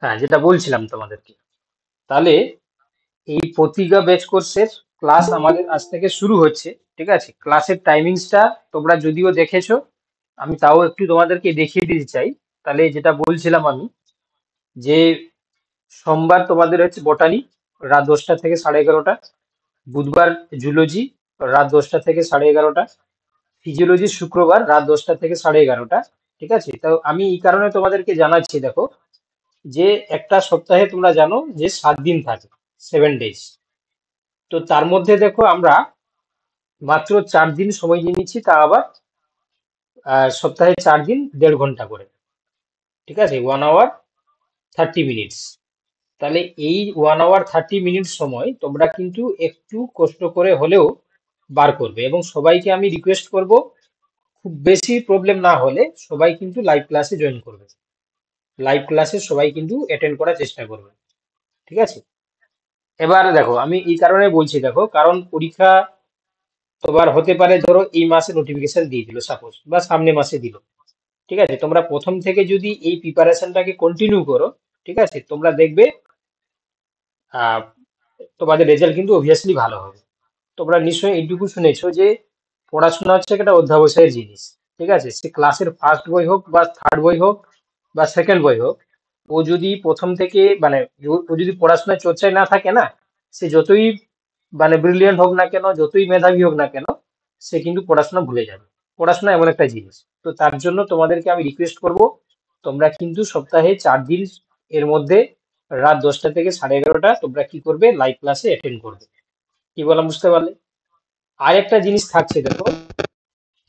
হ্যাঁ, যেটা বলছিলাম তোমাদেরকে, তাহলে এই প্রতিজ্ঞা ব্যাচ কোর্সের ক্লাস আমাদের আজ থেকে শুরু হচ্ছে। ঠিক আছে, ক্লাসের টাইমিংসটা তোমরা যদিও দেখেছো, আমি তাও একটু তোমাদেরকে দেখিয়ে দিতে চাই। তাহলে যেটা বলছিলাম আমি, যে সোমবার তোমাদের হচ্ছে বটানি, রাত 10টা থেকে 11:30। বুধবার জুলজি, রাত 10টা থেকে 11:30। ফিজিওলজি শুক্রবার রাত 10টা থেকে 11:30। ঠিক আছে, তো আমি এই কারণে তোমাদেরকে জানাচ্ছি, দেখো, যে একটা সপ্তাহে তোমরা জানো যে 7 দিন থাকে, 7 ডেজ। তো তার মধ্যে দেখো আমরা মাত্র 4 দিন সময় নিয়ে নিচ্ছি, তা আবার সপ্তাহে 4 দিন 1.5 ঘন্টা করে। ঠিক আছে, 1 hour 30 minutes। তাহলে এই 1 hour 30 minutes সময় তোমরা কিন্তু একটু কষ্ট করে হলেও বার করবে, এবং সবাইকে আমি রিকোয়েস্ট করব, খুব বেশি প্রবলেম না হলে সবাই কিন্তু লাইভ ক্লাসে জয়েন করবে। লাইভ ক্লাসে সবাই কিন্তু অ্যাটেন্ড করার চেষ্টা করবে। ঠিক আছে, এবার দেখো আমি এই কারণে বলছি, দেখো, কারণ পরীক্ষা তোমার হতে পারে, ধরো এই মাসে নোটিফিকেশন দিয়ে দিল সাপোজ, বা সামনে মাসে দিল। ঠিক আছে, তোমরা প্রথম থেকে যদি এই প্রিপারেশনটাকে কন্টিনিউ করো, ঠিক আছে, তোমরা দেখবে আহ, তোমাদের রেজাল্ট কিন্তু অবভিয়াসলি ভালো হবে। তোমরা নিশ্চয়ই এইটুকু শুনেছো যে পড়াশোনা হচ্ছে একটা অধ্যাবসায়ের জিনিস। ঠিক আছে, সে ক্লাসের ফার্স্ট বই হোক বা থার্ড বই হোক বা সেকেন্ড বই হোক, ও যদি প্রথম থেকে মানে ও যদি পড়াশোনার চর্চায় না থাকে না, সে যতই মানে ব্রিলিয়ান্ট হোক না কেন, যতই মেধাবী হোক না কেন, সে কিন্তু পড়াশোনা ভুলে যাবে। পড়াশোনা এমন একটা জিনিস। তো তার জন্য তোমাদেরকে আমি রিকোয়েস্ট করব, তোমরা কিন্তু সপ্তাহে 4 দিন এর মধ্যে রাত 10টা থেকে 11:30 তোমরা কি করবে, লাইভ ক্লাসে অ্যাটেন্ড করবে। কি বললাম বুঝতে পারলে? আর একটা জিনিস থাকছে, দেখো,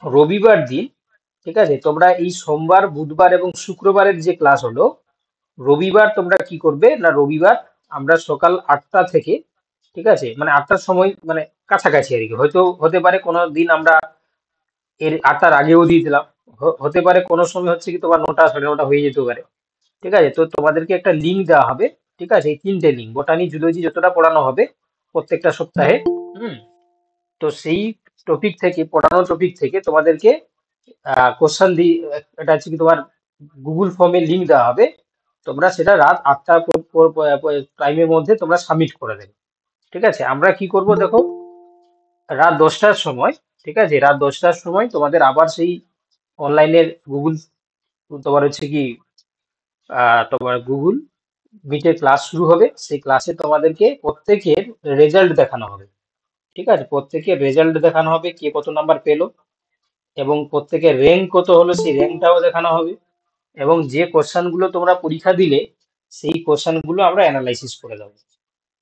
রবিবার দিন, ঠিক আছে, তোমরা এই সোমবার বুধবার এবং শুক্রবারের যে ক্লাস হলো, রবিবার তোমরা কি করবে না, রবিবার আমরা সকাল 8টা থেকে, ঠিক আছে, মানে 8টার সময়, মানে কাছাকাছি আর কি, হয়তো হতে পারে কোনো দিন আমরা এর 8টার আগেও দিয়ে দিলাম, হতে পারে কোনো সময় হচ্ছে কি তোমার 9টা 9:30 হয়ে যেতে পারে। ঠিক আছে, তো তোমাদেরকে একটা লিঙ্ক দেওয়া হবে। ঠিক আছে, এই 3টে লিঙ্ক, বোটানি জুলজি যতটা পড়ানো হবে প্রত্যেকটা সপ্তাহে, হুম, তো সেই টপিক থেকে, পড়ানো টপিক থেকে তোমাদেরকে কোশ্চেন দি, এটা হচ্ছে কি তোমার গুগল ফর্মে লিঙ্ক দেওয়া হবে। তোমরা সেটা রাত 8টা টাইমের মধ্যে তোমরা সাবমিট করে দেবে। ঠিক আছে, আমরা কি করব, দেখো, রাত 10টার সময়, ঠিক আছে, রাত 10টার সময় তোমাদের আবার সেই অনলাইনের গুগল, তোমার হচ্ছে কি তোমার গুগল মিটের ক্লাস শুরু হবে। সেই ক্লাসে তোমাদেরকে প্রত্যেকের রেজাল্ট দেখানো হবে। ঠিক আছে, প্রত্যেকের রেজাল্ট দেখানো হবে, কে কত নাম্বার পেলো, এবং প্রত্যেকের র্যাঙ্ক কত হলো সেই র্যাঙ্কটাও দেখানো হবে। এবং যে কোশ্চেন গুলো তোমরা পরীক্ষা দিলে, সেই কোশ্চেন গুলো আমরা অ্যানালাইসিস করে দেবো।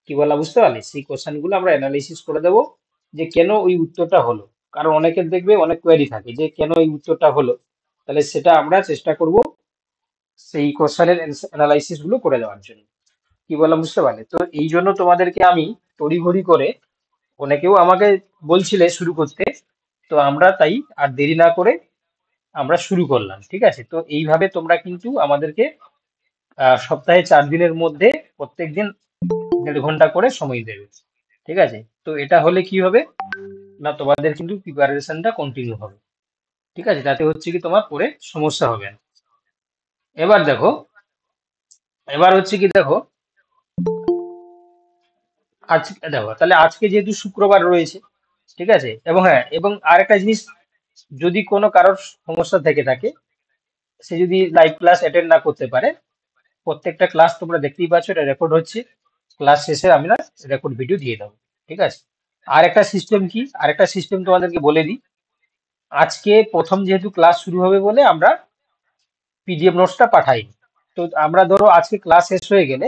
কি বলা বুঝতে পারলে? সেই কোশ্চেন গুলো আমরা অ্যানালাইসিস করে দেবো, যে কেন ওই উত্তরটা হলো। কারণ অনেকের দেখবে অনেক কোয়েরি থাকে যে কেন এই উত্তরটা হলো, তাহলে সেটা আমরা চেষ্টা করব সেই কোশ্চেনের অ্যানালাইসিস গুলো করে দেওয়ার জন্য। কি বললাম বুঝতে পারলে? তো এই জন্য তোমাদেরকে আমি তড়িঘড়ি করে, অনেকেও আমাকে বলছিলে শুরু করতে, তো আমরা তাই আর দেরি না করে আমরা শুরু করলাম। ঠিক আছে, তো এইভাবে তোমরা কিন্তু আমাদেরকে সপ্তাহে 4 দিনের মধ্যে প্রত্যেকদিন 1.5 ঘন্টা করে সময় দেবে। ঠিক আছে, তো এটা হলে কি হবে না, তোমাদের কিন্তু প্রিপারেশনটা কন্টিনিউ হবে। ঠিক আছে, তাতে হচ্ছে কি তোমার পরে সমস্যা হবে না। এবার দেখো, এবার হচ্ছে কি দেখো, আজকে দেখো, তাহলে আজকে যেহেতু শুক্রবার রয়েছে, ঠিক আছে, এবং হ্যাঁ, এবং আরেকটা জিনিস, যদি কোনো কারোর সমস্যা থেকে থাকে, সে যদি লাইভ ক্লাস অ্যাটেন্ড না করতে পারে, প্রত্যেকটা ক্লাস তোমরা দেখতেই পাচ্ছ, এটা রেকর্ড হচ্ছে। ক্লাস শেষে আমরা রেকর্ড ভিডিও দিয়ে দেবো। ঠিক আছে, আরেকটা সিস্টেম কি, আরেকটা সিস্টেম তোমাদেরকে বলে দিই। আজকে প্রথম যেহেতু ক্লাস শুরু হবে বলে আমরা পিডিএফ নোটসটা পাঠাইনি। তো আমরা ধরো আজকে ক্লাস শেষ হয়ে গেলে,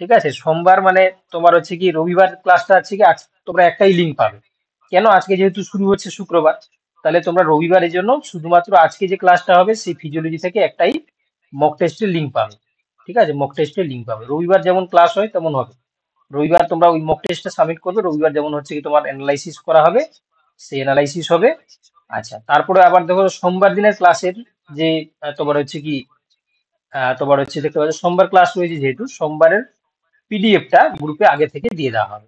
ঠিক আছে, সোমবার মানে তোমার হচ্ছে কি রবিবার ক্লাসটা আছে কি, আজ তোমরা একটাই লিঙ্ক পাবে। কেন, আজকে যেহেতু শুরু হচ্ছে শুক্রবার, তাহলে তোমরা রবিবারের জন্য শুধুমাত্র আজকে যে ক্লাসটা হবে সেই ফিজিওলজি থেকে একটাই মক টেস্টের লিঙ্ক পাবে। ঠিক আছে, মক টেস্টের লিঙ্ক পাবে, রবিবার যেমন ক্লাস হয় তেমন হবে। রবিবার তোমরা ওই মক টেস্টটা সাবমিট করবে, রবিবার যেমন হচ্ছে কি তোমার অ্যানালাইসিস করা হবে, সেই অ্যানালাইসিস হবে। আচ্ছা, তারপরে আবার দেখো সোমবার দিনের ক্লাসের যে তোমার হচ্ছে কি তোমার হচ্ছে দেখতে পাচ্ছ সোমবার ক্লাস রয়েছে, যেহেতু সোমবারের পিডিএফটা গ্রুপে আগে থেকে দিয়ে দেওয়া হবে।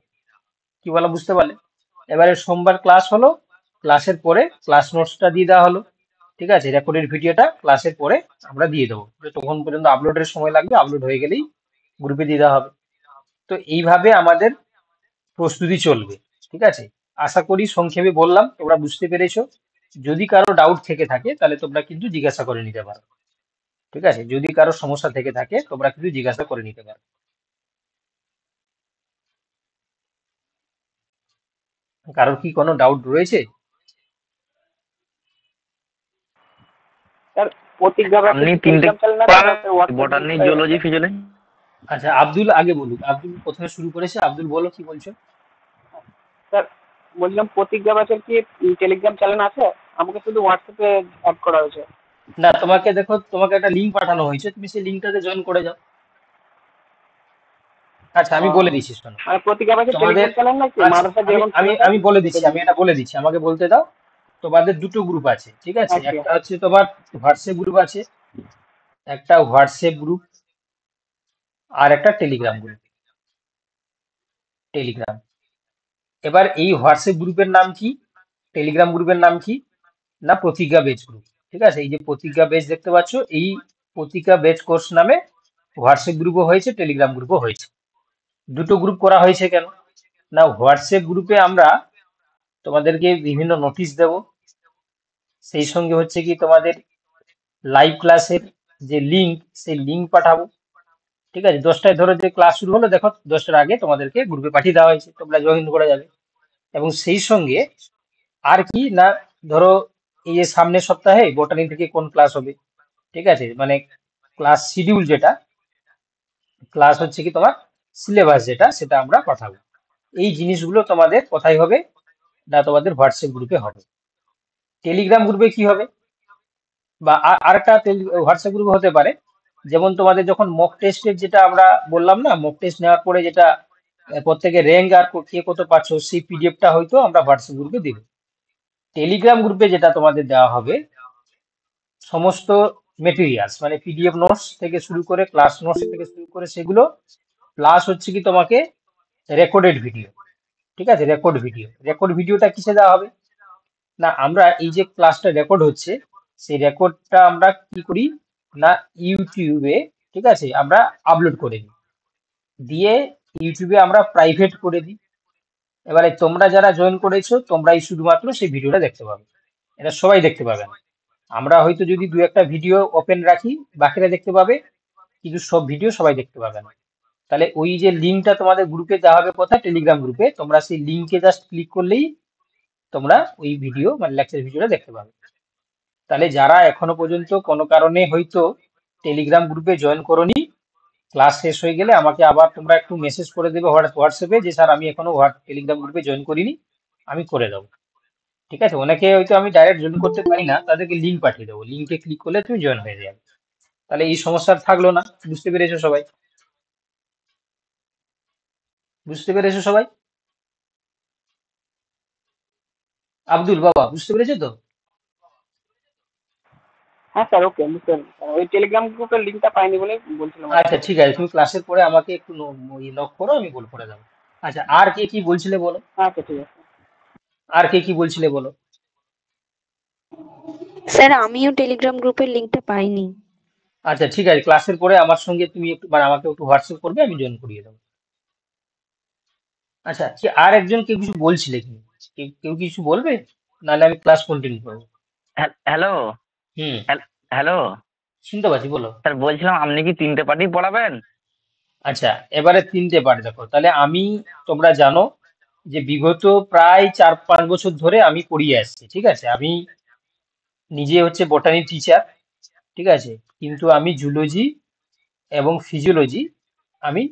কি বলা বুঝতে পারলে? এবারে সোমবার ক্লাস হলো, ক্লাসের পরে ক্লাস নোটসটা দিয়ে দেওয়া হলো। ঠিক আছে, রেকর্ডের ভিডিওটা ক্লাসের পরে আমরা দিয়ে দেবো, তখন পর্যন্ত আপলোডের সময় লাগবে, আপলোড হয়ে গেলেই গ্রুপে দিয়ে দেওয়া হবে। তো এইভাবে আমাদের প্রস্তুতি চলবে, ঠিক আছে? আশা করি সংক্ষেপে বললাম, তোমরা বুঝতে পেরেছো। যদি কারো ডাউট থেকে থাকে তাহলে তোমরা কিন্তু জিজ্ঞাসা করে নিতে পারো, ঠিক আছে? যদি কারো সমস্যা থেকে থাকে তোমরা কিন্তু জিজ্ঞাসা করে নিতে পারো। কারোর কি কোনো ডাউট রয়েছে? স্যার প্রতিজ্ঞা ব্যাচের আপনি কি তিনটে টেলিগ্রাম চ্যানেল আছে না স্যার পড়াবেন, হোয়াটসঅ্যাপ গ্রুপ? বটানি, geology, physiology. আচ্ছা, আব্দুল আগে বলুক। আব্দুল প্রথমে শুরু করেছে, আব্দুল বলো কি বলছো। স্যার বললাম প্রতিজ্ঞা ব্যাচের কি টেলিগ্রাম চ্যানেল আছে? আমাকে শুধু হোয়াটসঅ্যাপে অ্যাড করা হয়েছে। না, তোমাকে দেখো, তোমাকে একটা লিঙ্ক পাঠানো হয়েছে, তুমি সেই লিঙ্কটাতে জয়েন করে যাও। আচ্ছা, আমি বলে দিচ্ছি, শোনো। মানে প্রতিজ্ঞা ব্যাচের তোমাদের, টেলিগ্রাম চ্যানেল নাকি আচ্ছা, মানুষের আমি যেরকম আমি চ্যানেল থাকে আমি বলে দিচ্ছি, সেটা? আমি এটা বলে দিচ্ছি, আমাকে বলতে দাও। তোমাদের দুটো গ্রুপ আছে, ঠিক আছে? আচ্ছা একটা হচ্ছে তোমার হোয়াটসঅ্যাপ গ্রুপ আছে, একটা হোয়াটসঅ্যাপ গ্রুপ, আর একটা টেলিগ্রাম গ্রুপ। টেলিগ্রাম। এবার এই হোয়াটসঅ্যাপ গ্রুপের নাম কি, টেলিগ্রাম গ্রুপের নাম কি? না, প্রতিজ্ঞা বেচ গ্রুপ। ঠিক আছে, এই যে প্রতিজ্ঞা বেচ দেখতে পাচ্ছ, এই প্রতিজ্ঞা বেচ কোর্স নামে হোয়াটসঅ্যাপ গ্রুপও হয়েছে, টেলিগ্রাম গ্রুপও হয়েছে। দুটো গ্রুপ করা হয়েছে কেন? না, হোয়াটসঅ্যাপ গ্রুপে আমরা তোমাদেরকে বিভিন্ন নোটিশ দেব, সেই সঙ্গে হচ্ছে কি তোমাদের লাইভ ক্লাসের যে লিঙ্ক, সেই লিঙ্ক পাঠাবো। ঠিক আছে, 10টায় ধরো যে ক্লাস শুরু হলো, দেখো 10টার আগে তোমাদেরকে গ্রুপে পাঠিয়ে দেওয়া হয়েছে, তোমরা জয়েন করে যাবে। এবং সেই সঙ্গে আর কি না, ধরো এই যে সামনের সপ্তাহে বোটানি থেকে কোন ক্লাস হবে, ঠিক আছে, মানে ক্লাস শিডিউল যেটা, ক্লাস হচ্ছে কি তোমার সিলেবাস যেটা, সেটা আমরা পাঠাবো। এই জিনিসগুলো তোমাদের কোথায় হবে? না, তোমাদের হোয়াটসঅ্যাপ গ্রুপে হবে। টেলিগ্রাম গ্রুপে কি হবে? বা আরেকটা হোয়াটসঅ্যাপ গ্রুপ হতে পারে, যেমন তোমাদের যখন মক টেস্টের যেটা আমরা বললাম না, মক টেস্ট নেওয়ার পরে যেটা প্রত্যেকে র্যাঙ্ক আর কে কত পাচ্ছ, সেই পিডিএফটা হয়তো আমরা হোয়াটসঅ্যাপ গ্রুপে দিব। টেলিগ্রাম গ্রুপে যেটা তোমাদের দেওয়া হবে, সমস্ত মেটেরিয়ালস, মানে পিডিএফ নোটস থেকে শুরু করে, ক্লাস নোটস থেকে শুরু করে সেগুলো, প্লাস হচ্ছে কি তোমাকে রেকর্ডেড ভিডিও। ঠিক আছে, রেকর্ড ভিডিওটা কিসে দেওয়া হবে? না, আমরা এই যে ক্লাসটা রেকর্ড হচ্ছে, সেই রেকর্ডটা আমরা কি করি না, ইউটিউবে, ঠিক আছে, আমরা আপলোড করে দিই, দিয়ে ইউটিউবে আমরা প্রাইভেট করে দিই। এবারে তোমরা যারা জয়েন করেছো, তোমরাই শুধুমাত্র সেই ভিডিওটা দেখতে পাবে, এটা সবাই দেখতে পাবে না। আমরা হয়তো যদি দু একটা ভিডিও ওপেন রাখি, বাকিরা দেখতে পাবে, কিন্তু সব ভিডিও সবাই দেখতে পাবে না। তাহলে ওই যে লিঙ্কটা তোমাদের গ্রুপে দেওয়া হবে, কোথায়? টেলিগ্রাম গ্রুপে। তোমরা সেই লিঙ্কে জাস্ট ক্লিক করলেই তোমরা ওই ভিডিও, মানে লেকচার ভিডিওটা দেখতে পাবে। তাহলে যারা এখনো পর্যন্ত কোনো কারণে হয়তো টেলিগ্রাম গ্রুপে জয়েন করোনি, ক্লাস শেষ হয়ে গেলে আমাকে আবার তোমরা একটু মেসেজ করে দেবে হোয়াটসঅ্যাপে, যে স্যার আমি এখনো টেলিগ্রাম গ্রুপে জয়েন করিনি, আমি করে দেবো। ঠিক আছে, অনেকে হয়তো আমি ডাইরেক্ট জয়েন করতে পারি না, তাদেরকে লিঙ্ক পাঠিয়ে দেবো, লিঙ্কে ক্লিক করলে তুমি জয়েন হয়ে যাবে। তাহলে এই সমস্যা আর থাকলো না। বুঝতে পেরেছো সবাই? বুঝতে পেরেছো সবাই? আব্দুল বাবা, বুঝতে পেরেছো তো? হ্যাঁ স্যার, ওকে, বুঝতে পারলাম। ওই টেলিগ্রাম গ্রুপের লিঙ্কটা পাইনি বলে বলছিলাম আর কি। আচ্ছা, ঠিক আছে, তুমি ক্লাসের পরে আমাকে একটু নক করো, আমি বল করে দেবো। আচ্ছা, আর কে কি বলছিলে বলো। আচ্ছা ঠিক আছে। আর কে কি বলছিলে বলো। স্যার আমিও টেলিগ্রাম গ্রুপের লিংকটা পাইনি। আচ্ছা, ঠিক আছে, ক্লাসের পরে আমার সঙ্গে তুমি একটু, মানে আমাকে একটু হোয়াটসঅ্যাপ করবে, আমি জয়েন করিয়ে দেবো। আচ্ছা, কি আর একজন কেউ কিছু বলছিলে কি? কেউ কিছু বলবে, নাহলে আমি ক্লাস কন্টিনিউ করবো। হ্যালো। হুম, হ্যালো শুনতে পাচ্ছি, বলো। স্যার, বলছিলাম আপনি কি তিনটে পার্টি পড়াবেন? আচ্ছা, এবারে তিনটে পার্ট দেখো, তাহলে আমি, তোমরা জানো যে বিগত প্রায় 4-5 বছর ধরে আমি পড়িয়ে আসছি, ঠিক আছে? আমি নিজে হচ্ছে বোটানি টিচার, ঠিক আছে, কিন্তু আমি জুলজি এবং ফিজিওলজি আমি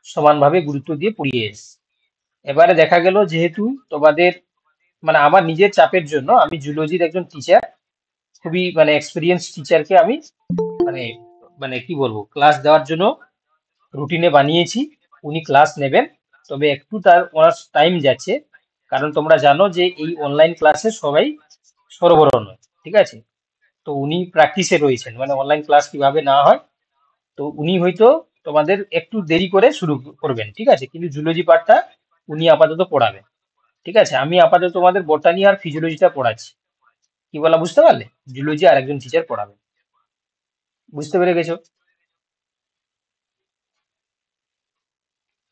সমানভাবে গুরুত্ব দিয়ে পড়িয়ে এসেছি। এবারে দেখা গেল যেহেতু তোমাদের, মানে আমার নিজের চাপের জন্য আমি জুলজির একজন টিচার, খুবই মানে এক্সপিরিয়েন্স টিচারকে আমি, মানে মানে কি বলবো, ক্লাস দেওয়ার জন্য রুটিনে বানিয়েছি। উনি ক্লাস নেবেন, তবে একটু তার ওনার টাইম যাচ্ছে, কারণ তোমরা জানো যে এই অনলাইন ক্লাসে সবাই সরবরাহ নয়, ঠিক আছে? তো উনি প্র্যাকটিসে রয়েছেন, মানে অনলাইন ক্লাস কিভাবে না হয়। তো উনি হয়তো তোমাদের একটু দেরি করে শুরু করবেন, ঠিক আছে, কিন্তু জুলজি পার্টটা উনি আপাতত পড়াবেন। ঠিক আছে, আমি আপাতত তোমাদের বোটানি আর ফিজিওলজিটা পড়াচ্ছি। কি বলা, বুঝতে পারলে? জুলজি আর একজন টিচার পড়াবে। বুঝতে পেরে গেছো?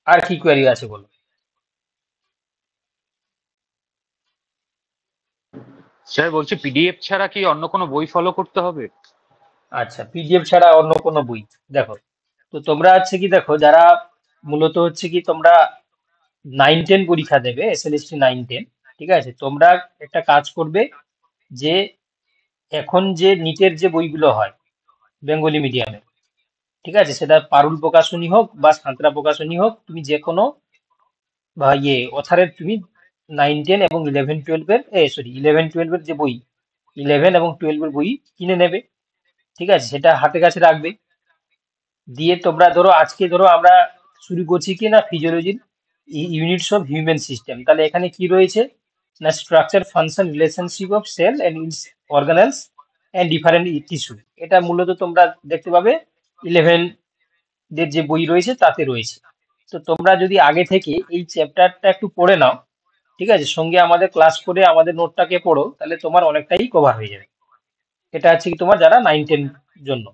আর কি কোয়ারি আছে বলো। স্যার বলছি পিডিএফ ছাড়া কি অন্য কোনো বই ফলো করতে হবে? আচ্ছা, পিডিএফ ছাড়া অন্য কোনো বই? দেখো, তো তোমরা হচ্ছে কি, দেখো যারা মূলত হচ্ছে কি তোমরা 9-10 পরীক্ষা দেবে, এসএলএসটি 9-10, ঠিক আছে, তোমরা একটা কাজ করবে যে এখন যে নিটের যে বইগুলো হয় বেঙ্গলি মিডিয়ামে, ঠিক আছে, সেটা পারুল প্রকাশনী হোক বা সাঁতরা প্রকাশনী হোক, তুমি যে কোনো বা অথারের তুমি 9-10 এবং 11-12-এর, সরি 11-12-এর যে বই, 11 এবং 12-এর বই কিনে নেবে, ঠিক আছে, সেটা হাতে কাছে রাখবে। দিয়ে তোমরা ধরো আজকে ধরো আমরা শুরু করছি কি না ফিজিওলজির ইউনিটস অফ হিউম্যান সিস্টেম, তাহলে এখানে কি রয়েছে না structure function relationship of cell and its organelles and different tissue, এটা মূলত তোমরা দেখতে পাবে 11 দের যে বই রয়েছে তাতে রয়েছে। তো তোমরা যদি আগে থেকে এই চ্যাপ্টারটা একটু পড়ে নাও, ঠিক আছে, সঙ্গে আমাদের ক্লাস করে আমাদের নোটটাকে পড়ো, তাহলে তোমার অনেকটাই কভার হয়ে যাবে। এটা হচ্ছে কি তোমার যারা 9-10 জন্য।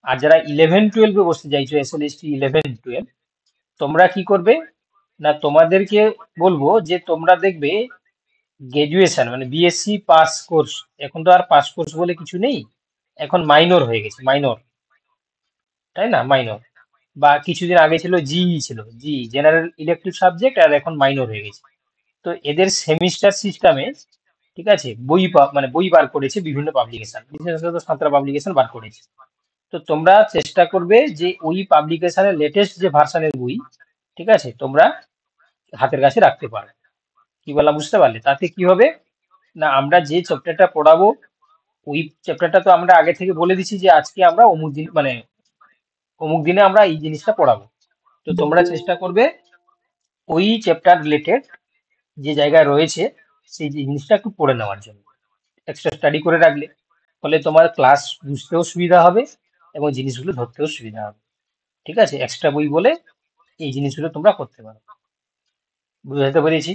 আর যারা 11-12-এ বসতে চাইছো, এসএলএসটি 11-12, তোমরা কি করবে না, তোমাদেরকে বলবো যে তোমরা দেখবে গ্রাজুয়েশন মানে বিএসসি পাস কোর্স, এখন তো আর পাস কোর্স বলে কিছু নেই, এখন মাইনর হয়ে গেছে, মাইনর, তাই না, মাইনর। বা কিছুদিন আগে ছিল জিই, ছিল জি জেনারেল ইলেকটিভ সাবজেক্ট, আর এখন মাইনর হয়ে গেছে। তো এদের সেমিস্টার সিস্টেমে, ঠিক আছে, মানে বই বার করেছে বিভিন্ন পাবলিকেশন, বিশেষত সাঁতরা পাবলিকেশন বার করেছে। তো তোমরা চেষ্টা করবে যে ওই পাবলিকেশনের লেটেস্ট যে ভার্সনের বই, ঠিক আছে, তোমরা হাতের কাছে রাখতে পারো। কি বলা বুঝতে পারলে? তাতে কি হবে না, আমরা যে চ্যাপ্টারটা পড়াবো ওই চ্যাপ্টারটা তো আমরা আগে থেকে বলে দিচ্ছি যে আজকে আমরা অমুক দিন মানে অমুক দিনে আমরা এই জিনিসটা পড়াবো। তো তোমরা চেষ্টা করবে ওই চ্যাপ্টার রিলেটেড যে জায়গায় রয়েছে সেই জিনিসটা একটু পড়ে নেওয়ার জন্য, এক্সট্রা স্টাডি করে রাখলে, ফলে তোমার ক্লাস বুঝতেও সুবিধা হবে এবং জিনিসগুলো ধরতেও সুবিধা হবে। ঠিক আছে, এক্সট্রা বই বলে এই জিনিসগুলো তোমরা করতে পারো। বুঝতে পেরেছি?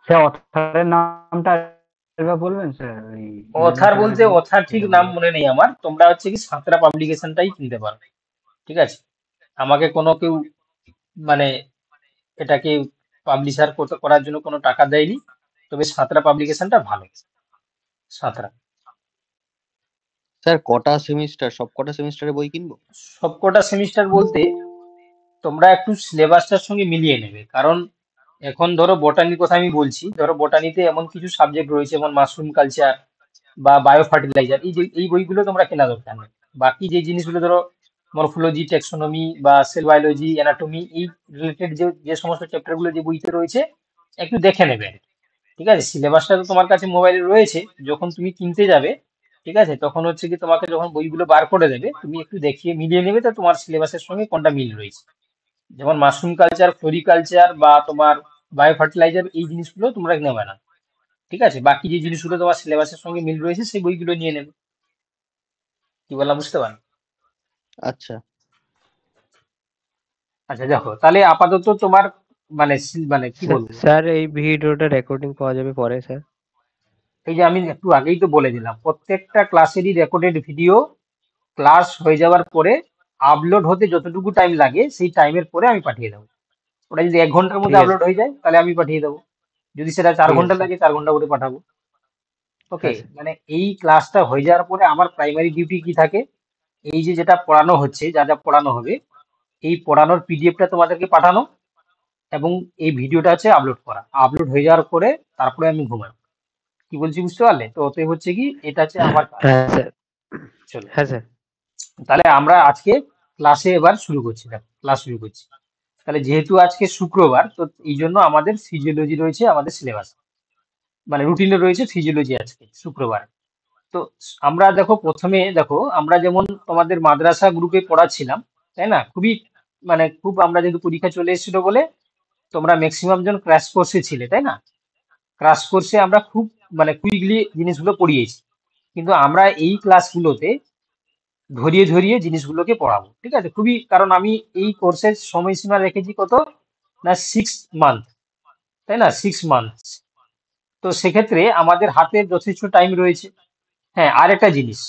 স্যার অথরের নামটা একবার বলবেন স্যার? ওই অথার বলতে 11-12 অথার ঠিক যেটা নাম বললেন। মনে নেই আমার, তোমরা হচ্ছে কি সাঁতরা পাবলিকেশনটাই কিনতে পারো। ঠিক আছে, আমাকে কোনো কেউ মানে এটাকে পাবলিশার করার জন্য কোনো টাকা দেয়নি, তবে সাঁতরা পাবলিকেশনটা ভালো। সাঁতরা স্যার কটা সেমিস্টার, সব কটা সেমিস্টারে বই কিনবো? সবকটা সেমিস্টার বলতে তোমরা একটু সিলেবাসটার সঙ্গে মিলিয়ে নেবে, কারণ এখন ধরো বটানির কথা আমি বলছি, ধরো বটানিতে এমন কিছু সাবজেক্ট রয়েছে যেমন মাশরুম কালচার বা বায়ো ফার্টিলাইজার, এই যে এই বইগুলো তোমরা কেনা দরকার নেই। বাকি যে জিনিসগুলো ধরো মরফোলজি, টেক্সোনমি বা সেল বায়োলজি, অ্যানাটমি, এই রিলেটেড যে যে সমস্ত চ্যাপ্টারগুলো যে বইতে রয়েছে একটু দেখে নেবে। ঠিক আছে, সিলেবাসটা তো তোমার কাছে মোবাইলে রয়েছে, যখন তুমি কিনতে যাবে, ঠিক আছে, তখন হচ্ছে কি তোমাকে যখন বইগুলো বার করে দেবে তুমি একটু দেখিয়ে মিলিয়ে নেবে তো তোমার সিলেবাসের সঙ্গে কোনটা মিল রয়েছে। যেমন মাশরুম কালচার, ফ্লোরিকালচার বা তোমার বায়ো ফার্টিলাইজার, এই জিনিসগুলো তোমরা নেবে না। ঠিক আছে, বাকি যে জিনিসগুলো তোমার সিলেবাসের সঙ্গে মিল রয়েছে সেই বইগুলো নিয়ে নেবে। কি বললাম বুঝতে পারো? আচ্ছা। আচ্ছা দেখো, তাহলে আপাতত তোমার মানে মানে কি বলবো, স্যার এই ভিডিওটা রেকর্ডিং পাওয়া যাবে পরে স্যার? এই যে আমি একটু আগেই তো বলে দিলাম প্রত্যেকটা ক্লাসেরই রেকর্ডেড ভিডিও ক্লাস হয়ে যাওয়ার পরে আপলোড হতে যতটুকু টাইম লাগে সেই টাইমের পরে আমি পাঠিয়ে দেবো। ওটা যদি 1 ঘন্টার ঠিক মধ্যে আছে, আপলোড হয়ে যায় তাহলে আমি পাঠিয়ে দেবো, যদি সেটা 4 ঠিক আছে ঘন্টা স্যার। লাগে 4 ঘন্টা করে পাঠাবো। ওকে, হ্যাঁ স্যার। মানে এই ক্লাসটা হয়ে যাওয়ার পরে আমার প্রাইমারি ডিউটি কি থাকে, এই যে যেটা পড়ানো হচ্ছে, যা যা পড়ানো হবে, এই পড়ানোর পিডিএফটা তোমাদেরকে পাঠানো এবং এই ভিডিওটা হচ্ছে আপলোড করা। আপলোড হয়ে যাওয়ার পরে তারপরে আমি ঘুমাই। কি বলছি বুঝতে পারলে? তো ওতে হচ্ছে কি এটা হচ্ছে আমার কাজ। হ্যাঁ স্যার। চলো, হ্যাঁ স্যার। তাহলে আমরা আজকে ক্লাসে এবার শুরু করছি, দেখো ক্লাস শুরু করছি। তাহলে যেহেতু আজকে শুক্রবার, তো এই জন্য আমাদের ফিজিওলজি রয়েছে আমাদের সিলেবাস, মানে রুটিনে রয়েছে ফিজিওলজি আজকে শুক্রবার। তো আমরা দেখো প্রথমে দেখো, আমরা যেমন তোমাদের মাদ্রাসা গ্রুপে পড়াচ্ছিলাম, তাই না, খুবই মানে খুব, আমরা যেহেতু পরীক্ষা চলে এসেছিল বলে তোমরা ম্যাক্সিমাম জন ক্র্যাশ কোর্সে ছিলে, তাই না, ক্র্যাশ কোর্সে আমরা খুব মানে কুইকলি জিনিসগুলো পড়িয়েছি, কিন্তু আমরা এই ক্লাসগুলোতে ধরিয়ে ধরিয়ে জিনিসগুলোকে পড়াবো। ঠিক আছে, খুবই, কারণ আমি এই কোর্সের সময়সীমা রেখেছি কত না 6 মান্থ, তাই না, 6 মান্থ। তো সেক্ষেত্রে আমাদের হাতে যথেষ্ট টাইম রয়েছে। হ্যাঁ, আর একটা জিনিস,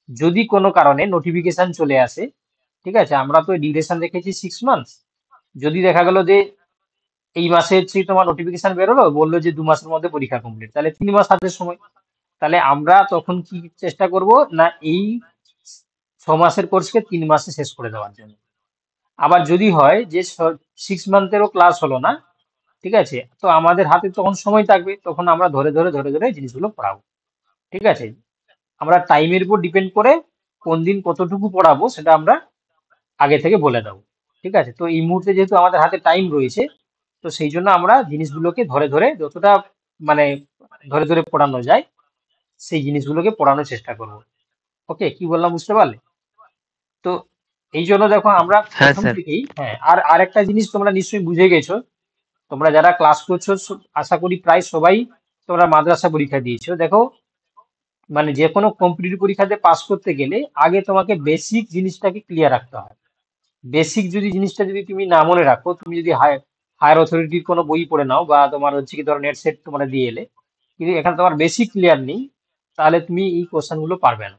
যদি কোনো কারণে নোটিফিকেশন চলে আসে, ঠিক আছে, আমরা তো ডিউরেশন রেখেছি 6 মান্থস। যদি দেখা গেল যে এই মাসে হচ্ছে তোমার নোটিফিকেশন বেরোলো, বললো যে 2 মাসের মধ্যে পরীক্ষা কমপ্লিট, তাহলে 3 মাস হাতে সময়। তাহলে আমরা তখন কি চেষ্টা করব না, এই 6 মাসের কোর্সকে 3 মাসে শেষ করে দেওয়ার জন্য। আবার যদি হয় যে 6 মান্থেরও ক্লাস হলো না, ঠিক আছে, তো আমাদের হাতে তখন সময় থাকবে, তখন আমরা ধরে ধরে ধরে ধরে জিনিসগুলো পড়াবো। ঠিক আছে, আমরা টাইমের উপর ডিপেন্ড করে কোন দিন কতটুকু পড়াবো সেটা আমরা আগে থেকে বলে দেবো। ঠিক আছে, তো এই মুহূর্তে যেহেতু আমাদের হাতে টাইম রয়েছে, তো সেই জন্য আমরা জিনিসগুলোকে ধরে ধরে যতটা মানে ধরে ধরে পড়ানো যায় সেই জিনিসগুলোকে পড়ানোর চেষ্টা করব। ওকে, কি বললাম বুঝতে পারলে? তো এই জন্য দেখো আমরা হ্যাঁ প্রথম স্যার। থেকেই, হ্যাঁ, আর আরেকটা জিনিস তোমরা নিশ্চয়ই বুঝে গেছো, তোমরা যারা ক্লাস করছো আশা করি প্রায় সবাই তোমরা মাদ্রাসা পরীক্ষা দিয়েছো। দেখো, মানে যে কোনো কম্পিটিটিভ পরীক্ষাতে পাস করতে গেলে আগে তোমাকে বেসিক জিনিসটাকে ক্লিয়ার রাখতে হয়। বেসিক জিনিসটা যদি তুমি না মনে রাখো, তুমি যদি হায়ার অথরিটির কোনো বই পড়ে নাও বা তোমার হচ্ছে কি ধরো নেট সেট তোমরা দিয়ে এলে, কিন্তু এখানে তোমার বেসিক ক্লিয়ার নেই, তাহলে তুমি এই কোশ্চেন গুলো পারবে না।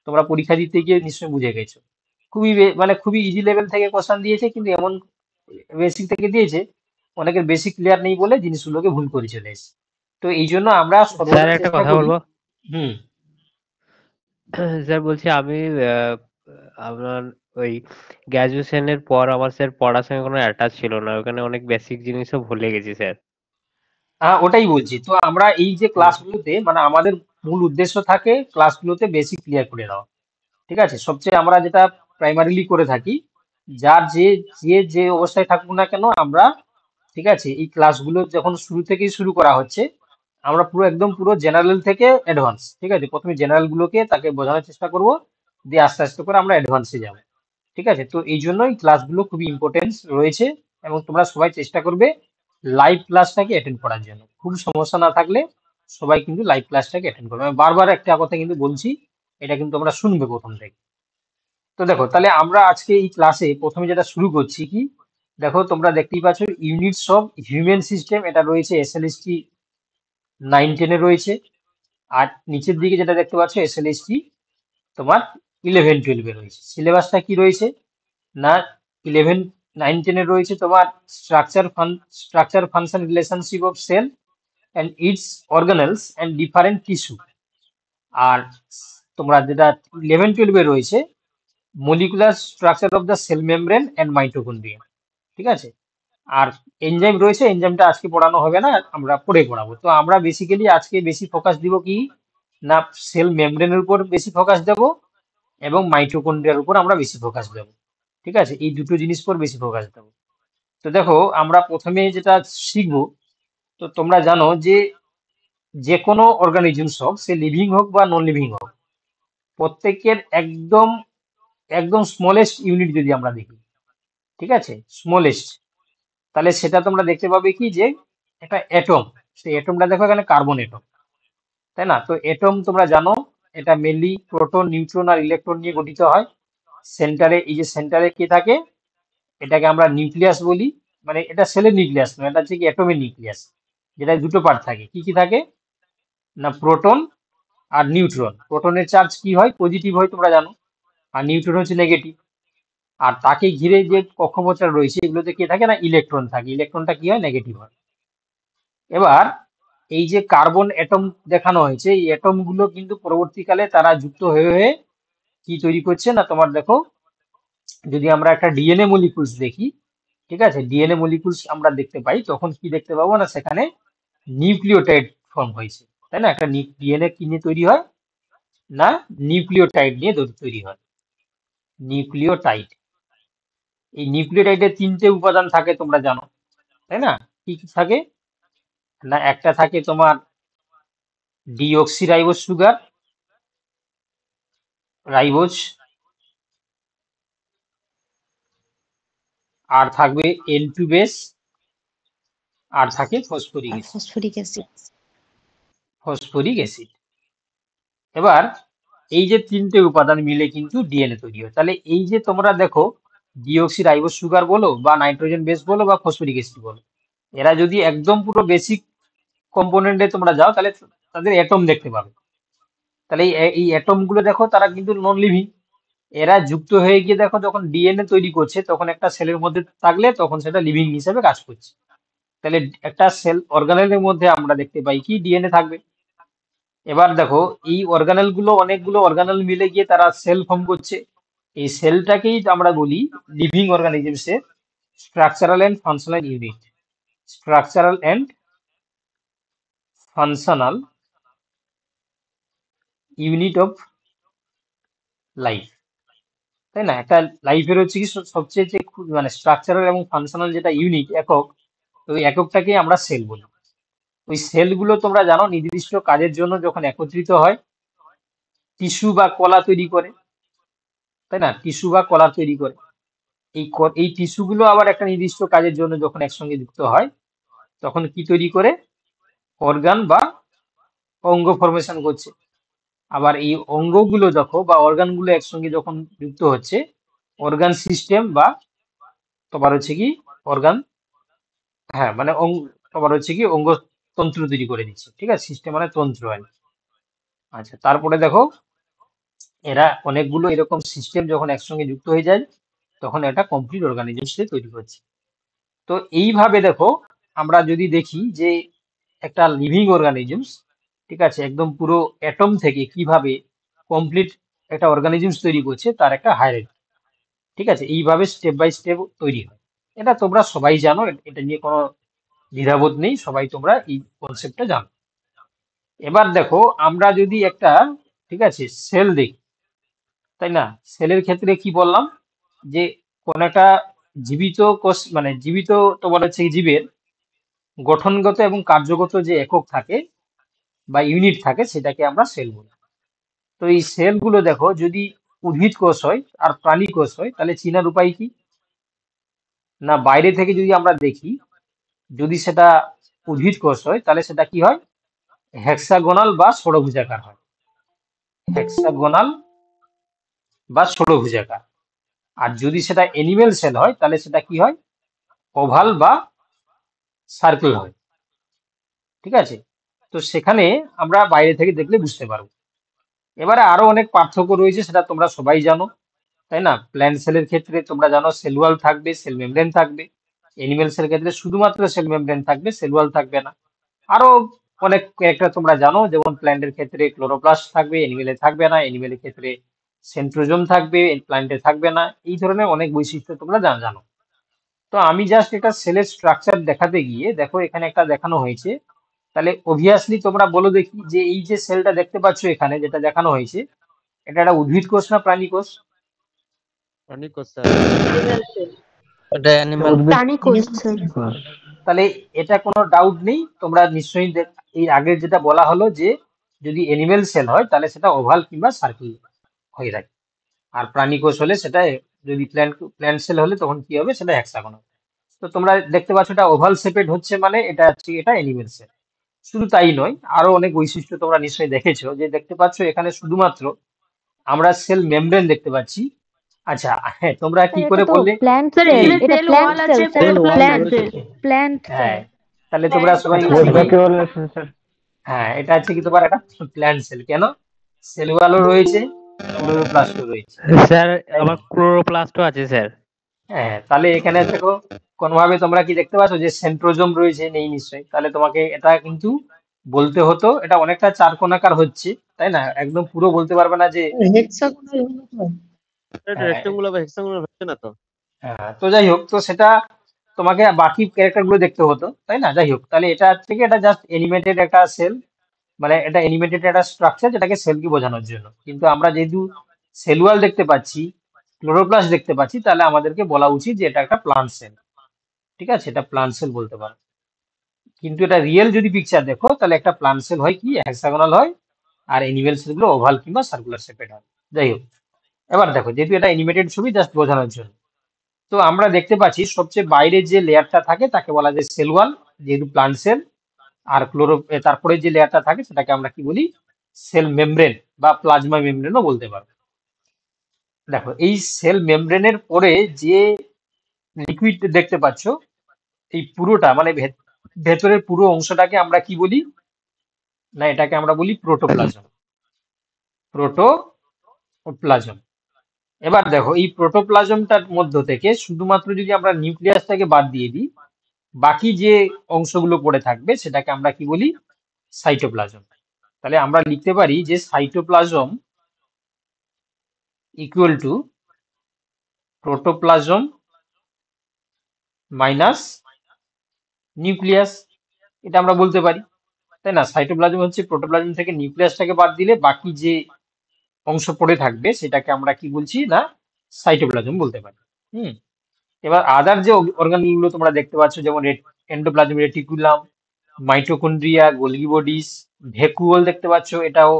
তোমরা পরীক্ষা দিতে গিয়ে নিশ্চয়ই বুঝে গেছো। মানে খুবই ইজি লেভেল থেকে কোশ্চেন দিয়েছে, কিন্তু এমন বেসিক থেকে দিয়েছে অনেকের বেসিক ক্লিয়ার নেই বলে জিনিসগুলোকে ভুল করে চলে এসেছে। তো এই জন্য আমরা স্যার সর্বদা একটা চেষ্টা কথা করি। বলবো। হুম। স্যার বলছি আমি আপনার ওই গ্র্যাজুয়েশনের পর আমার স্যার পড়ার সঙ্গে কোনো অ্যাটাচ ছিল না, ওখানে অনেক বেসিক জিনিসও ভুলে গেছি স্যার। হ্যাঁ, ওটাই বলছি। তো আমরা এই যে ক্লাসগুলোতে, মানে আমাদের মূল উদ্দেশ্য থাকে ক্লাসগুলোতে বেসিক ক্লিয়ার করে দেওয়া। ঠিক আছে, সবচেয়ে আমরা যেটা প্রাইমারিলি করে থাকি, যার যে যে যে অবস্থায় থাকুক না কেন আমরা, ঠিক আছে, এই ক্লাসগুলো যখন শুরু থেকেই শুরু করা হচ্ছে, আমরা পুরো একদম পুরো জেনারেল থেকে অ্যাডভান্স, ঠিক আছে, প্রথমে জেনারেল গুলোকে তাকে বোঝানোর চেষ্টা করব, দিয়ে আস্তে আস্তে করে আমরা অ্যাডভান্সে যাব। ঠিক আছে, তো এই জন্যই ক্লাসগুলো খুবই ইম্পর্টেন্স রয়েছে, এবং তোমরা সবাই চেষ্টা করবে লাইভ ক্লাসটাকে অ্যাটেন্ড করার জন্য। খুব সমস্যা না থাকলে সবাই কিন্তু লাইভ ক্লাসটাকে অ্যাটেন্ড করবে। আমি বারবার একটা কথা কিন্তু বলছি, এটা কিন্তু আমরা শুনবে প্রথম থেকে। তো দেখো, তাহলে আমরা আজকে এই ক্লাসে প্রথমে যেটা শুরু করছি কি, দেখো তোমরা দেখতেই পাচ্ছ ইউনিটস অফ হিউম্যান সিস্টেম, এটা রয়েছে এসএলএসটি 9-10 রয়েছে। আর নিচের দিকে যেটা দেখতে পাচ্ছ এসএলএসটি তোমার 11-12 রয়েছে। সিলেবাসটা কি রয়েছে না, 11-9-10 রয়েছে তোমার structure function relationship of cell and its organelles and different tissue. আর তোমরা যেটা 11-12 রয়েছে molecular structure of the cell membrane and mitochondria. ঠিক আছে, আর এনজাইম রয়েছে, এনজাইমটা আজকে পড়ানো হবে না, আমরা পরে পড়াবো। তো আমরা বেসিক্যালি আজকে বেশি ফোকাস দিব কি না, সেল মেমব্রেনের উপর বেশি ফোকাস দেব এবং মাইটোকন্ড্রিয়ার উপর আমরা বেশি ফোকাস দেব। ঠিক আছে, এই দুটো জিনিস পর বেশি ফোকাস দেব। তো দেখো আমরা প্রথমে যেটা শিখবো, তো তোমরা জানো যে যে কোনো অর্গানিজমস হোক, সে লিভিং হোক বা নন লিভিং হোক, প্রত্যেকের একদম একদম স্মলেস্ট ইউনিট যদি আমরা দেখি, ঠিক আছে, স্মলেস্ট, তাহলে সেটা তোমরা দেখতে পাবে কি যে একটা অ্যাটম। সেই অ্যাটমটা দেখো এখানে কার্বন অ্যাটম, তাই না? তো অ্যাটম তোমরা জানো এটা মেনলি প্রোটন, নিউট্রন আর ইলেকট্রন নিয়ে গঠিত হয়। সেন্টারে, এই যে সেন্টারে কি থাকে, এটাকে আমরা নিউক্লিয়াস বলি। মানে এটা সেলের নিউক্লিয়াস নয়, এটা হচ্ছে কি অ্যাটমের নিউক্লিয়াস, যেটা দুটো পার্ট থাকে। কি কি থাকে না, প্রোটন আর নিউট্রন। প্রোটনের চার্জ কি হয়, পজিটিভ হয় তোমরা জানো, আর নিউট্রন হচ্ছে নেগেটিভ। আর তাকে ঘিরে যে কক্ষপথটা রয়েছে এগুলোতে কি থাকে না, ইলেকট্রন থাকে। ইলেকট্রনটা কি হয়, নেগেটিভ হয়। এবার এই যে কার্বন অ্যাটম দেখানো হয়েছে, এই অ্যাটম গুলো কিন্তু পরবর্তীকালে তারা যুক্ত হয়ে হয়ে কি তৈরি করছে না, তোমার দেখো, যদি আমরা একটা ডিএনএ মলিকুলস দেখি, ঠিক আছে, ডিএনএ মলিকুলস আমরা দেখতে পাই, তখন কি দেখতে পাবো না, সেখানে নিউক্লিওটাইড ফর্ম হয়েছে, তাই না? একটা ডিএনএ কি নিয়ে তৈরি হয় না, নিউক্লিওটাইড নিয়ে তৈরি হয়, নিউক্লিওটাইড। এই নিউক্লিওটাইডের 3টে উপাদান থাকে তোমরা জানো, তাই না? কি কি থাকে না, একটা থাকে তোমার ডিঅক্সিরাইবোজ সুগার, রাইবোজ, আর থাকবে N2 বেস, আর থাকে ফসফরিক আর acid. Phosphoric acid. Phosphoric acid. এবার এই যে 3টে উপাদান মিলে কিন্তু ডিএনএ তৈরি হয়। তাহলে এই যে তোমরা দেখো ডিঅক্সিরাইবোজ সুগার বলো বা নাইট্রোজেন বেস বলো বা ফসফরিক অ্যাসিড বলো, এরা যদি একদম পুরো বেসিক কম্পোনেন্টে তোমরা যাও, তাহলে তাদের অ্যাটম দেখতে পাবে। তাহলে এই অ্যাটম গুলো দেখো, তারা কিন্তু নন লিভিং, এরা যুক্ত হয়ে গিয়ে দেখো যখন ডিএনএ তৈরি করছে তখন একটা সেলের মধ্যে থাকলে তখন সেটা লিভিং হিসেবে কাজ করছে। তাহলে একটা সেল অর্গানেলের মধ্যে আমরা দেখতে পাই কি ডিএনএ থাকবে। এবার দেখো এই অর্গানেল গুলো অনেকগুলো অর্গানেল মিলে গিয়ে তারা সেল ফর্ম করছে। এই সেলটাকেই আমরা বলি লিভিং অর্গানিজমস এর structural and functional unit. Structural and functional unit of life, তাই না? একটা লাইফের হচ্ছে কি সবচেয়ে যে মানে স্ট্রাকচারাল এবং ফাংশনাল যেটা ইউনিট একক, তো ওই এককটাকে আমরা সেল বলি। ওই সেলগুলো তোমরা জানো নির্দিষ্ট কাজের জন্য যখন একত্রিত হয় টিস্যু বা কলা তৈরি করে, তাই না? টিস্যু বা কলা তৈরি করে। এই টিস্যুগুলো আবার একটা নির্দিষ্ট কাজের জন্য যখন একসঙ্গে যুক্ত হয় তখন কি তৈরি করে? অর্গান বা অঙ্গ ফরমেশন করছে। আবার এই অঙ্গগুলো দেখো বা অর্গানগুলো একসঙ্গে যখন যুক্ত হচ্ছে অর্গান সিস্টেম বা তোমার হচ্ছে কি অর্গান, হ্যাঁ মানে তোমার হচ্ছে কি অঙ্গতন্ত্র তৈরি করে দিচ্ছে, ঠিক আছে? সিস্টেম মানে তন্ত্র আর কি। আচ্ছা, তারপরে দেখো এরা অনেকগুলো এরকম সিস্টেম যখন একসঙ্গে যুক্ত হয়ে যায় তখন এটা কমপ্লিট অর্গানিজম তৈরি করছে। তো এইভাবে দেখো আমরা যদি দেখি যে একটা লিভিং অর্গানিজমস, ঠিক আছে, একদম পুরো অ্যাটম থেকে কিভাবে কমপ্লিট একটা অর্গানিজমস তৈরি করছে তার একটা হায়ারার্কি, ঠিক আছে, এইভাবে স্টেপ বাই স্টেপ তৈরি হয়। এটা তোমরা সবাই জানো, এটা নিয়ে কোনো দ্বিধাবোধ নেই, সবাই তোমরা এই কনসেপ্টটা জানো। এবার দেখো আমরা যদি একটা, ঠিক আছে, সেল দেখি, তাই না? সেলের ক্ষেত্রে কি বললাম যে কোন একটা জীবিত কোষ মানে জীবিত তোমার হচ্ছে জীবের গঠনগত এবং কার্যগত যে একক থাকে বা ইউনিট থাকে সেটাকে আমরা সেল বলি। তো এই সেলগুলো দেখো যদি উদ্ভিদ কোষ হয় আর প্রাণী কোষ হয় তাহলে চিনার উপায় কি? না বাইরে থেকে যদি আমরা দেখি, যদি সেটা উদ্ভিদ কোষ হয় তাহলে সেটা কি হয়? হেক্সাগোনাল বা ষড়ভুজাকার হয়। হেক্সাগোনাল বা ষড়ভুজাকার। আর যদি সেটা অ্যানিমেল সেল হয় তাহলে সেটা কি হয়? ওভাল বা সার্কেল হয়, ঠিক আছে? তো সেখানে আমরা বাইরে থেকে দেখলে বুঝতে পারবো। এবারে আরো অনেক পার্থক্য রয়েছে, সেটা তোমরা সবাই জানো, তাই না? প্ল্যান্ট সেলের ক্ষেত্রে তোমরা জানো সেল ওয়াল থাকবে, সেল মেমব্রেন থাকবে। অ্যানিমেল সেলের ক্ষেত্রে শুধুমাত্র সেল মেমব্রেন থাকবে, সেল ওয়াল থাকবে না। আরো অনেক একটা তোমরা জানো, যেমন প্ল্যান্টের ক্ষেত্রে ক্লোরোপ্লাস্ট থাকবে, অ্যানিমেলে থাকবে না, অ্যানিমেলের ক্ষেত্রে সেন্ট্রোজোম থাকবে, প্ল্যান্টে থাকবে না। এই ধরনের অনেক বৈশিষ্ট্য তোমরা জানো। তো আমি জাস্ট এটা সেলের স্ট্রাকচার দেখাতে গিয়ে দেখো এখানে একটা দেখানো হয়েছে। তাহলে অবভিয়াসলি তোমরা বলো দেখি যে এই যে সেলটা দেখতে পাচ্ছ এখানে যেটা দেখানো হয়েছে এটা একটা উদ্ভিদ কোষ না প্রাণী কোষ? এটা অ্যানিমাল। প্রাণী কোষ স্যার। তাহলে এটা কোনো ডাউট নেই, তোমরা নিশ্চয়ই এই আগে যেটা বলা হলো যে যদি এনিমেল সেল হয় তাহলে সেটা ওভাল কিংবা সার্কেল হয়ে থাকে, আর প্রাণী কোষ হলে সেটা যদি প্ল্যান্ট সেল হলে তখন কি হবে? সেটা হেক্সাগোনাল। তো তোমরা দেখতে পাচ্ছ এটা ওভাল শেপেড হচ্ছে মানে এটা হচ্ছে এটা এনিমেল সেল। শুধু তাই নয়, আরো অনেক বৈশিষ্ট্য তোমরা নিশ্চয়ই দেখেছো, যে দেখতে পাচ্ছ এখানে শুধুমাত্র আমরা সেল মেমব্রেন দেখতে পাচ্ছি। আচ্ছা হ্যাঁ, তোমরা কি স্যার করে এটা তো বললে? প্ল্যান্ট স্যার সেল, এখানে এটা সেল প্ল্যান্ট ওয়াল সেল আছে, স্যার, সেল ওয়াল প্ল্যান্ট রয়েছে। প্ল্যান্ট হ্যাঁ, সেল। তাহলে তোমরা সবাই কি বললেন স্যার? হ্যাঁ, এটা হচ্ছে কি তোমার একটা প্ল্যান্ট সেল। কেন? সেল ওয়ালও রয়েছে, ক্লোরোপ্লাস্টও রয়েছে, স্যার তাই না? আমার ক্লোরোপ্লাস্টও আছে স্যার। হ্যাঁ, তাহলে এখানে দেখো কোনোভাবে তোমরা কি দেখতে পাচ্ছ যে সেন্ট্রোজোম রয়েছে? নেই নিশ্চয়ই। তাহলে তোমাকে এটা কিন্তু বলতে হতো এটা অনেকটা চারকোণাকার হচ্ছে, তাই না? একদম পুরো বলতে পারবে না যে হ্যাঁ, হেক্সাগোনাল হচ্ছে না তো। হ্যাঁ। তো যাই হোক, তো সেটা তোমাকে বাকি ক্যারেক্টার গুলো দেখতে হতো, তাই না? যাই হোক, তাহলে এটা থেকে এটা জাস্ট এনিমেটেড একটা সেল, মানে এটা এনিমেটেড একটা স্ট্রাকচার যেটাকে সেলকে বোঝানোর জন্য। কিন্তু আমরা যেহেতু সেল ওয়াল দেখতে পাচ্ছি, ক্লোরোপ্লাস্ট দেখতে পাচ্ছি, তাহলে আমাদেরকে বলা উচিত যে এটা একটা প্লান্ট সেল, ঠিক আছে? এটা প্লান্ট সেল বলতে পারো। কিন্তু এটা রিয়েল যদি পিকচার দেখো তাহলে একটা প্লান্ট সেল হয় কি হেক্সাগোনাল হয়, আর অ্যানিমেল সেল গুলো ওভাল কিংবা সার্কুলার শেপেড হয়। যাই হোক, এবার দেখো যেহেতু এটা অ্যানিমেটেড ছবি জাস্ট বোঝানোর জন্য, তো আমরা দেখতে পাচ্ছি সবচেয়ে বাইরে যে লেয়ারটা থাকে তাকে বলা যায় সেল ওয়াল, যেহেতু প্লান্ট সেল। আর তারপরে যে লেয়ারটা থাকে সেটাকে আমরা কি বলি? সেল মেমব্রেন বা প্লাজমা মেমব্রেনও বলতে পারো। দেখো এই সেল মেমব্রেনের পরে যে লিকুইড দেখতে পাচ্ছ, এই পুরোটা মানে ভেতরের পুরো অংশটাকে আমরা কি বলি? না এটাকে আমরা বলি প্রোটোপ্লাজম। প্রোটোপ্লাজম। এবার দেখো এই প্রোটোপ্লাজমটার মধ্য থেকে শুধুমাত্র যদি আমরা নিউক্লিয়াসটাকে বাদ দিয়ে দিই, বাকি যে অংশগুলো পড়ে থাকবে সেটাকে আমরা কি বলি? সাইটোপ্লাজম। তাহলে আমরা লিখতে পারি যে cytoplasm equal to protoplasm minus nucleus, এটা আমরা বলতে পারি, তাই না? সাইটোপ্লাজম হচ্ছে প্রোটোপ্লাজম থেকে নিউক্লিয়াসটাকে বাদ দিলে বাকি যে অংশ পড়ে থাকবে সেটাকে আমরা কি বলছি না সাইটোপ্লাজম বলতে পারি। হুম। এবার আদার যে অর্গানগুলো তোমরা দেখতে পাচ্ছ, যেমন endoplasm reticulum, mitochondria, Golgi bodies, vacuole দেখতে পাচ্ছ, এটাও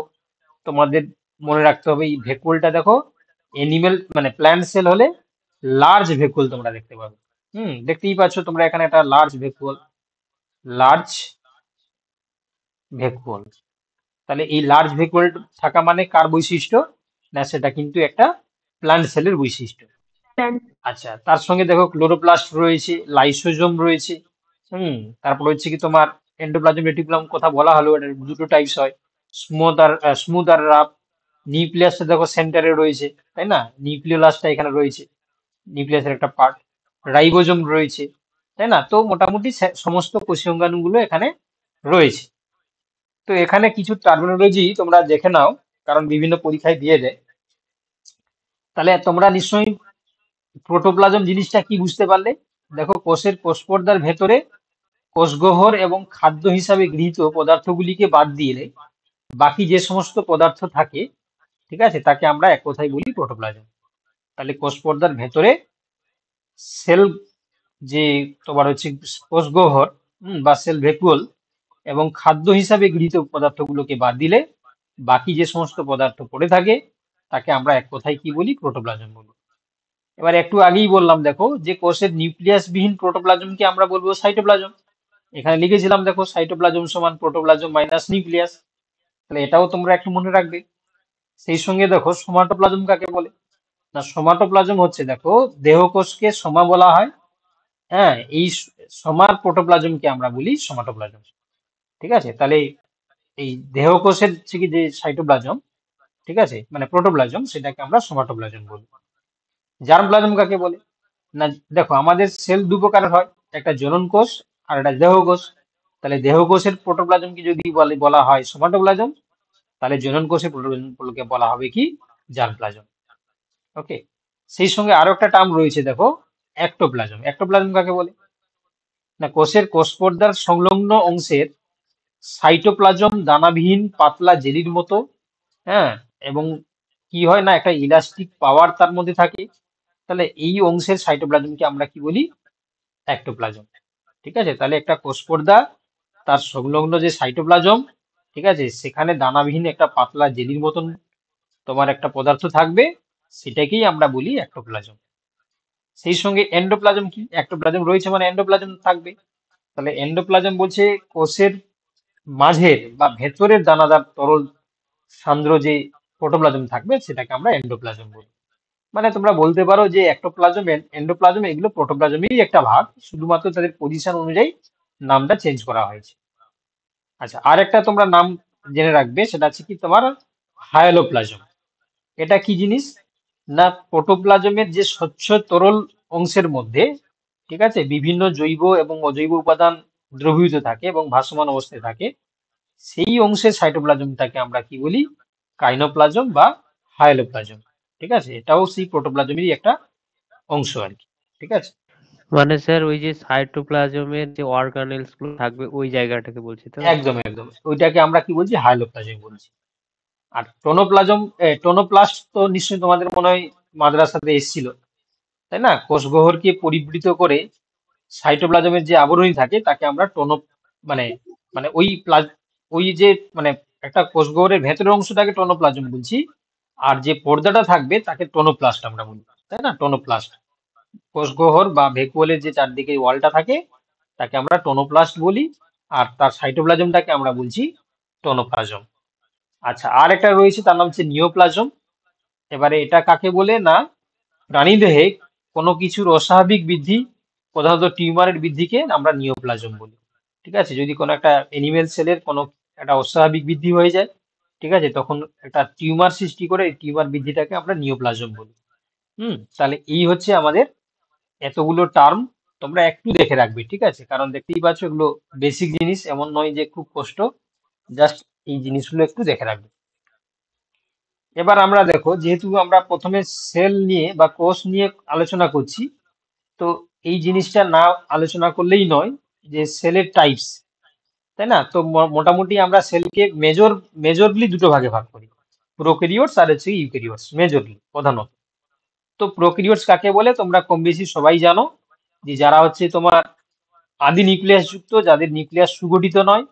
তোমাদের মনে রাখতে হবে। এই ভ্যাকুওলটা দেখো এনিমেল মানে প্ল্যান্ট সেল হলে লার্জ ভ্যাকুওল তোমরা দেখতে পাবে। দেখতেই পাচ্ছ তোমরা এখানে একটা লার্জ ভ্যাকুওল। তাহলে এই লার্জ ভ্যাকুওল থাকা মানে কার বৈশিষ্ট্য? না সেটা কিন্তু একটা প্ল্যান্ট সেলের বৈশিষ্ট্য। আচ্ছা, তার সঙ্গে দেখো ক্লোরোপ্লাস্ট রয়েছে, লাইসোজোম রয়েছে। তারপর হচ্ছে কি তোমার এন্ডোপ্লাজম রেটিকুলাম কথা বলা হলো, এটা দুটো টাইপস হয়, স্মুথ আর রাফ। নিউক্লিয়াসটা দেখো সেন্টারে রয়েছে, তাই না? নিউক্লিওলাসটা এখানে রয়েছে, নিউক্লিয়াসের একটা পার্ট। রাইবোজোম রয়েছে, তাই না? তো মোটামুটি সমস্ত কোষীয় অঙ্গাণুগুলো এখানে রয়েছে। তো এখানে কিছু টার্মিনোলজি তোমরা দেখে নাও, কারণ বিভিন্ন পরীক্ষায় দিয়ে দেয়। তাহলে তোমরা নিশ্চয়ই প্রোটোপ্লাজম জিনিসটা কি বুঝতে পারলে? দেখো কোষের কোষপর্দার ভেতরে কোষগহ্বর এবং খাদ্য হিসাবে গৃহীত পদার্থগুলিকে বাদ দিয়ে বাকি যে সমস্ত পদার্থ থাকে, ঠিক আছে, তাকে আমরা এক কথায় বলি প্রোটোপ্লাজম। তাহলে কোষপর্দার ভেতরে সেল যে তোমার হচ্ছে কোষগহ্বর বা সেল ভ্যাকুওল এবং খাদ্য হিসাবে গৃহীত পদার্থগুলোকে বাদ দিলে বাকি যে সমস্ত পদার্থ পড়ে থাকে তাকে আমরা এক কথায় কি বলি? প্রোটোপ্লাজম বলি। এবার একটু আগেই বললাম দেখো যে কোষের নিউক্লিয়াস বিহীন প্রোটোপ্লাজমকে আমরা বলবো সাইটোপ্লাজম। এখানে লিখেছিলাম দেখো সাইটোপ্লাজম সমান প্রোটোপ্লাজম মাইনাস নিউক্লিয়াস। তাহলে এটাও তোমরা একটু মনে রাখবে। সেই সঙ্গে দেখো সোমাটোপ্লাজম কাকে বলে? না সোমাটোপ্লাজম হচ্ছে দেখো দেহকোষকে সোমা বলা হয়। হ্যাঁ, এই সোমার প্রোটোপ্লাজমকে আমরা বলি সোমাটোপ্লাজম। ঠিক আছে, তাহলে এই দেহকোষের থেকে যে সাইটোপ্লাজম, ঠিক আছে, মানে প্রোটোপ্লাজম, সেটাকে আমরা সোমাটোপ্লাজম বলি। জার্মপ্লাজম কাকে বলে? না দেখো আমাদের সেল দু প্রকারের হয়, একটা জনন কোষ আর একটা দেহকোষ। তাহলে দেহকোষের প্রোটোপ্লাজমকে যদি বলা হয় সোমাটোপ্লাজম, তাহলে জনন কোষের প্রোটোপ্লাজমকে বলা হবে কি? জার্মপ্লাজম। ওকে। সেই সঙ্গে আরো একটা টার্ম রয়েছে দেখো, অ্যাক্টোপ্লাজম। অ্যাক্টোপ্লাজম কাকে বলে? না কোষের কোষপর্দার সংলগ্ন অংশের সাইটোপ্লাজম দানাবিহীন পাতলা জেলির মতো। হ্যাঁ, এবং কি হয় না একটা ইলাস্টিক পাওয়ার তার মধ্যে থাকে। তাহলে এই অংশের সাইটোপ্লাজমকে আমরা কি বলি? অ্যাক্টোপ্লাজম। ঠিক আছে, তাহলে একটা কোষপর্দা তার সংলগ্ন যে সাইটোপ্লাজম, ঠিক আছে, সেখানে দানাবিহীন একটা পাতলা জেলির মতন তোমার একটা পদার্থ থাকবে, সেটাকেই আমরা বলি অ্যাক্টোপ্লাজম। সেই সঙ্গে এন্ডোপ্লাজম কি? অ্যাক্টোপ্লাজম রয়েছে মানে এন্ডোপ্লাজম থাকবে। তাহলে এন্ডোপ্লাজম বলছে কোষের মাঝের বা ভেতরের দানাদার তরল সান্দ্র যে প্রোটোপ্লাজম থাকবে সেটাকে আমরা এন্ডোপ্লাজম বলি। মানে তোমরা বলতে পারো যে অ্যাক্টোপ্লাজম এন্ডোপ্লাজম এগুলো প্রোটোপ্লাজমেরই একটা ভাগ, শুধুমাত্র তাদের পজিশন অনুযায়ী নামটা চেঞ্জ করা হয়েছে। আচ্ছা, আর একটা তোমরা নাম জেনে রাখবে, সেটা হচ্ছে কি তোমার হায়ালোপ্লাজম। এটা কি জিনিস? না প্রোটোপ্লাজমের যে স্বচ্ছ তরল অংশের মধ্যে, ঠিক আছে, বিভিন্ন জৈব এবং অজৈব উপাদান দ্রবীভূত থাকে এবং ভাসমান অবস্থায় থাকে, সেই অংশের সাইটোপ্লাজমটাকে আমরা কি বলি? কাইনোপ্লাজম বা হায়ালোপ্লাজম। ঠিক আছে, এটাও সেই প্রোটোপ্লাজমেরই একটা অংশ আর কি। ঠিক আছে, মানে স্যার ওই যে সাইটোপ্লাজমের যে অর্গানেলস গুলো থাকবে ওই জায়গাটাকে বলছি তো? একদম একদম ওইটাকে আমরা কি বলছি? হায়ালোপ্লাজম বলছি। আর টোনোপ্লাস্ট তো নিশ্চয়ই তোমাদের মনে হয় মাদ্রাসাতে এসেছিল, তাই না? কোষগহ্বরকে পরিবৃত করে সাইটোপ্লাজমের যে আবরণী থাকে তাকে আমরা মানে মানে ওই যে মানে একটা কোষগহ্বরের ভেতরের অংশটাকে টোনোপ্লাজম বলছি, আর যে পর্দাটা থাকবে তাকে টোনোপ্লাস্ট আমরা বলি, তাই না? টোনোপ্লাস্ট কোষগহ্বর বা ভ্যাকুওলের যে চারদিকে ওয়ালটা থাকে তাকে আমরা টোনোপ্লাস্ট বলি, আর তার সাইটোপ্লাজমটাকে আমরা বলছি টোনোপ্লাজম। আচ্ছা, আর একটা রয়েছে, তার নাম হচ্ছে নিওপ্লাজম। এবারে এটা কাকে বলে? না প্রাণীদেহে কোনো কিছুর অস্বাভাবিক বৃদ্ধি, প্রধানত টিউমারের বৃদ্ধিকে আমরা নিওপ্লাজম বলি। ঠিক আছে, যদি কোনো একটা এনিমেল সেলের কোনো একটা অস্বাভাবিক বৃদ্ধি হয়ে যায়, ঠিক আছে, তখন একটা টিউমার সৃষ্টি করে এই টিউমার বৃদ্ধিটাকে আমরা নিওপ্লাজম বলি। তাহলে এই হচ্ছে আমাদের এতগুলো টার্ম, তোমরা একটু দেখে রাখবে, ঠিক আছে? কারণ দেখতেই পাচ্ছ এগুলো বেসিক জিনিস, এমন নয় যে খুব কষ্ট, জাস্ট এই জিনিসগুলো একটু দেখে রাখবে। এবার আমরা দেখো, যেহেতু আমরা প্রথমে সেল নিয়ে বা কোষ নিয়ে আলোচনা করছি, তো এই জিনিসটা না আলোচনা করলেই নয় যে সেলের টাইপস, তাই না? তো মোটামুটি আমরা সেলকে মেজরলি দুটো ভাগে ভাগ করি, প্রোক্যারিওটস আর হচ্ছে ইউক্যারিওটস, মেজরলি প্রধানত। তো প্রোক্যারিওটস কাকে বলে তোমরা কম বেশি সবাই জানো, যে যারা হচ্ছে তোমার আদি নিউক্লিয়াস যুক্ত, যাদের নিউক্লিয়াস সুগঠিত নয়,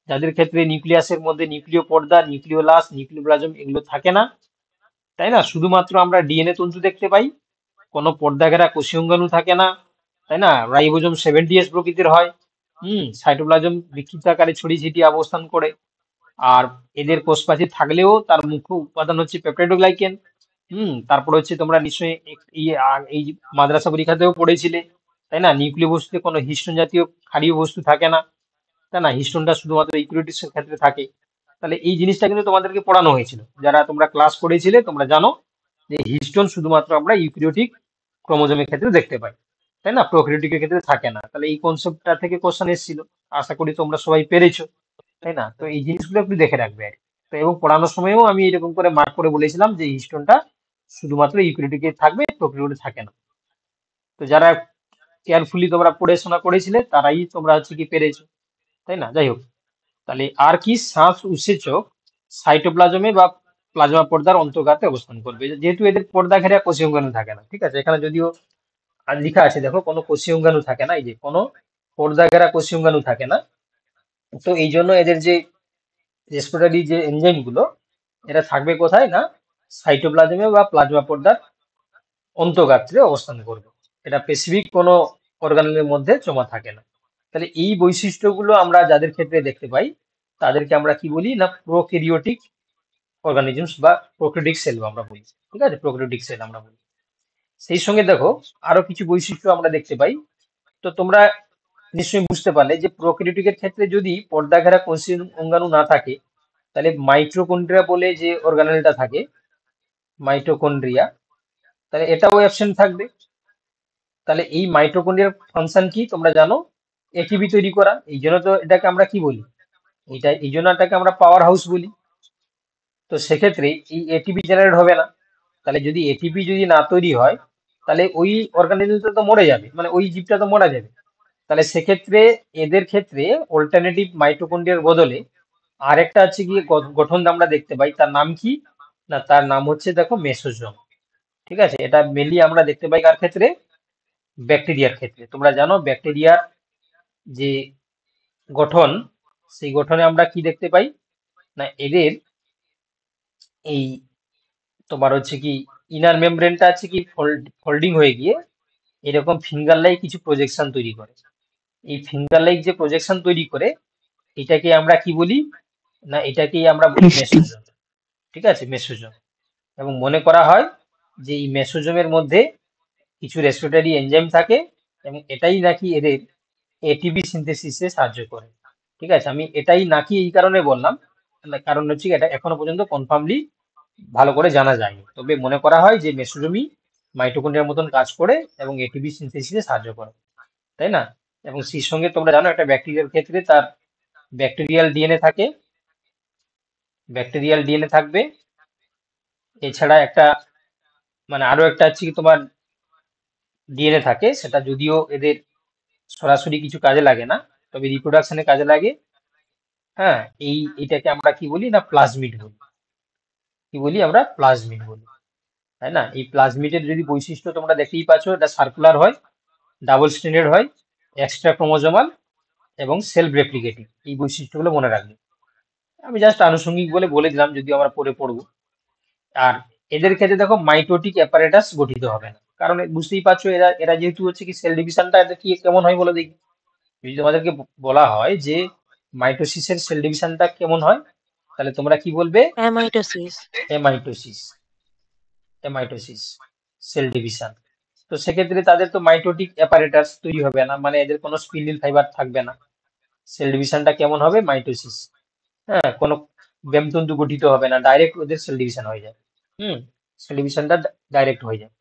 যাদের ক্ষেত্রে নিউক্লিয়াসের মধ্যে নিউক্লিয় পর্দা, নিউক্লিওলাস, নিউক্লিওপ্লাজম এগুলো থাকে না, তাই না? শুধুমাত্র আমরা ডিএনএ তন্তু দেখতে পাই, কোনো পর্দা ঘেরা কোষীয় অঙ্গাণু থাকে না, তাই না? রাইবোজোম 70s প্রকৃতির হয়। সাইটোপ্লাজম বিক্ষিপ্ত আকারে ছড়িয়ে ছিটিয়ে অবস্থান করে। আর এদের কোষপ্রাচীর থাকলেও তার মুখ্য উপাদান হচ্ছে পেপটাইডোগ্লাইকেন। তারপর হচ্ছে তোমরা নিশ্চয়ই এই মাদ্রাসা পরীক্ষাতেও পড়েছিলে, তাই না? নিউক্লিয় বস্তুতে কোনো হিস্টোন জাতীয় ক্ষারীয় বস্তু থাকে না, তাই না? হিস্টোনটা শুধুমাত্র ইউক্যারিওটিক্সের ক্ষেত্রে থাকে। তাহলে এই জিনিসটা কিন্তু তোমাদেরকে পড়ানো হয়েছিল, যারা তোমরা ক্লাস করেছিলে তোমরা জানো যে হিস্টোন শুধুমাত্র আমরা ইউক্যারিওটিক ক্রোমোজোমের ক্ষেত্রে দেখতে পাই, তাই না? প্রোক্যারিওটিকের ক্ষেত্রে থাকে না। তাহলে এই কনসেপ্টটা থেকে কোশ্চেন এসেছিল, আশা করি তোমরা সবাই পেরেছো, তাই না? তো এই জিনিসগুলো একটু দেখে রাখবে আর কি। তো এবং পড়ানোর সময়ও আমি এরকম করে মার্ক করে বলেছিলাম যে হিস্টোনটা শুধুমাত্র ইউক্যারিওটিকে থাকবে, প্রোক্যারিওটে থাকে না। তো যারা কেয়ারফুলি তোমরা পড়াশোনা করেছিলে তারাই তোমরা হচ্ছে কি পেরেছো, তাই না? যাই হোক, তাহলে আর কি শ্বাস উৎসেচক সাইটোপ্লাজমে বা প্লাজমা পর্দার অন্তর্গাতে অবস্থান করবে, যেহেতু এদের পর্দা ঘেরা কোষীয় অঙ্গাণু থাকে না, ঠিক আছে? এখানে যদিও আর লেখা আছে, দেখো কোনো কোষীয় অঙ্গাণু থাকে না, এই যে কোনো পর্দা ঘেরা কোষীয় অঙ্গাণু থাকে না। তো এই জন্য এদের যে রেসপিরেটরি যে এনজাইম গুলো, এরা থাকবে কোথায় না, সাইটোপ্লাজমে বা প্লাজমা পর্দার অন্তঃগাত্রে অবস্থান করবে। এটা স্পেসিফিক কোনো অর্গানেলের মধ্যে জমা থাকে না। তাহলে এই বৈশিষ্ট্যগুলো আমরা যাদের ক্ষেত্রে দেখতে পাই তাদেরকে আমরা কি বলি না, প্রোক্যারিওটিক অর্গানিজমস বা প্রোক্যারিওটিক সেল আমরা বলি, ঠিক আছে? প্রোক্যারিওটিক সেল আমরা বলি। সেই সঙ্গে দেখো আরো কিছু বৈশিষ্ট্য আমরা দেখতে পাই। তো তোমরা নিশ্চয়ই বুঝতে পারলে যে প্রোক্যারিওটিকের ক্ষেত্রে যদি পর্দা ঘেরা কোষীয় অঙ্গাণু না থাকে, তাহলে মাইটোকন্ড্রিয়া বলে যে অর্গানেলটা থাকে, মাইটোকন্ড্রিয়া, তাহলে এটাও অ্যাবসেন্ট থাকবে। তাহলে এই মাইটোকন্ড্রিয়ার ফাংশন কি তোমরা জানো, এটিপি তৈরি করা। এই জন্য তো এটাকে আমরা কি বলি, এই জন্য এটাকে আমরা পাওয়ার হাউস বলি। তো সেক্ষেত্রে এই এটিপি জেনারেট হবে না। তাহলে যদি এটিপি যদি না তৈরি হয়, তাহলে ওই অর্গানিজমটা তো মরে যাবে, মানে ওই জীবটা তো মারা যাবে। তাহলে সেক্ষেত্রে এদের ক্ষেত্রে অল্টারনেটিভ মাইটোকন্ড্রিয়ার বদলে আরেকটা আছে কি গঠন আমরা দেখতে পাই, তার নাম কি না, তার নাম হচ্ছে দেখো মেসোজোম, ঠিক আছে? এটা মেনলি আমরা দেখতে পাই কার ক্ষেত্রে, ব্যাকটেরিয়ার ক্ষেত্রে। তোমরা জানো ব্যাকটেরিয়ার যে গঠন, সেই গঠনে আমরা কি দেখতে পাই না, এদের এই তোমার হচ্ছে কি ইনার মেমব্রেনটা আছে কি ফোল্ডিং হয়ে গিয়ে এরকম ফিঙ্গার লাইক কিছু প্রজেকশন তৈরি করে। এই ফিঙ্গার লাইক যে প্রজেকশন তৈরি করে, এটাকে আমরা কি বলি না, এটাকেই আমরা বলি মেসোজোম, ঠিক আছে? মেসোজোম। এবং মনে করা হয় যে এই মেসোজোমের মধ্যে কিছু রেসপিরেটরি এনজাইম থাকে এবং এটাই নাকি এদের এটিপি সিনথেসিসে সাহায্য করে, ঠিক আছে? আমি এটাই নাকি এই কারণে বললাম, কারণ হচ্ছে এটা এখনো পর্যন্ত কনফার্মলি ভালো করে জানা যায়নি, তবে মনে করা হয় যে মেসোজোমই মাইটোকন্ড্রিয়ার মতন কাজ করে এবং এটিপি সিনথেসিসে সাহায্য করে, তাই না? এবং সেই সঙ্গে তোমরা জানো একটা ব্যাকটেরিয়ার ক্ষেত্রে তার ব্যাকটেরিয়াল ডিএনএ থাকে, ব্যাকটেরিয়াল ডিএনএ থাকবে। এছাড়া একটা মানে আরো একটা হচ্ছে কি তোমার ডিএনএ থাকে, সেটা যদিও এদের সরাসরি কিছু কাজে লাগে না, তবে রিপ্রোডাকশনে কাজে লাগে। হ্যাঁ, এইটাকে আমরা কি বলি না, প্লাজমিড বলি। কি বলি আমরা, প্লাজমিড বলি, তাই না? এই প্লাজমিডের যদি বৈশিষ্ট্য তোমরা দেখতেই পাচ্ছ, এটা সার্কুলার হয়, ডাবল স্ট্যান্ডার্ড হয়, এক্সট্রা ক্রোমোজোমাল এবং সেলফ রেপ্লিকেটিভ। এই বৈশিষ্ট্যগুলো মনে রাখবে। আমি জাস্ট আনুষঙ্গিক বলে বলে দিলাম, যদিও আমরা পরে পড়বো। আর এদের ক্ষেত্রে দেখো মাইটোটিক অ্যাপারেটাস গঠিত হবে না, কারণ বুঝতেই পারছো এরা এরা যেহেতু হচ্ছে কি সেল ডিভিশনটা এটা কি কেমন হয় বলে দেখি। যদি তোমাদেরকে বলা হয় যে মাইটোসিসের সেল ডিভিশনটা কেমন হয়, তাহলে তোমরা কি বলবে, amitosis. Amitosis, amitosis cell division. তো সেক্ষেত্রে তাদের তো মাইটোটিক অ্যাপারেটাস তৈরি হবে না, মানে এদের কোনো স্পিন্ডিল ফাইবার থাকবে না। সেল ডিভিশনটা কেমন হবে, মাইটোসিস। হ্যাঁ, কোনো ব্যামতন্তু গঠিত হবে না, ডাইরেক্ট ওদের সেল ডিভিশন হয়ে যায়। সেল ডিভিশনটা ডাইরেক্ট হয়ে যায়।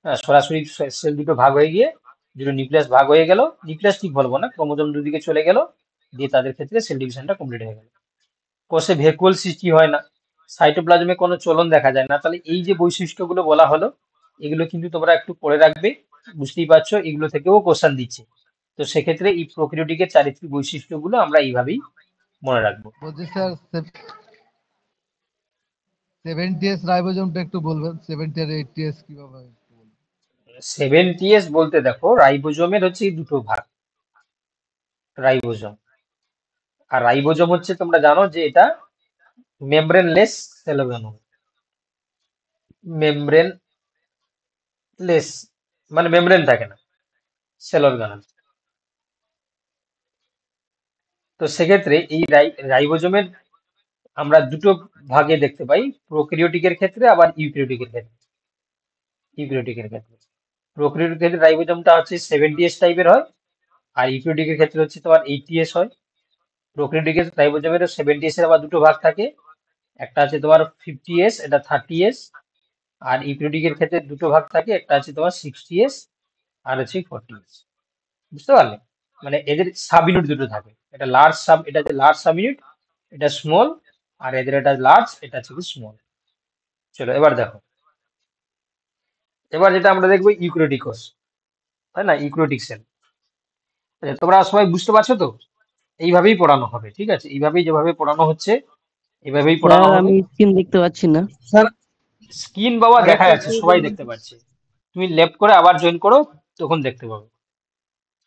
সরাসরি সেল দুটো ভাগ হয়ে গিয়ে দুটো নিউক্লিয়াস ভাগ হয়ে গেল, নিউক্লিয়াস ঠিক বলবো না, ক্রোমোজোম দুদিকে চলে গেল, দিয়ে তাদের ক্ষেত্রে সেল ডিভিশনটা কমপ্লিট হয়ে গেল। কোষে ভ্যাকুয়াল সৃষ্টি হয় না, সাইটোপ্লাজমে কোনো চলন দেখা যায় না। তাহলে এই যে বৈশিষ্ট্যগুলো বলা হলো, এগুলো কিন্তু তোমরা একটু পড়ে রাখবে। বুঝতেই পারছো এগুলো থেকেও কোশ্চেন দিচ্ছে। তো সেক্ষেত্রে এই প্রোক্যারিওটিকের চারিত্রিক বৈশিষ্ট্যগুলো আমরা এইভাবেই মনে রাখবো। বলছি স্যার 70s রাইবোজোমটা একটু বলবেন, 70 আর 80s কিভাবে একটু বলবেন? 70s বলতে দেখো রাইবোজোমের হচ্ছে এই দুটো ভাগ, রাইবোজোম আর রাইবোজোম হচ্ছে তোমরা জানো যে এটা মেমব্রেনলেস সেল অর্গানল। মেমব্রেনলেস মানে মেমব্রেন থাকে না, সেল অর্গানল। তো সেক্ষেত্রে এই রাইবোজোমের আমরা দুটো ভাগে দেখতে পাই, প্রোক্যারিওটিকের ক্ষেত্রে আবার ইউক্যারিওটিকের ক্ষেত্রে। প্রোক্যারিওটিকের ক্ষেত্রে রাইবোজোমটা হচ্ছে 70s টাইপের হয়, আর ইউক্যারিওটিকের ক্ষেত্রে হচ্ছে তোমার 80s হয়। প্রোক্যারিওটিকের রাইবোজোমের 70s এর আবার দুটো ভাগ থাকে, একটা আছে তোমার 50s, এটা 30s। আর ইউক্যারিওটিকের ক্ষেত্রে দুটো ভাগ থাকে, একটা আছে তোমার 60s আর হচ্ছে 40s। বুঝতে পারলে? মানে এদের সাব ইউনিট দুটো থাকে, এটা লার্জ সাব, এটা হচ্ছে লার্জ সাব ইউনিট, এটা স্মল, আর এদের এটা লার্জ, এটা হচ্ছে স্মল। চলো এবার দেখো, এবার যেটা আমরা দেখবো ইউক্যারিওটিক কোষ, তাই না, ইউক্যারিওটিক সেল। তোমরা সবাই বুঝতে পারছো তো? এইভাবেই পড়ানো হবে, ঠিক আছে? এইভাবেই যেভাবে পড়ানো হচ্ছে এইভাবেই পড়ানো হবে। আমি স্ক্রিন দেখতে পাচ্ছি না স্যার। স্ক্রিন বাবা দেখা যাচ্ছে, সবাই দেখতে পাচ্ছে। তুমি লেফট করে আবার জয়েন করো, তখন দেখতে পাবে।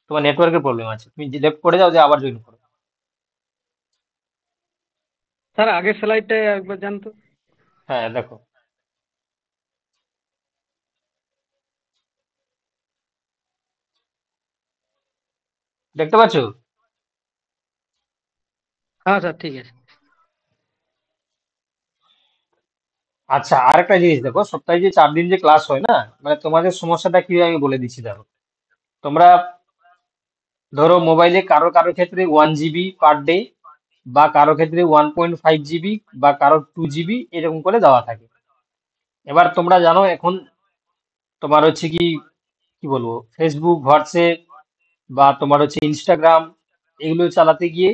তোমার নেটওয়ার্কের প্রবলেম আছে, তুমি লেফট করে যাও, যে আবার জয়েন করো। স্যার আগের স্লাইডটা একবার জানতো। হ্যাঁ দেখো, দেখতে পাচ্ছো? হ্যাঁ স্যার ঠিক আছে। আচ্ছা, আর একটা জিনিস দেখো, সপ্তাহে যে 4 দিন যে ক্লাস হয় না, মানে তোমাদের সমস্যাটা কি হয় আমি বলে দিচ্ছি। দেখো, তোমরা ধরো মোবাইলে কারো কারো ক্ষেত্রে 1 GB পার ডে, বা কারো ক্ষেত্রে 1.5 GB, বা কারো 2 GB, এরকম করে দেওয়া থাকে। এবার তোমরা জানো এখন তোমার হচ্ছে কি কি বলবো, ফেসবুক, হোয়াটসঅ্যাপ, বা তোমার হচ্ছে ইনস্টাগ্রাম, এগুলো চালাতে গিয়ে,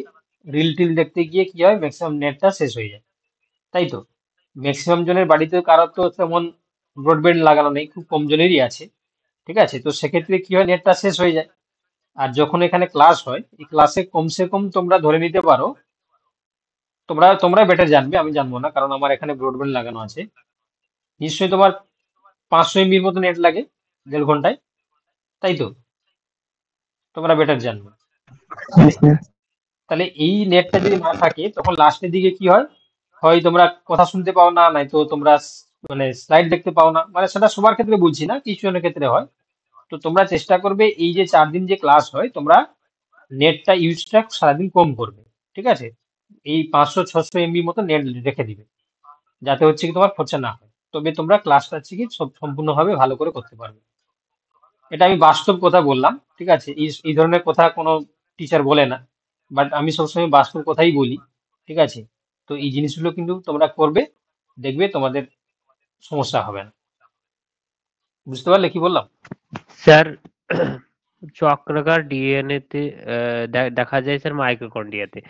রিল টিল দেখতে গিয়ে কি হয়, ম্যাক্সিমাম নেটটা শেষ হয়ে যায়, তাই তো? ম্যাক্সিমাম জনের বাড়িতে কারোর তো তেমন ব্রডব্যান্ড লাগানো নেই, খুব কম জনেরই আছে, ঠিক আছে? তো সেক্ষেত্রে কি হয়, নেটটা শেষ হয়ে যায়। আর যখন এখানে ক্লাস হয়, এই ক্লাসে কমসে কম তোমরা ধরে নিতে পারো, তোমরা বেটার জানবে, আমি জানবো না, কারণ আমার এখানে ব্রডব্যান্ড লাগানো আছে। নিশ্চয়ই তোমার 500 MB মতো নেট লাগে 1.5 ঘন্টায়, তাই তো? তোমরা বেটার জানবে। তাহলে এই নেটটা যদি না থাকে, তখন লাস্টের দিকে কি হয়, হয় তোমরা কথা শুনতে পাও না, নাই তো তোমরা মানে স্লাইড দেখতে পাও না। মানে সেটা সবার ক্ষেত্রে বলছি না, কিছু জনের ক্ষেত্রে হয়। তো তোমরা চেষ্টা করবে এই যে 4 দিন যে ক্লাস হয়, তোমরা নেটটা ইউজটা সারাদিন কম করবে, ঠিক আছে? এই 500-600 MB মতো নেট রেখে দিবে, যাতে হচ্ছে কি তোমার খরচা না হয়। তবে তোমরা ক্লাসটা হচ্ছে কি সম্পূর্ণভাবে ভালো করে করতে পারবে। এটা আমি বাস্তব কথা বললাম, ঠিক আছে? এই ধরনের কথা কোনো টিচার বলে না, বাট আমি সবসময় বাস্তব কথাই বলি, ঠিক আছে? তো এই জিনিসগুলো কিন্তু তোমরা করবে, দেখবে তোমাদের সমস্যা হবে না। বুঝতে পারলে কি বললাম? স্যার চক্রাকার ডিএনএ তে দেখা যায় স্যার মাইটোকন্ড্রিয়াতে।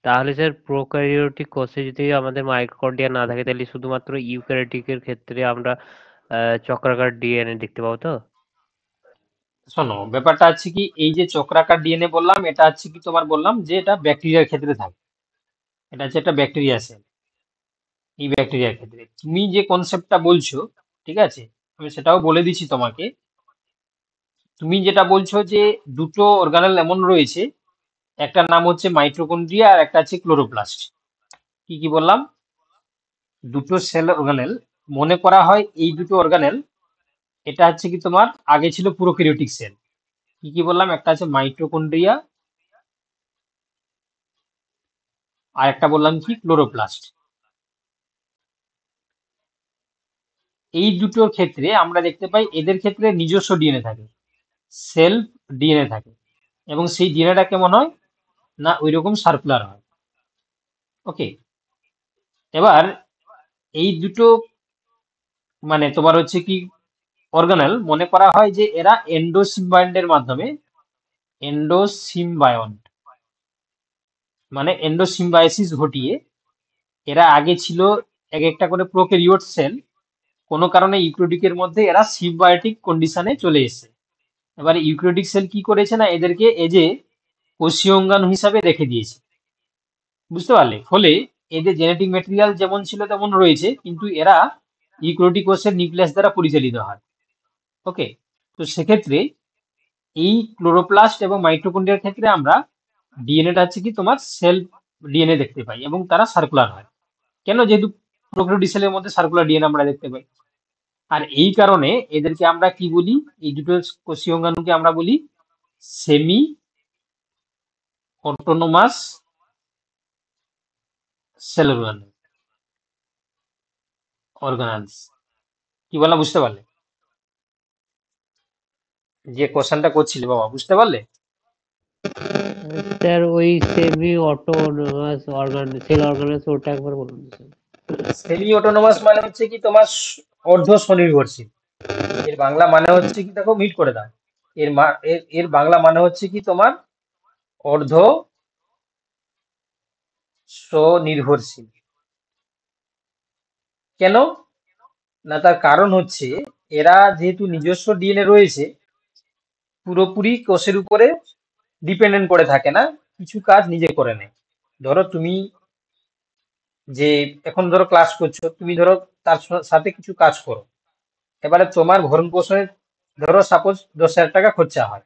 তাহলে স্যার প্রোক্যারিওটিক কোষে যদি আমাদের মাইটোকন্ড্রিয়া না থাকে, তাহলে শুধুমাত্র ইউক্যারিওটিকের ক্ষেত্রে আমরা চক্রাকার ডিএনএ দেখতে পাবো তো? শোনো, ব্যাপারটা হচ্ছে কি, এই যে চক্রাকার ডিএনএ বললাম, এটা হচ্ছে কি তোমার বললাম যে এটা ব্যাকটেরিয়ার ক্ষেত্রে থাকে, এটা হচ্ছে একটা ব্যাকটেরিয়া সেল। এই ব্যাকটেরিয়ার ক্ষেত্রে তুমি যে কনসেপ্টটা বলছো, ঠিক আছে, আমি সেটাও বলে দিচ্ছি তোমাকে। তুমি যেটা বলছো যে দুটো অর্গানেল এমন রয়েছে, একটা নাম হচ্ছে মাইটোকন্ড্রিয়া আর একটা হচ্ছে ক্লোরোপ্লাস্ট। কি কি বললাম? দুটো সেল অর্গানেল, মনে করা হয় এই দুটো অর্গানেল, এটা হচ্ছে কি তোমার আগে ছিল প্রোক্যারিওটিক সেল। কি কি বললাম? একটা আছে মাইটোকন্ড্রিয়া, আর একটা বললাম কি ক্লোরোপ্লাস্ট। এই দুটোর ক্ষেত্রে আমরা দেখতে পাই এদের ক্ষেত্রে নিজস্ব ডিএনএ থাকে, সেলফ ডিএনএ থাকে, এবং সেই ডিএনএটা কেমন হয় না, ওই রকম সার্কুলার হয়। ওকে, এবার এই দুটো মানে তোমার হচ্ছে কি অর্গানেল মনে করা হয় যে এরা এন্ডোসিম্বায়ন্টের মাধ্যমে, এন্ডোসিম্বায়ন্ট মানে এন্ডোসিম্বায়োসিস ঘটিয়ে এরা আগে ছিল এক একটা করে প্রোক্যারিওট সেল, কোনো কারণে ইউক্যারিওটিকের মধ্যে এরা সিম্বায়োটিক কন্ডিশনে চলে এসেছে। এবারে ইউক্যারিওটিক সেল কি করেছে না, এদেরকে এজে কোষীয় অঙ্গাণু হিসাবে রেখে দিয়েছে, বুঝতে পারলে? ফলে এদের জেনেটিক ম্যাটেরিয়াল যেমন ছিল তেমন রয়েছে, কিন্তু এরা ইউক্যারিওটিক কোষের নিউক্লিয়াস দ্বারা পরিচালিত হয়। ওকে, তো সেক্ষেত্রে এই ক্লোরোপ্লাস্ট এবং মাইটোকন্ড্রিয়ার ক্ষেত্রে আমরা ডিএনএটা হচ্ছে কি তোমার সেল ডিএনএ দেখতে পাই এবং তারা সার্কুলার হয়। কেন? যেহেতু প্রোক্যারিওটিক সেলের মধ্যে সার্কুলার ডিএনএ আমরা দেখতে পাই। আর এই কারণে এদেরকে আমরা কি বলি, এই দুটো কোষীয় অঙ্গাণুকে আমরা বলি সেমি অটোনোমাস সেল অর্গানালস। কি বললাম বুঝতে পারলে? যে কোশ্চেনটা করছিলে বাবা, বুঝতে পারলে? স্যার ওই সেমি অটোনোমাস সেল অর্গানাইজ ওটা একবার বলুন স্যার। সেমি অটোনোমাস মানে হচ্ছে কি তোমার অর্ধ স্বনির্ভরশীল। এর বাংলা মানে হচ্ছে কি, দেখো মিট করে দাও, এর বাংলা মানে হচ্ছে কি তোমার অর্ধ স্বনির্ভরশীল। কেন না, তার কারণ হচ্ছে এরা যেহেতু নিজস্ব ডিএনএ রয়েছে, পুরোপুরি কোষের উপরে ডিপেন্ডেন্ট করে থাকে না, কিছু কাজ নিজে করে নেয়। ধরো তুমি যে এখন ধরো ক্লাস করছো, তুমি ধরো তার সাথে কিছু কাজ করো, এবারে তোমার ভরণ পোষণে ধরো সাপোজ 10,000 টাকা খরচা হয়,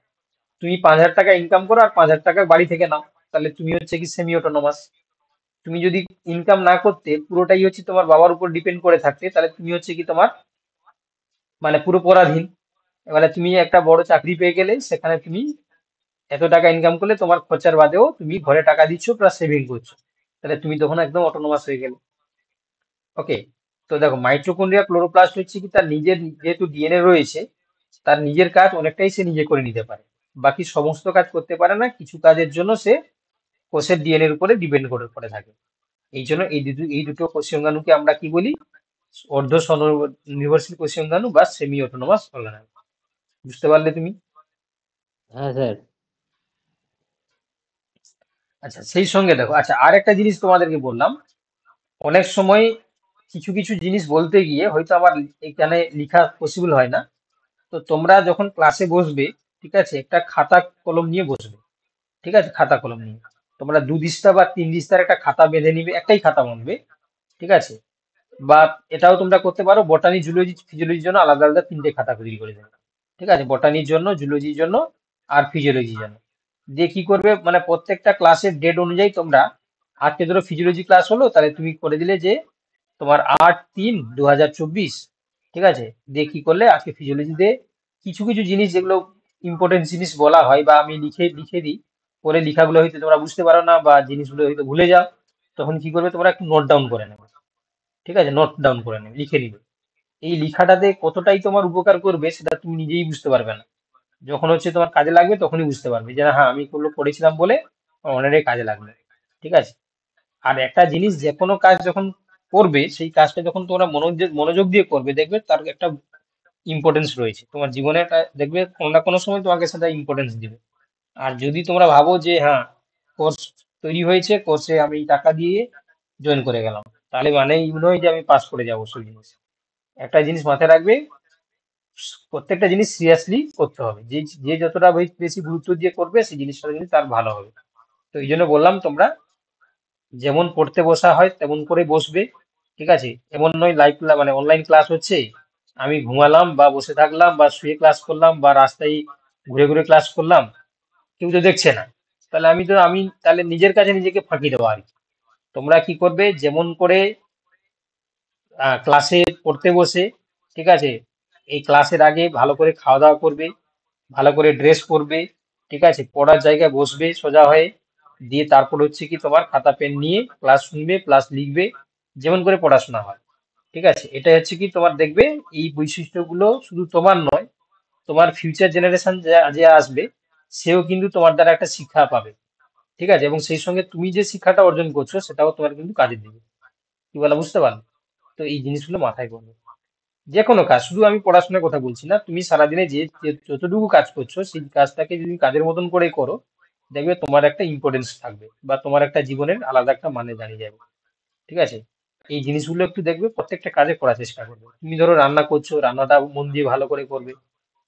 তুমি 5,000 টাকা ইনকাম করো আর 5,000 টাকা বাড়ি থেকে নাও, তাহলে তুমি হচ্ছে কি সেমি অটোনোমাস। তুমি যদি ইনকাম না করতে, পুরোটাই হচ্ছে তোমার বাবার উপর ডিপেন্ড করে থাকতে, তাহলে তুমি হচ্ছে কি তোমার মানে পুরো পরাধীন। এবারে তুমি একটা বড় চাকরি পেয়ে গেলে, সেখানে তুমি এত টাকা ইনকাম করলে তোমার খরচার বাদেও তুমি ঘরে টাকা দিচ্ছ প্লাস সেভিং করছো, তাহলে তুমি তখন একদম অটোনোমাস হয়ে গেলে। ওকে, তো দেখো মাইটোকন্ড্রিয়া ক্লোরোপ্লাস্ট হচ্ছে কি তার নিজের যেহেতু ডিএনএ রয়েছে, তার নিজের কাজ অনেকটাই সে নিজে করে নিতে পারে, বাকি সমস্ত কাজ করতে পারে না, কিছু কাজের জন্য সে কোষের ডিএনএ এর উপরে ডিপেন্ড করে পড়ে থাকে। এই জন্য এই দুটো কোষীয় অঙ্গাণুকে আমরা কি বলি, অর্ধ স্বনির্ভরশীল কোষীয় অঙ্গাণু বা সেমি অটোনোমাস অর্গানাল। বুঝতে পারলে তুমি? হ্যাঁ স্যার। আচ্ছা, সেই সঙ্গে দেখো, আচ্ছা আর একটা জিনিস তোমাদেরকে বললাম, অনেক সময় কিছু কিছু জিনিস বলতে গিয়ে হয়তো আমার এখানে লেখা পসিবল হয় না, তো তোমরা যখন ক্লাসে বসবে, ঠিক আছে, একটা খাতা কলম নিয়ে বসবে, ঠিক আছে, খাতা কলম নিয়ে তোমরা 2 দিস্তা বা 3 দিস্তার একটা খাতা বেঁধে নিবে, একটাই খাতা বানবে, ঠিক আছে, বা এটাও তোমরা করতে পারো, বটানি জুলজি ফিজিওলজির জন্য আলাদা আলাদা 3টে খাতা তৈরি করে দেবে, ঠিক আছে, বটানির জন্য, জুলজির জন্য আর ফিজিওলজির জন্য। দিয়ে কি করবে, মানে প্রত্যেকটা ক্লাসের ডেট অনুযায়ী তোমরা, আজকে ধরো ফিজিওলজি ক্লাস হলো, তাহলে তুমি করে দিলে যে তোমার 8/3/2024, ঠিক আছে, দিয়ে কি করলে আজকে ফিজিওলজিতে কিছু কিছু জিনিস যেগুলো ইম্পর্টেন্ট জিনিস বলা হয় বা আমি লিখে লিখে দিই, পরে লেখাগুলো হয়তো তোমরা বুঝতে পারো না বা জিনিসগুলো হয়তো ভুলে যাও, তখন কি করবে, তোমরা একটু নোট ডাউন করে নেবে, ঠিক আছে, নোট ডাউন করে নেবে, লিখে নিবে। এই লেখাটাতে কতটাই তোমার উপকার করবে সেটা তুমি নিজেই বুঝতে পারবে না, যখন হচ্ছে তোমার কাজে লাগবে তখনই বুঝতে পারবে যে হ্যাঁ আমি এগুলো পড়েছিলাম বলে আমার অনেকটাই কাজে লাগবে, ঠিক আছে। আর একটা জিনিস, যে কোনো কাজ যখন করবে, সেই কাজটা যখন তোমরা মনোযোগ মনোযোগ দিয়ে করবে, দেখবে তার একটা ইম্পর্টেন্স রয়েছে তোমার জীবনে, দেখবে কোনো না কোনো সময় তোমাকে সেটা ইম্পর্টেন্স দিবে। আর যদি তোমরা ভাবো যে হ্যাঁ কোর্স তৈরি হয়েছে, কোর্সে আমি টাকা দিয়ে জয়েন করে গেলাম, তাহলে মানে এই নয় যে আমি পাস করে যাবো সেই জিনিস। একটা জিনিস মাথায় রাখবে, প্রত্যেকটা জিনিস সিরিয়াসলি করতে হবে, যে যে যতটা বেশি গুরুত্ব দিয়ে করবে সেই জিনিসটা কিন্তু তার ভালো হবে। তো এই জন্য বললাম, তোমরা যেমন পড়তে বসা হয় তেমন করে বসবে, ঠিক আছে, এমন নয় লাইভ মানে অনলাইন ক্লাস হচ্ছে, আমি ঘুমালাম বা বসে থাকলাম বা শুয়ে ক্লাস করলাম বা রাস্তায় ঘুরে ঘুরে ক্লাস করলাম, কেউ তো দেখছে না, তাহলে আমি তাহলে নিজের কাছে নিজেকে ফাঁকি দেবো আর কি। তোমরা কি করবে, যেমন করে ক্লাসে পড়তে বসে, ঠিক আছে, এই ক্লাসের আগে ভালো করে খাওয়া দাওয়া করবে, ভালো করে ড্রেস পরবে, ঠিক আছে, পড়ার জায়গায় বসবে সোজা হয়ে, দিয়ে তারপর হচ্ছে কি তোমার খাতা পেন নিয়ে ক্লাস শুনবে প্লাস লিখবে, যেমন করে পড়াশোনা হয়, ঠিক আছে। এটা হচ্ছে কি তোমার দেখবে এই বৈশিষ্ট্যগুলো শুধু তোমার নয়, তোমার ফিউচার জেনারেশন যে যে আসবে, সেও কিন্তু তোমার দ্বারা একটা শিক্ষা পাবে, ঠিক আছে, এবং সেই সঙ্গে তুমি যে শিক্ষাটা অর্জন করছো সেটাও তোমার কিন্তু কাজে দিবে। কি বলা, বুঝতে পারলে? তো এই জিনিসগুলো মাথায় করবে। যে কোনো কাজ, শুধু আমি পড়াশোনার কথা বলছি না, তুমি সারাদিনে যে যতটুকু কাজ করছো সেই কাজটাকে যদি কাজের মতন করে করো, দেখবে তোমার একটা ইম্পর্টেন্স থাকবে বা তোমার একটা জীবনের আলাদা একটা মানে দাঁড়িয়ে যাবে। ঠিক আছে, এই জিনিসগুলো একটু দেখবে, প্রত্যেকটা কাজে করার চেষ্টা করবে। তুমি ধরো রান্না করছো, রান্নাটা মন দিয়ে ভালো করে করবে।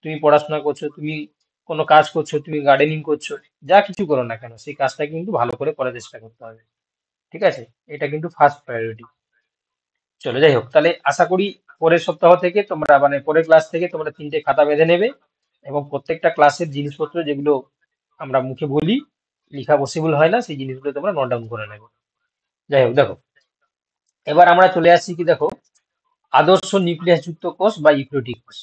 তুমি পড়াশোনা করছো, তুমি কোনো কাজ করছো, তুমি গার্ডেনিং করছো, যা কিছু করো না কেন সেই কাজটা কিন্তু ভালো করে করার চেষ্টা করতে হবে। ঠিক আছে, এটা কিন্তু ফার্স্ট প্রায়োরিটি। চলো যাই হোক, তাহলে আশা করি পরের সপ্তাহ থেকে তোমরা মানে পরের ক্লাস থেকে তোমরা 3টে খাতা বেঁধে নেবে এবং প্রত্যেকটা ক্লাসের জিনিসপত্র যেগুলো আমরা মুখে বলি, লেখা পসিবল হয় না, সেই জিনিসগুলো তোমরা নোট ডাউন করে নেবে। যাই হোক, দেখো এবার আমরা চলে আসছি কি, দেখো আদর্শ নিউক্লিয়াস যুক্ত কোষ বা ইউক্যারিওটিক কোষ।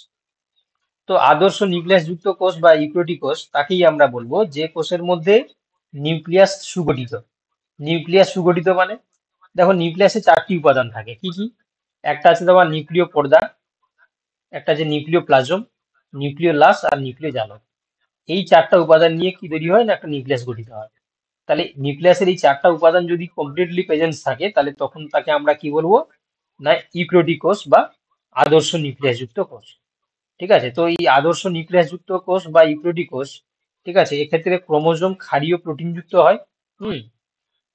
তো আদর্শ নিউক্লিয়াস যুক্ত কোষ বা ইউক্যারিওটিক কোষ তাকেই আমরা বলবো যে কোষের মধ্যে নিউক্লিয়াস সুগঠিত। নিউক্লিয়াস সুগঠিত মানে, দেখো নিউক্লিয়াসে 4টি উপাদান থাকে, কি কি? একটা আছে তোমার নিউক্লিয় পর্দা, একটা আছে নিউক্লিয় প্লাজম, নিউক্লিয় লাস আর নিউক্লিয় জালক। এই 4টা উপাদান নিয়ে কি তৈরি হয় না, একটা নিউক্লিয়াস গঠিত হয়। তাহলে নিউক্লিয়াসের এই 4টা উপাদান যদি কমপ্লিটলি প্রেজেন্স থাকে, তাহলে তখন তাকে আমরা কি বলবো না, ইউক্যারিওটিক কোষ বা আদর্শ নিউক্লিয়াস যুক্ত কোষ। ঠিক আছে, তো এই আদর্শ নিউক্লিয়াস যুক্ত কোষ বা ইউক্যারিওটিক কোষ, ঠিক আছে, এক্ষেত্রে ক্রোমোজোম ক্ষারীয় প্রোটিন যুক্ত হয়। হুম,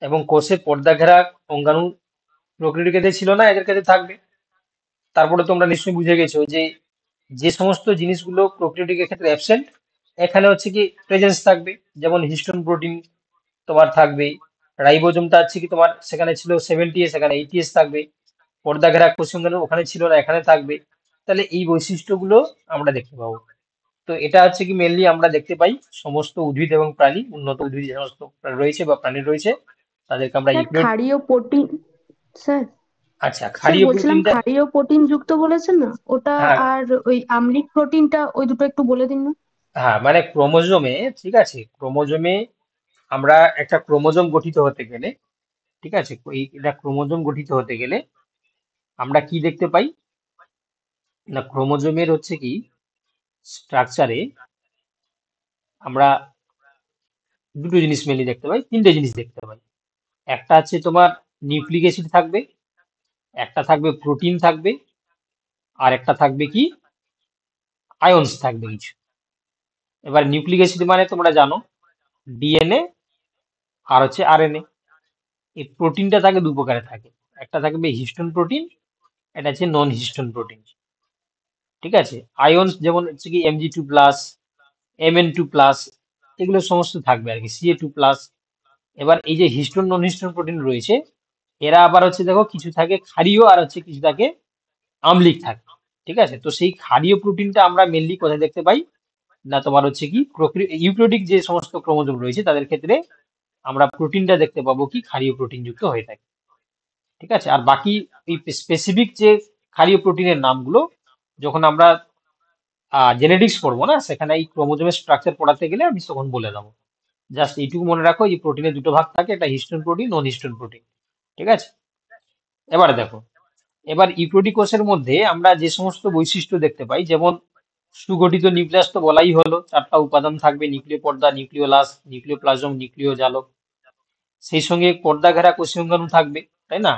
এবং কোষের পর্দা ঘেরা অঙ্গাণু প্রকৃতির ক্ষেত্রে ছিল না, এদের ক্ষেত্রে থাকবে। তারপরে তোমরা নিশ্চয়ই বুঝে গেছো যে যে সমস্ত জিনিসগুলো প্রোক্যারিওটিকের ক্ষেত্রে অ্যাবসেন্ট, এখানে হচ্ছে কি প্রেজেন্স থাকবে। যেমন হিস্টোন প্রোটিন তোমার থাকবে, রাইবোজোমটা হচ্ছে কি তোমার সেখানে ছিল 70s, এখানে 80s থাকবে। পর্দা ঘেরা কোষাঙ্গাণু ওখানে ছিল না, এখানে থাকবে। তাহলে এই বৈশিষ্ট্যগুলো আমরা দেখতে পাবো। তো এটা হচ্ছে কি মেনলি আমরা দেখতে পাই সমস্ত উদ্ভিদ এবং প্রাণী, উন্নত উদ্ভিদ যে সমস্ত রয়েছে বা প্রাণী রয়েছে, তাদেরকে আমরা স্যার ইউক্যারিওট। ক্ষারীয় প্রোটিন, স্যার আচ্ছা, স্যার ক্ষারীয় বলছিলাম প্রোটিনটা, ক্ষারীয় প্রোটিন যুক্ত বলেছেন না ওটা, হ্যাঁ আর ওই আম্লিক প্রোটিনটা, ওই দুটো একটু বলে দিন না। হ্যাঁ, মানে ক্রোমোজোমে, ঠিক আছে, ক্রোমোজোমে আমরা একটা ক্রোমোজোম গঠিত হতে গেলে, ঠিক আছে, এই এটা ক্রোমোজোম গঠিত হতে গেলে আমরা কি দেখতে পাই না, ক্রোমোজোমের হচ্ছে কি স্ট্রাকচারে আমরা দুটো জিনিস মেনলি দেখতে পাই, 3টে জিনিস দেখতে পাই। একটা আছে তোমার নিউক্লিক অ্যাসিড থাকবে, একটা থাকবে প্রোটিন থাকবে, আর একটা থাকবে কি আয়নস থাকবে কিছু। এবার নিউক্লিক অ্যাসিড মানে তোমরা জানো ডিএনএ আর হচ্ছে আরএনএ। এই প্রোটিনটা থাকে দু প্রকারে থাকে, একটা থাকবে হিস্টোন প্রোটিন, এটা হচ্ছে নন হিস্টোন প্রোটিন। ঠিক আছে, আয়নস যেমন হচ্ছে কি Mg2+, Mn2+, এগুলো সমস্ত থাকবে আর কি, Ca2+। এবার এই যে হিস্টোন নন হিস্টোন প্রোটিন রয়েছে, এরা আবার হচ্ছে দেখো কিছু থাকে ক্ষারীয় আর হচ্ছে কিছু থাকে আম্লিক থাকে। ঠিক আছে, তো সেই ক্ষারীয় প্রোটিনটা আমরা মেনলি কোথায় দেখতে পাই না, তোমার হচ্ছে কি ইউক্যারিওটিক যে সমস্ত ক্রোমোজোম রয়েছে তাদের ক্ষেত্রে আমরা প্রোটিনটা দেখতে পাবো কি ক্ষারীয় প্রোটিন যুক্ত হয়ে থাকে। ঠিক আছে, আর বাকি এই স্পেসিফিক যে ক্ষারীয় প্রোটিনের নামগুলো যখন আমরা জেনেটিক্স পড়বো না, সেখানে এই ক্রোমোজোমের স্ট্রাকচার পড়াতে গেলে আমি তখন বলে দেবো। জাস্ট এইটুকু মনে রাখো, এই প্রোটিনের দুটো ভাগ থাকে, একটা হিস্টোন প্রোটিন, নন হিস্টোন প্রোটিন। ঠিক আছে, এবার দেখো, এবার ইউক্যারিওটিক কোষের মধ্যে আমরা যে সমস্ত বৈশিষ্ট্য দেখতে পাই, যেমন সুগঠিত নিউক্লিয়াস তো বলাই হলো, 4টা উপাদান থাকবে, নিউক্লিয় পর্দা, নিউক্লিয় লাস, নিউক্লিয় প্লাজম, নিউক্লিয় জালক। সেই সঙ্গে পর্দা ঘেরা কোষীয় অঙ্গাণু থাকবে, তাই না?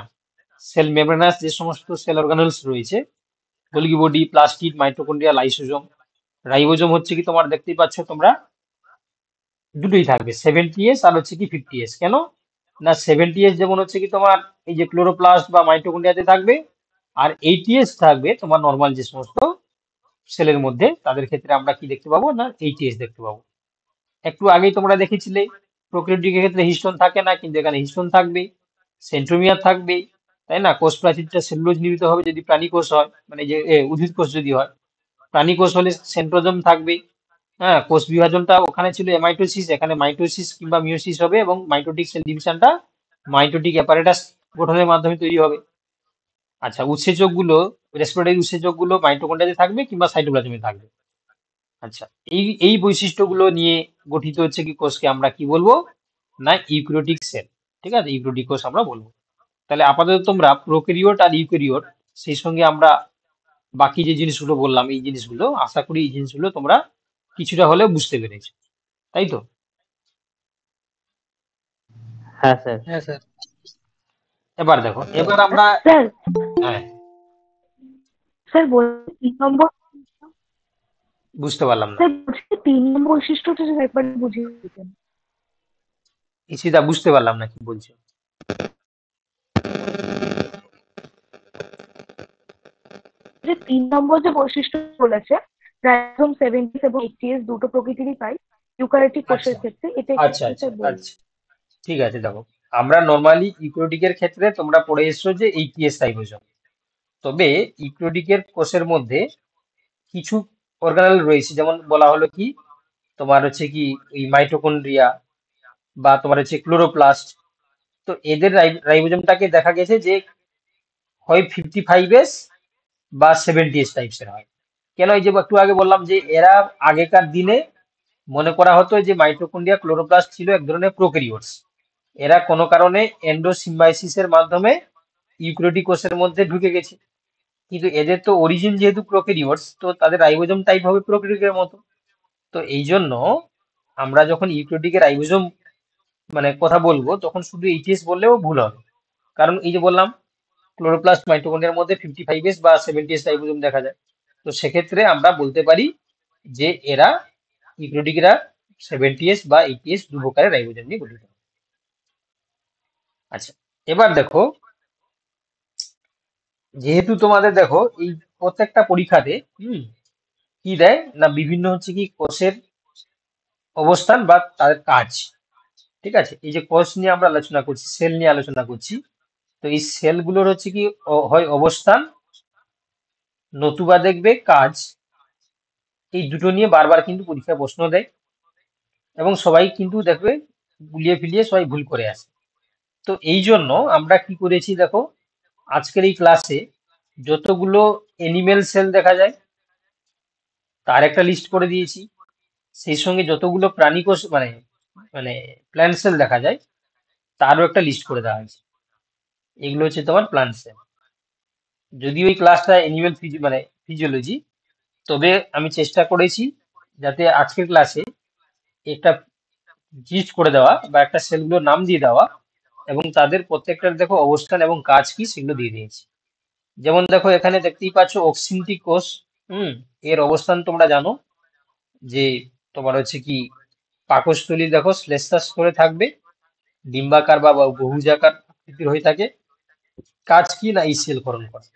সেল মেমব্রেনাস যে সমস্ত সেল অর্গানেলস রয়েছে, Golgi body, plastid, mitochondria, lysosome. Ribosome হচ্ছে কি তোমার দেখতেই পাচ্ছ তোমরা, দুটোই থাকবে, 70s আর হচ্ছে কি 50s। কেন না, 70s যেমন হচ্ছে কি তোমার এই যে ক্লোরোপ্লাস্ট বা মাইটোকন্ড্রিয়াতে থাকবে, আর 80s থাকবে তোমার নর্মাল যে সমস্ত সেলের মধ্যে, তাদের ক্ষেত্রে আমরা কি দেখতে পাবো না, 80s দেখতে পাবো। একটু আগেই তোমরা দেখেছিলে প্রোক্যারিওটিকের ক্ষেত্রে হিস্টোন থাকে না, কিন্তু এখানে হিস্টোন থাকবে, সেন্ট্রোমিয়ার থাকবে, তাই না? কোষ প্রাচীরটা সেলুলোজ নির্মিত হবে যদি প্রাণী কোষ হয়, মানে যে উদ্ভিদ কোষ যদি হয়। প্রাণী কোষ হলে সেন্ট্রোজোম থাকবে। হ্যাঁ, কোষ বিভাজনটা ওখানে ছিল এমাইটোসিস, এখানে মাইটোসিস কিংবা মিওসিস হবে, এবং মাইটোটিক সেল ডিভিশনটা মাইটোটিক অ্যাপারেটাস গঠনের মাধ্যমে তৈরি হবে। আচ্ছা, উৎসেচক গুলো, রেসপিরেটরি উৎসেচক গুলো মাইটোকন্ড্রিয়াতে থাকবে কিংবা সাইটোপ্লাজমে থাকবে। আচ্ছা, এই এই বৈশিষ্ট্যগুলো নিয়ে গঠিত হচ্ছে কি কোষকে আমরা কি বলবো না, ইউক্যারিওটিক সেল। ঠিক আছে, ইউক্যারিওটিক কোষ আমরা বলবো। তাহলে আপাতত তোমরা প্রোক্যারিওট আর ইউক্যারিওট, সেই সঙ্গে আমরা বাকি যে জিনিসগুলো বললাম, এই জিনিসগুলো আশা করি এই জিনিসগুলো তোমরা কিছুটা হলেও বুঝতে পেরেছো, তাই তো? হ্যাঁ স্যার। হ্যাঁ স্যার। এবার দেখো, এবার আমরা, স্যার হ্যাঁ স্যার বলছি 3 নম্বর, বুঝতে পারলাম না। স্যার বলছি 3 নম্বর বৈশিষ্ট্যটা যদি একবার বুঝিয়ে দিতেন। ইসিতা বুঝতে পারলাম না কি বলছো। যে 3 নম্বর যে বৈশিষ্ট্য বলেছে, রাইজোম 70 এবং 80s দুটো প্রকৃতিরই পাই ইউক্যারিওটিক কোষের আচ্ছা ক্ষেত্রে, এটা একটু আচ্ছা আচ্ছা স্যার বলুন। আচ্ছা, ঠিক আছে। দেখো, আমরা নর্মালি ইউক্যারিওটিকের ক্ষেত্রে তোমরা পড়ে এসছো যে এইটিএস রাইবোজোম। তবে ইউক্যারিওটিকের কোষের মধ্যে কিছু অর্গানেল রয়েছে, যেমন বলা হলো কি তোমার হচ্ছে কি এই মাইটোকন্ড্রিয়া বা তোমার হচ্ছে ক্লোরোপ্লাস্ট। তো এদের রাইবোজোমটাকে দেখা গেছে যে হয় 55S বা 70S টাইপসের হয়। কেন? এই যে একটু আগে বললাম যে এরা আগেকার দিনে মনে করা হতো যে মাইটোকন্ড্রিয়া ক্লোরোপ্লাস্ট ছিল এক ধরনের প্রোক্যারিওটস। এরা কোনো কারণে এন্ডোসিম্বাইসিসের মাধ্যমে ইউক্যারিওটিক কোষের মধ্যে ঢুকে গেছে। কিন্তু এদের তো অরিজিন যেহেতু প্রোক্যারিওটস, তো তাদের রাইবোজোম টাইপ হবে প্রোক্যারিওটের মতো। তো এই জন্য আমরা যখন ইউক্যারিওটিকের রাইবোজোম মানে কথা বলবো তখন শুধু এইচএস বললেও ভুল হবে। কারণ এই যে বললাম ক্লোরোপ্লাস্ট মাইটোকন্ড্রিয়ার মধ্যে 55S বা 70S রাইবোজোম দেখা যায়। তো সেক্ষেত্রে আমরা বলতে পারি যে এরা ইউক্যারিওটিকরা 70S বা 80S দু প্রকারের রাইবোজোম নিয়ে গঠিত। আচ্ছা, এবার দেখো, যেহেতু তোমাদের দেখো এই প্রত্যেকটা পরীক্ষাতে কি দেয় না বিভিন্ন হচ্ছে কি কোষের অবস্থান বা তাদের কাজ। ঠিক আছে, এই যে কোষ নিয়ে আমরা আলোচনা করছি, সেল নিয়ে আলোচনা করছি। তো এই সেলগুলোর হচ্ছে কি হয় অবস্থান, নতুবা দেখবে কাজ। এই দুটো নিয়ে বারবার কিন্তু পরীক্ষায় প্রশ্ন দেয় এবং সবাই কিন্তু দেখবে গুলিয়ে ফিলিয়ে সবাই ভুল করে আসে। তো এই জন্য আমরা কি করেছি দেখো, আজকের এই ক্লাসে যতগুলো অ্যানিমেল সেল দেখা যায় তার একটা লিস্ট করে দিয়েছি, সেই সঙ্গে যতগুলো প্রাণী কোষ মানে মানে প্ল্যান্ট সেল দেখা যায় তারও একটা লিস্ট করে দেওয়া হয়েছে। এগুলো হচ্ছে তোমার প্ল্যান্ট সেল। যদিও এই ক্লাসটা অ্যানিমেল মানে ফিজিওলজি, তবে আমি চেষ্টা করেছি যাতে আজকের ক্লাসে একটা লিস্ট করে দেওয়া বা একটা সেলগুলোর নাম দিয়ে দেওয়া এবং তাদের প্রত্যেকটার দেখো অবস্থান এবং কাজ কি সেগুলো দিয়ে দিয়েছি। যেমন দেখো এখানে দেখতেই পাচ্ছ অক্সিনটি কোষ। এর অবস্থান তোমরা জানো যে তোমার হচ্ছে কি পাকস্থলী দেখো শ্লেষ্মাস করে থাকবে, ডিম্বাকার বা বহুজাকার আকৃতির হয়ে থাকে। কাজ কি না এই সেল ক্ষরণ করে।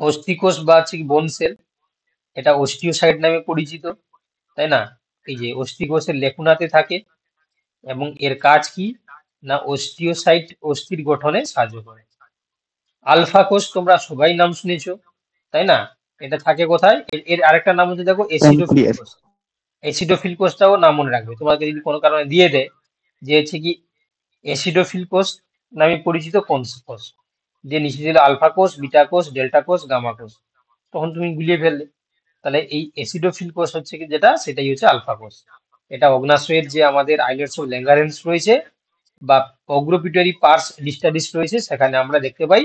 অস্থিকোষ বা হচ্ছে কি বোন সেল, এটা অস্টিওসাইট নামে পরিচিত, তাই না? এই যে অস্থিকোষের লেকুনাতে থাকে এবং এর কাজ কি না অস্টিওসাইট অস্থির গঠনে সাহায্য করে। আলফা কোষ তোমরা সবাই নাম শুনেছো, তাই না? এটা থাকে কোথায়? এর আরেকটা নাম হচ্ছে দেখো এসিডোফিল কোষ। এসিডোফিল কোষটাও নাম মনে রাখবে। তোমাকে যদি কোনো কারণে দিয়ে দেয় যে হচ্ছে কি এসিডোফিল কোষ নামে পরিচিত কোন কোষ, যে নিচে ছিল আলফা কোষ, বিটা কোষ, ডেল্টা কোষ, গামা কোষ, তখন তুমি গুলিয়ে ফেললে। তাহলে এই এসিডোফিল কোষ হচ্ছে কি যেটা, সেটাই হচ্ছে আলফা কোষ। এটা অগ্নাশয়ের যে আমাদের আইলেটস অফ ল্যাঙ্গারেন্স রয়েছে বা অগ্রপিটুয়ারি পার্স ডিস্টালিস রয়েছে, সেখানে আমরা দেখতে পাই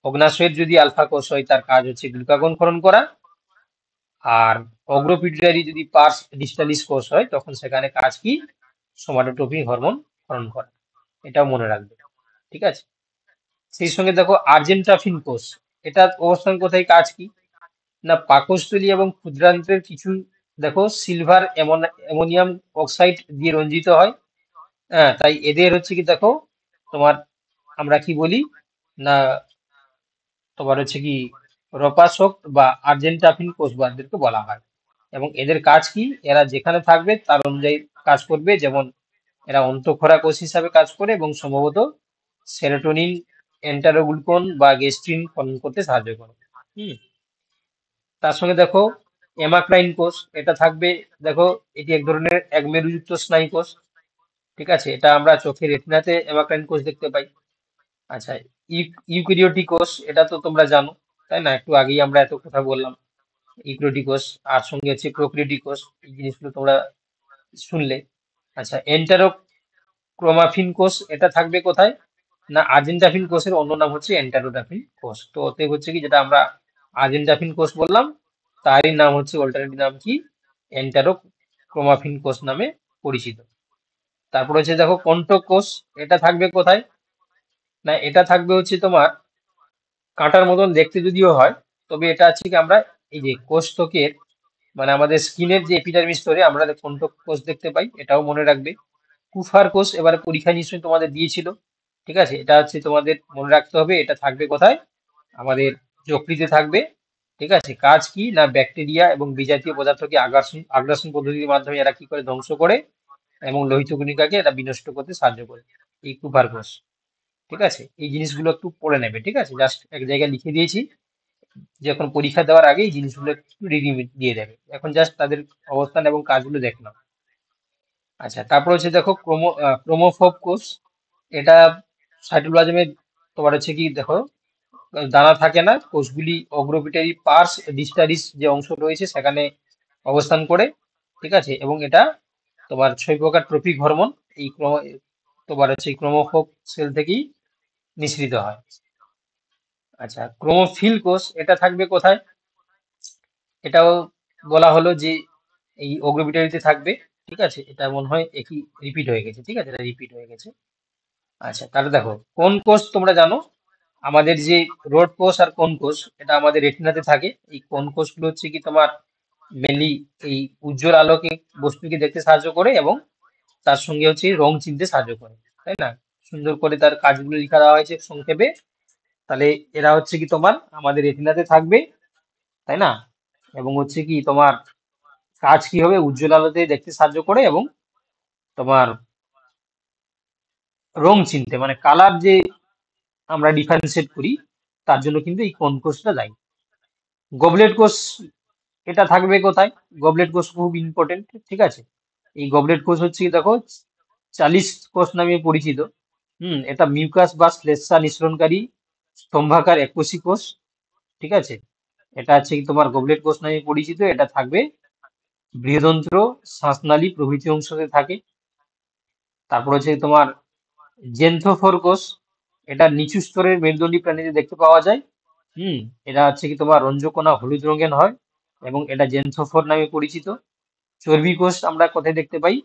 অগ্নাশয়ের যদি আলফা কোষ হয় তার কাজ হচ্ছে গ্লুকাগন ক্ষরণ করা, আর অগ্রপিটুয়ারি যদি পার্স ডিস্টালিস কোষ হয় তখন সেখানে কাজ কি সোমাটোট্রপিক হরমোন ক্ষরণ করা। এটাও মনে রাখবে, ঠিক আছে? সেই সঙ্গে দেখো আর্জেন্টাফিন কোষ, এটা অবস্থান কোথায়, কাজ কি না পাকস্থলী এবং ক্ষুদ্রান্ত্রের কিছু দেখো সিলভার অ্যামোনিয়াম অক্সাইড দিয়ে রঞ্জিত হয়। হ্যাঁ, তাই এদের হচ্ছে কি দেখো তোমার আমরা কি বলি না তোমার হচ্ছে কি রপাসক বা আর্জেন্টাফিন কোষ বা এদেরকে বলা হয়। এবং এদের কাজ কি, এরা যেখানে থাকবে তার অনুযায়ী কাজ করবে। যেমন এরা অন্তঃক্ষরা কোষ হিসাবে কাজ করে এবং সম্ভবত সেরোটোনিন, এন্টারোগ্লুকন বা গেস্ট্রিন ফলন করতে সাহায্য করে। তার সঙ্গে দেখো এমাক্রাইন কোষ, এটা থাকবে দেখো এটি এক ধরনের এক মেরুযুক্ত স্নায়ু কোষ। ঠিক আছে, এটা আমরা চোখের রেটিনাতে এমাক্রাইন কোষ দেখতে পাই। আচ্ছা, ইউক্যারিওটিক কোষ, এটা তো তোমরা জানো, তাই না? একটু আগেই আমরা এত কথা বললাম ইউক্যারিওটিক কোষ, আর সঙ্গে হচ্ছে প্রোক্যারিওটিক কোষ, এই জিনিসগুলো তোমরা শুনলে। আচ্ছা, এন্টারোক্রোমাফিন কোষ, এটা থাকবে কোথায় না আর্জেন্টাফিন কোষের অন্য নাম হচ্ছে এন্টারোডাফিন কোষ। তো ওতে হচ্ছে কি যেটা আমরা আর্জেন্টাফিন কোষ বললাম তারই নাম হচ্ছে অল্টারনেটিভ নাম কি এন্টারোক্রোমাফিন কোষ নামে পরিচিত। তারপর হচ্ছে দেখো কণ্টক কোষ, এটা থাকবে কোথায় না এটা থাকবে হচ্ছে তোমার কাঁটার মতন দেখতে যদিও হয়, তবে এটা হচ্ছে কি আমরা এই যে কোষত্বকের মানে আমাদের স্কিনের যে এপিডার্মিস স্তরে আমরা কোনটা কোষ দেখতে পাই, এটাও মনে রাখবে। কুফার কোষ এবারে পরীক্ষা নিশ্চয়ই তোমাদের দিয়েছিল, ঠিক আছে? এটা হচ্ছে তোমাদের মনে রাখতে হবে, এটা থাকবে কোথায়? আমাদের যকৃতে থাকবে, ঠিক আছে? কাজ কি না ব্যাকটেরিয়া এবং বিজাতীয় পদার্থকে আগ্রাসন পদ্ধতির মাধ্যমে এরা কি করে ধ্বংস করে এবং লোহিত কণিকাকে এটা বিনষ্ট করতে সাহায্য করে, এই কুফার কোষ, ঠিক আছে? এই জিনিসগুলো একটু পড়ে নেবে, ঠিক আছে? জাস্ট এক জায়গায় লিখে দিয়েছি, যখন পরীক্ষা দেওয়ার আগে এই জিনিসগুলো একটু রেডি দিয়ে দেবে। এখন জাস্ট তাদের অবস্থান এবং কাজগুলো দেখলাম। আচ্ছা, তারপর হচ্ছে দেখো ক্রোমোফোব কোষ। এটা সাইটোপ্লাজমে তোমার হচ্ছে কি দেখো দানা থাকে না, কোষগুলি অগ্রপিটারি পার্স ডিস্টারিস যে অংশ রয়েছে সেখানে অবস্থান করে, ঠিক আছে? এবং এটা তোমার 6 প্রকার ট্রপিক হরমোন এই তোমার হচ্ছে ক্রোমোফোব সেল থেকেই নিঃসৃত হয়। আচ্ছা, ক্রোমোফিল কোষ এটা থাকবে কোথায়? এটাও বলা হলো যে এই অগ্রপিটারিতে থাকবে, ঠিক আছে? এটা মনে হয় একই রিপিট হয়ে গেছে, ঠিক আছে? এটা রিপিট হয়ে গেছে। আচ্ছা, তাহলে দেখো কোন কোষ তোমরা জানো আমাদের যে রোড কোষ আর কোন কোষ এটা আমাদের রেটিনাতে থাকে। এই কোন কোষগুলো হচ্ছে কি তোমার মেনলি এই উজ্জ্বল আলোকে বস্তুকে দেখতে সাহায্য করে এবং তার সঙ্গে হচ্ছে রং চিনতে সাহায্য করে, তাই না? সুন্দর করে তার কাজগুলো লেখা দেওয়া হয়েছে সংক্ষেপে। তাহলে এরা হচ্ছে কি তোমার আমাদের রেটিনাতে থাকবে, তাই না? এবং হচ্ছে কি তোমার কাজ কি হবে? উজ্জ্বল আলোতে দেখতে সাহায্য করে এবং তোমার রং চিনতে মানে কালার যে আমরা ডিফারেন্সিয়েট করি তার জন্য কিন্তু এই কোন কোষটা দায়ী। গবলেট কোষ এটা থাকবে কোথায়? গবলেট কোষ খুব ইম্পর্টেন্ট, ঠিক আছে? এই গবলেট কোষ হচ্ছে কি দেখো 40 কোষ নামে পরিচিত। এটা মিউকাস বা শ্লেষ্মা নিঃসরণকারী স্তম্ভাকার এককোষী কোষ, ঠিক আছে? এটা হচ্ছে কি তোমার গবলেট কোষ নামে পরিচিত। এটা থাকবে বৃহদন্ত্র, শ্বাসনালী প্রভৃতি অংশতে থাকে। তারপর হচ্ছে তোমার জেন্থোফোর কোষ, এটা নিচু স্তরের মেরুদণ্ডী প্রাণীতে দেখতে পাওয়া যায়। এটা হচ্ছে কি তোমার রঞ্জকণা হলুদ রঙের হয় এবং এটা জেন্থোফোর নামে পরিচিত। চর্বি কোষ আমরা কোথায় দেখতে পাই?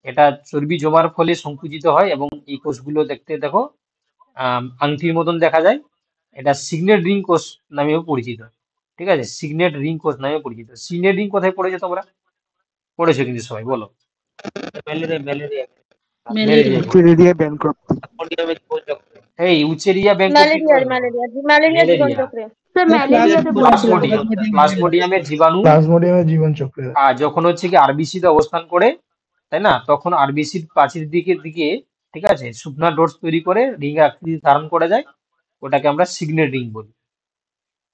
এটা চর্বি জমার ফলে সংকুচিত হয় এবং এই কোষগুলো দেখতে দেখো আংটির মতন দেখা যায়। এটা সিগনেট রিং কোষ নামেও পরিচিত, ঠিক আছে? সিগনেট রিং কোষ নামেও পরিচিত। সিগনেট রিং কোথায় পড়েছো তোমরা? পড়েছো কিন্তু সবাই বলো। এই উচেরিয়া ব্যাংকোপিক স্যার ম্যালেরিয়াতে বলেছিলাম। প্লাজমোডিয়ামের জীবাণু প্লাজমোডিয়ামের জীবন চক্রে যখন হচ্ছে কি আরবিসি তে অবস্থান করে, তাই না? তখন আরবিসির প্রাচীর দিকে, ঠিক আছে, শুকনা ডোটস তৈরি করে রিং আকৃতি ধারণ করে যায়, ওটাকে আমরা সিগনেট রিং বলি।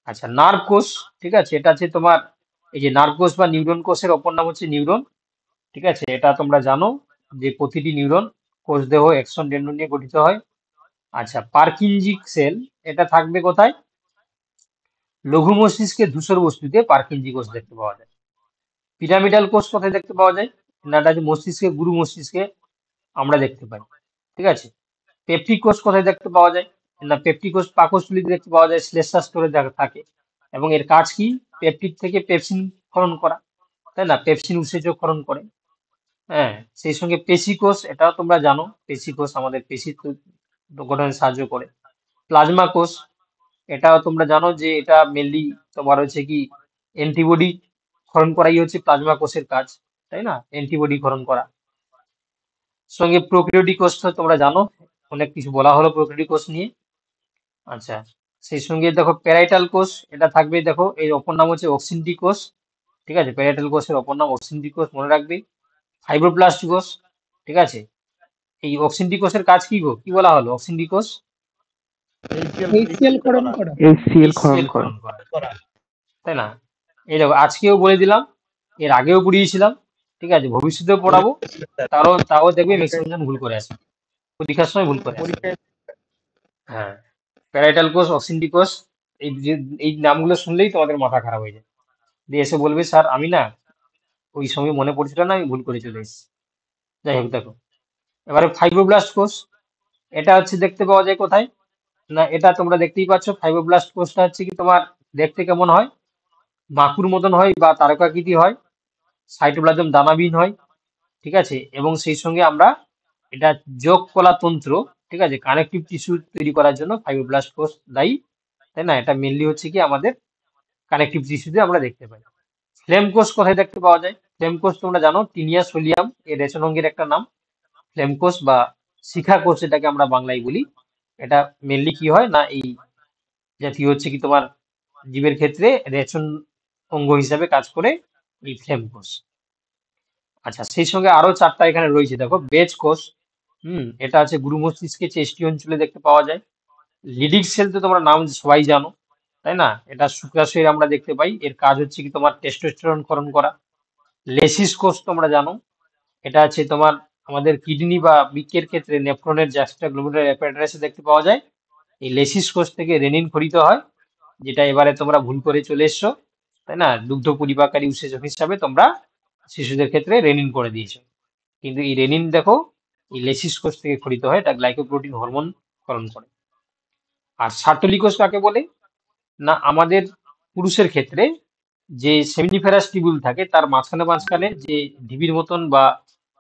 আচ্ছা, নার্ভ কোষ, ঠিক আছে? এটা হচ্ছে তোমার এই যে নার্ভ কোষ বা নিউরন কোষের অপর নাম হচ্ছে নিউরন, ঠিক আছে? এটা তোমরা জানো যে প্রতিটি নিউরন কোষ দেহ এক্সন ডেন্ড্রন নিয়ে গঠিত হয়। আচ্ছা, পারকিনজি সেল এটা থাকবে কোথায়? লঘু মস্তিষ্কের ধূসর বস্তুতে পারকিনজি কোষ দেখতে পাওয়া যায়। পিরামিডাল কোষ কোথায় দেখতে পাওয়া যায়? না, এটা হচ্ছে মস্তিষ্কে, গুরু মস্তিষ্কে আমরা দেখতে পাই, ঠিক আছে? পেপটিক কোষ কোথায় দেখতে পাওয়া যায়? না, পেপটিক কোষ পাকস্থলীতে দেখতে পাওয়া যায়, শ্লেষ্মা স্তরে থাকে এবং এর কাজ কি? পেপটিক থেকে পেপসিন ক্ষরণ করা, তাই না? পেপসিন উৎসেচক ক্ষরণ করে। হ্যাঁ, সেই সঙ্গে পেশি কোষ এটাও তোমরা জানো, পেশি কোষ আমাদের পেশি গঠনে সাহায্য করে। প্লাজমা কোষ এটাও তোমরা জানো যে এটা মেনলি তোমার হচ্ছে কি অ্যান্টিবডি ক্ষরণ করাই হচ্ছে প্লাজমা কোষের কাজ, তাই না? অ্যান্টিবডি ক্ষরণ করা। সঙ্গে প্রোক্যারিওটিক কোষ তো তোমরা জানো, অনেক কিছু বলা হলো প্রোক্যারিওটিক কোষ নিয়ে। আচ্ছা, সেই সঙ্গে দেখো প্যারাইটাল কোষ এটা থাকবে, দেখো এর অপর নাম হচ্ছে অক্সিনটি কোষ, ঠিক আছে? প্যারাইটাল কোষের অপর নাম অক্সিনটি কোষ, মনে রাখবে। ফাইব্রোপ্লাস্ট কোষ, ঠিক আছে? এই অক্সিনটি কোষের কাজ কি গো? কি বলা হলো অক্সিনটি কোষ? HCl ক্ষরণ করা। HCl ক্ষরণ করা, তাই না? এই দেখো আজকেও বলে দিলাম, এর আগেও পড়িয়েছিলাম, ঠিক আছে? ভবিষ্যতেও পড়াবো, তাও দেখবে ম্যাক্সিমাম ভুল করে আসে, পরীক্ষার সময় ভুল করে আসে। হ্যাঁ, প্যারাইটাল কোষ, অক্সিনটি কোষ, এই নামগুলো শুনলেই তোমাদের মাথা খারাপ হয়ে যায়, দিয়ে এসে বলবে স্যার আমি না ওই সময় মনে পড়ছিল না, আমি ভুল করে চলে এসেছি। যাই হোক, দেখো এবারে ফাইব্রোব্লাস্ট কোষ এটা হচ্ছে দেখতে পাওয়া যায় কোথায়? না, এটা তোমরা দেখতেই পাচ্ছ। ফাইব্রোব্লাস্ট কোষটা হচ্ছে কি তোমার দেখতে কেমন হয়? মাকুর মতন হয় বা তারকাকৃতি হয়, সাইটোপ্লাজম দানাবিহীন হয়, ঠিক আছে? এবং সেই সঙ্গে আমরা এটা যোগ কলা তন্ত্র, ঠিক আছে, কানেকটিভ টিস্যু তৈরি করার জন্য ফাইব্রোব্লাস্ট কোষ দায়ী, তাই না? এটা মেনলি হচ্ছে কি আমাদের কানেকটিভ টিস্যুতে আমরা দেখতে পাই। ফ্লেম কোষ কোথায় দেখতে পাওয়া যায়? ফ্লেম কোষ তোমরা জানো টিনিয়া সোলিয়াম এর রেচন অঙ্গের একটা নাম। ফ্লেম কোষ বা শিখা কোষ এটাকে আমরা বাংলায় বলি। এটা মেনলি কি হয় না এই জাতীয় হচ্ছে কি তোমার জীবের ক্ষেত্রে রেচন অঙ্গ হিসাবে কাজ করে এই ফ্লেম কোষ। আচ্ছা, সেই সঙ্গে আরো 4টা এখানে রয়েছে, দেখো বেজ কোষ। এটা আছে গুরু মস্তিষ্কে চেষ্টি অঞ্চলে দেখতে পাওয়া যায়। লিডিং সেল তো তোমরা নাম সবাই জানো, তাই না? এটা শুক্রাশয়ের আমরা দেখতে পাই, এর কাজ হচ্ছে কি তোমার টেস্টোস্টেরন ক্ষরণ করা। লেসিস কোষ তোমরা জানো, এটা আছে তোমার আমাদের কিডনি বা বৃক্কের ক্ষেত্রে নেফ্রনের জাস্টা গ্লোমেরুলার অ্যাপারেটাসে দেখতে পাওয়া যায়। এই লেসিস কোষ থেকে রেনিন খরিত হয়, যেটা এবারে তোমরা ভুল করে চলে এসছো, তাই না? দুগ্ধ পরিপাককারী উৎসেচক হিসাবে তোমরা শিশুদের ক্ষেত্রে রেনিন করে দিয়েছো, কিন্তু এই রেনিন দেখো এই লেসিস কোষ থেকে খরিত হয়, এটা গ্লাইকোপ্রোটিন হরমোন ক্ষরণ করে। আর সার্টোলি কোষ কাকে বলে না, আমাদের পুরুষের ক্ষেত্রে যে সেমিনিফেরাস টিবিউল থাকে তার মাঝখানে মাঝখানে যে ঢিবির মতন বা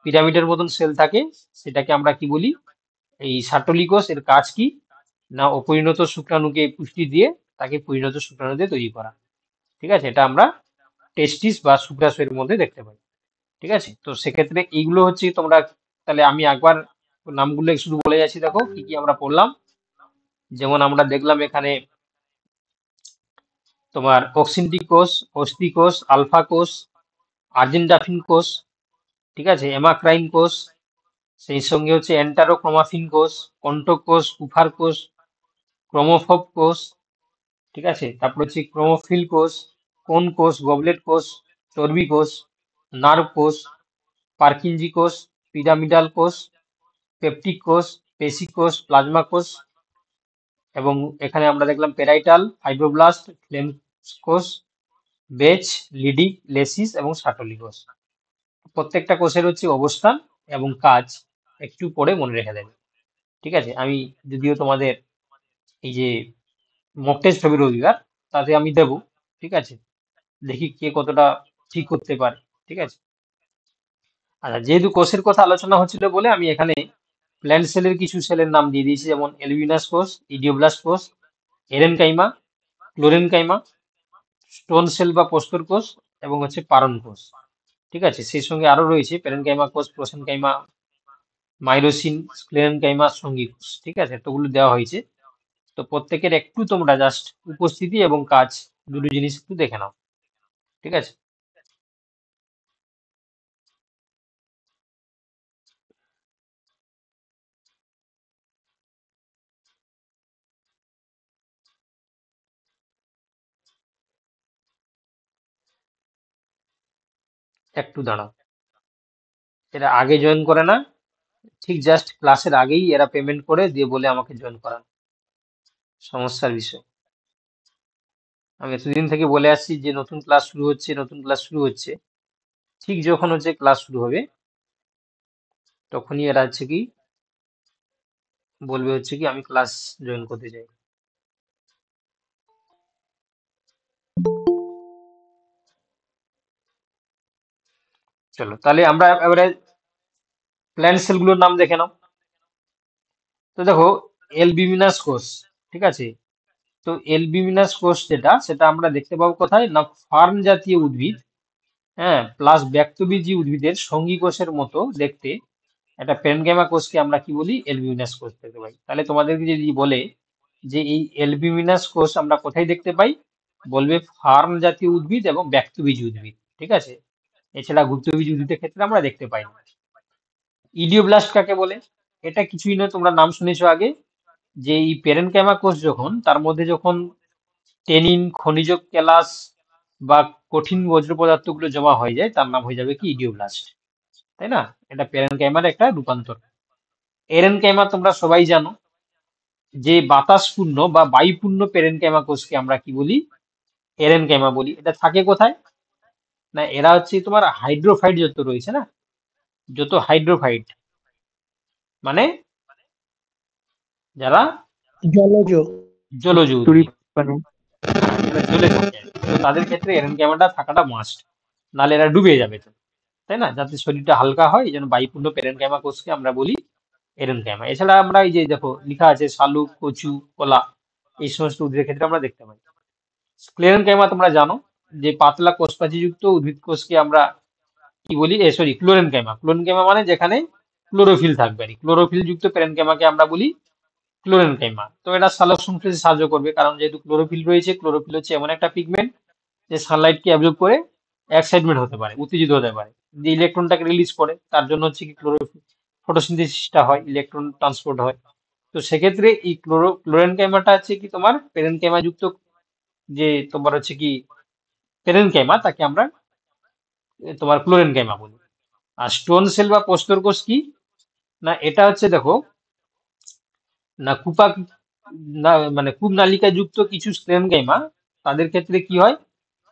পিরামিডের মতন সেল থাকে, সেটাকে আমরা কি বলি? এই সার্টোলি কোষ। এর কাজ কি না, অপরিণত শুক্রাণুকে পুষ্টি দিয়ে তাকে পরিণত শুক্রাণু দিয়ে তৈরি করা। ঠিক আছে, এটা আমরা টেস্টিস বা শুক্রাশয়ের মধ্যে দেখতে পাই। ঠিক আছে, তো সেক্ষেত্রে এইগুলো হচ্ছে তোমরা, তাহলে আমি একবার নামগুলো শুধু বলে যাচ্ছি, দেখো কি কি আমরা পড়লাম। যেমন আমরা দেখলাম এখানে তোমার অক্সিন্টিক কোষ, অস্থি কোষ, আলফা কোষ, আর্জেন্টাফিন কোষ, ঠিক আছে, এমাক্রাইন কোষ, সেই সঙ্গে হচ্ছে এন্টারোক্রোমাফিন কোষ, কন্টক কোষ, কুফার কোষ, ক্রোমোফোব কোষ, ঠিক আছে, তারপর হচ্ছে ক্রোমোফিল কোষ, কোন কোষ, গবলেট কোষ, চর্বি কোষ, নার্ভ কোষ, পার্কিনজি কোষ, পিরামিডাল কোষ, পেপটিক কোষ, পেশি কোষ, প্লাজমা কোষ, এবং এখানে আমরা দেখলাম পেরাইটাল, ফাইব্রোব্লাস্ট, ফ্লেম কোষ, বেচ, লিডি, লেসিস এবং সার্টোলি কোষ। প্রত্যেকটা কোষের হচ্ছে অবস্থান এবং কাজ একটু পরে মনে রেখে দেবে। ঠিক আছে, আমি যদিও তোমাদের এই যে মক টেস্ট হবে রবিবার, তাতে আমি দেবো। ঠিক আছে, দেখি কে কতটা ঠিক করতে পারে। ঠিক আছে, আচ্ছা, যেহেতু কোষের কথা আলোচনা হচ্ছিল বলে আমি এখানে প্ল্যান্ট সেলের কিছু সেলের নাম দিয়ে দিয়েছি, যেমন এলবিনাস কোষ, ইডিওব্লাস্ট কোষ, এরেনকাইমা, ক্লোরেনকাইমা, স্টোন সেল বা প্রস্তর কোষ এবং হচ্ছে পারণ কোষ। ঠিক আছে, সেই সঙ্গে আরো রয়েছে প্যারেনকাইমা কোষ, প্রোসেনকাইমা, মাইরোসিন, স্ক্লেরেনকাইমা, সঙ্গী কোষ। ঠিক আছে, এতগুলো দেওয়া হয়েছে। তো প্রত্যেকের একটু তোমরা জাস্ট উপস্থিতি এবং কাজ দুটো জিনিস একটু দেখে নাও। ঠিক আছে, একটু দাঁড়াও, এরা আগে জয়েন করে না, ঠিক জাস্ট ক্লাসের আগেই এরা পেমেন্ট করে দিয়ে বলে আমাকে জয়েন করান। সমস্যার বিষয়। আমি এতদিন থেকে বলে আসছি যে নতুন ক্লাস শুরু হচ্ছে, নতুন ক্লাস শুরু হচ্ছে, ঠিক যখন হচ্ছে ক্লাস শুরু হবে তখনই এরা হচ্ছে কি বলবে হচ্ছে কি আমি ক্লাস জয়েন করতে চাই। চলো তাহলে আমরা এবারে প্ল্যান্ট সেলগুলোর নাম দেখে নাও। তো দেখো এলবিমিনাস কোষ, ঠিক আছে, তো এলবিমিনাস কোষ যেটা, সেটা আমরা দেখতে পাবো কোথায় না, ফার্ন জাতীয় উদ্ভিদ, হ্যাঁ, প্লাস ব্যক্তবীজী উদ্ভিদের সঙ্গী কোষের মতো দেখতে একটা প্যারেনকাইমা কোষকে আমরা কি বলি? এলবিমিনাস কোষ দেখতে পাই। তাহলে তোমাদেরকে যদি বলে যে এই এলবিমিনাস কোষ আমরা কোথায় দেখতে পাই, বলবে ফার্ন জাতীয় উদ্ভিদ এবং ব্যক্তবীজী উদ্ভিদ। ঠিক আছে, এছাড়া গুপ্তবীজী উদ্ভিদের ক্ষেত্রে আমরা দেখতে পাই না। ইডিওব্লাস্ট কাকে বলে? এটা কিছুই নয়, তোমরা নাম শুনেছো আগে, যে এই প্যারেনকাইমা কোষ যখন তার মধ্যে যখন টেনিন, খনিজ কেলাস বা কঠিন বজ্র পদার্থগুলো জমা হয়ে যায়, তার নাম হয়ে যাবে কি? ইডিওব্লাস্ট, তাই না? এটা প্যারেনকাইমার একটা রূপান্তর। এরেনকাইমা তোমরা সবাই জানো, যে বাতাসপূর্ণ বা বায়ুপূর্ণ প্যারেনকাইমা কোষকে আমরা কি বলি? এরেনকাইমা বলি। এটা থাকে কোথায় না, এরা হচ্ছে তোমার হাইড্রোফাইট যত রয়েছে না, যত হাইড্রোফাইট মানে যারা জলজ জলজ তুরি উদ্ভিদ, পানি। যারা জলে থাকে, তো তাদের ক্ষেত্রে এরেনকাইমাটা থাকাটা মাস্ট, নাহলে এরা ডুবে যাবে তো, তাই না? যাতে শরীরটা হালকা হয়, এই জন্য বায়ুপূর্ণ প্যারেনকাইমা কোষকে আমরা বলি এরেনকাইমা। এছাড়া আমরা এই যে দেখো লেখা আছে শালুক, কচু, কলা, এই সমস্ত উদ্ভিদের ক্ষেত্রে আমরা দেখতে পাই। স্ক্লেরেনকাইমা তোমরা জানো যে পাতলা কোষপ্রাচীরযুক্ত উদ্ভিদ কোষকে আমরা কি বলি, সরি, ক্লোরেনকাইমা। ক্লোরেনকাইমা মানে যেখানে ক্লোরোফিল থাকবে, আর ক্লোরোফিল যুক্ত প্যারেনকাইমাকে আমরা বলি ক্লোরেনকাইমা। তো এটা সালোকসংশ্লেষে সাহায্য করবে, কারণ যেহেতু ক্লোরোফিল রয়েছে, ক্লোরোফিল হচ্ছে এমন একটা পিগমেন্ট যে সানলাইটকে অ্যাবজর্ব করে এক্সাইটমেন্ট হতে পারে, উত্তেজিত হতে পারে, যে ইলেকট্রনটাকে রিলিজ করে, তার জন্য হচ্ছে কি ক্লোরোফিল ফটোসিনথেসিসটা হয়, ইলেকট্রন ট্রান্সপোর্ট হয়। তো সেক্ষেত্রে এই ক্লোরেনকাইমাটা হচ্ছে কি তোমার প্যারেনকাইমা যুক্ত যে তোমার হচ্ছে কি প্যারেনকাইমা, তাকে আমরা তোমার ক্লোরেনকাইমা বলি। আর স্টোন সেল বা প্রস্তর কোষ কি না, এটা হচ্ছে দেখো না কুপা না মানে কূপ নালিকা যুক্ত কিছু স্ক্লেরেনকাইমা, তাদের ক্ষেত্রে কি হয়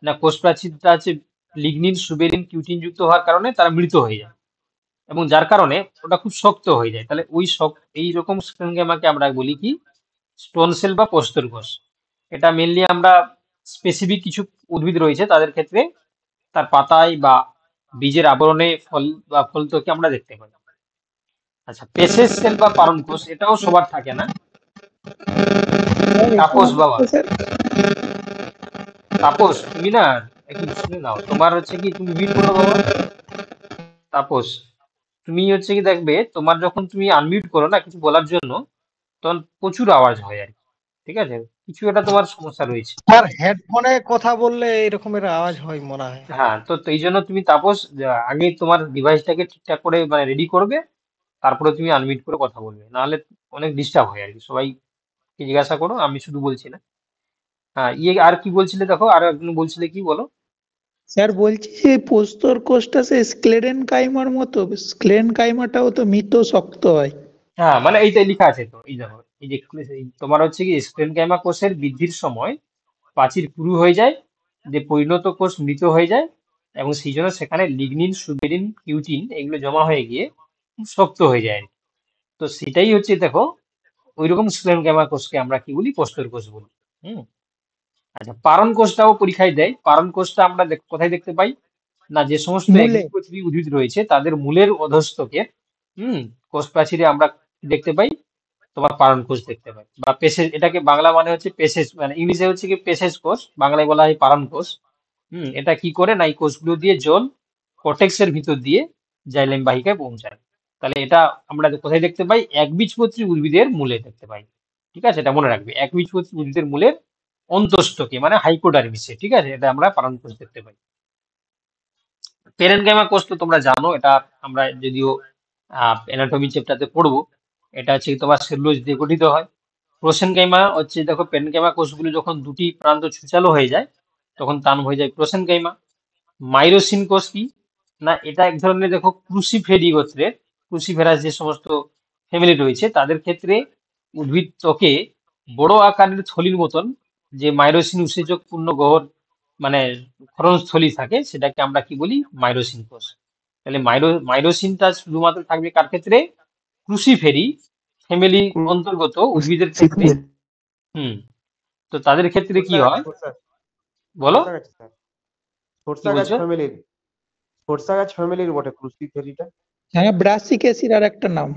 না কোষ প্রাচীরটা আছে লিগনিন সুবেরিন কিউটিন যুক্ত হওয়ার কারণে তারা মৃত হয়ে যায়, এবং যার কারণে ওটা খুব শক্ত হয়ে যায়। তাহলে ওই এইরকম স্ক্লেরেনকাইমাকে আমরা বলি কি স্টোন সেল বা প্রস্তর কোষ। এটা মেনলি আমরা স্পেসিফিক কিছু উদ্ভিদ রয়েছে তাদের ক্ষেত্রে তার পাতায় বা বীজের আবরণে ফল বা ফলত্বকে আমরা দেখতে পাই। আচ্ছা, পেসেজ সেল বা পারণ কোষ, এটাও সবার থাকে না। তাপস বাবা, তাপস তুমি না একটু শুনে নাও, তোমার হচ্ছে কি তুমি মিউট করো বাবা। তাপস, তুমি হচ্ছে কি দেখবে তোমার যখন তুমি আনমিউট করো না কিছু বলার জন্য, তখন প্রচুর আওয়াজ হয় আর কি, ঠিক আছে? কিছু একটা তোমার সমস্যা রয়েছে। স্যার হেডফোনে কথা বললে এরকমের আওয়াজ হয় মনে হয়। হ্যাঁ, তো এই জন্য তুমি তাপস আগে তোমার ডিভাইসটাকে ঠিকঠাক করে মানে রেডি করবে, তারপরে তুমি আনমিউট করে কথা বলবে, নাহলে অনেক ডিস্টার্ব হয় আর কি। সবাইকে জিজ্ঞাসা করো, আমি শুধু বলছি না। হ্যাঁ, আর কি বলছিলে দেখো, আর একজন বলছিলে, কি বলো? স্যার বলছি যে প্রস্তর কোষটা সে স্ক্লেরেনকাইমার মতো, স্ক্লেরেনকাইমাটাও তো মৃত শক্ত হয়। হ্যাঁ, মানে এইটাই লেখা আছে তো, এই দেখো, এই যে তোমার হচ্ছে কি স্ক্লেরেনকাইমা কোষের বৃদ্ধির সময় প্রাচীর পুরু হয়ে যায়, যে পরিণত কোষ মৃত হয়ে যায়, এবং সেই জন্য সেখানে লিগনিন সুবেরিন কিউটিন এগুলো জমা হয়ে গিয়ে খুব শক্ত হয়ে যায়। তো সেটাই হচ্ছে দেখো, ওইরকম স্ক্লেরেনকাইমা কোষকে আমরা কি বলি, প্রস্তর কোষ বলি। হুম। আচ্ছা, পারণ কোষটাও পরীক্ষায় দেয়। পারণ কোষটা আমরা কোথায় দেখতে পাই না, যে সমস্ত মূলে। একবীজপত্রী উদ্ভিদ রয়েছে তাদের মূলের অধস্তকে কোষ প্রাচীরে আমরা দেখতে পাই, তোমার পারণ কোষ দেখতে পাই, বা পেসেজ, এটাকে বাংলা মানে হচ্ছে পেসেজ, মানে ইংলিশে হচ্ছে কি পেসেজ কোষ, বাংলায় বলা হয় পারণ কোষ। এটা কি করে না, এই কোষগুলো দিয়ে জল কর্টেক্সের ভিতর দিয়ে জাইলেম বাহিকায় পৌঁছায়। তাহলে এটা আমরা কোথায় দেখতে পাই, একবীজপত্রী উদ্ভিদের মূলে দেখতে পাই। ঠিক আছে, এটা মনে রাখবে, একবীজপত্রী উদ্ভিদের মূলের অন্তঃস্থকে মানে হাইপোডার্মিসে, ঠিক আছে, এটা আমরা পালন কোষ দেখতে পাই। প্যারেনকাইমা কোষ তো তোমরা জানো, এটা আমরা যদিও অ্যানাটমি চ্যাপ্টারতে পড়বো। এটা হচ্ছে তোমার সেলুলোজ দিয়ে গঠিত হয়। প্রোসেনকাইমা হচ্ছে দেখো, প্যারেনকাইমা কোষগুলো যখন দুটি প্রান্ত ছুচালো হয়ে যায় তখন তান হয়ে যায় প্রোসেনকাইমা। মাইরোসিন কোষ কি না, এটা এক ধরনের দেখো ক্রুসিফেরি গোত্রের, ক্রুসিফেরাস যে সমস্ত ফ্যামিলি রয়েছে তাদের ক্ষেত্রে উদ্ভিদ ত্বকে বড় আকারের থলির মতন যে মাইরোসিন উৎসেচক পূর্ণ গহ্বর মানে ক্ষরণস্থলী থাকে, সেটাকে আমরা কি বলি, মাইরোসিন কোষ। তাহলে মাইরোসিনটা শুধুমাত্র থাকবে কার ক্ষেত্রে, ক্রুসিফেরি ফ্যামিলি অন্তর্গত উদ্ভিদের ক্ষেত্রে। তো তাদের ক্ষেত্রে কি হয় বলো, কি বলছো? সরষা গাছ ফ্যামিলির বটে ক্রুসিফেরিটা। হ্যাঁ, ব্রাসিকেসির আর একটা নাম।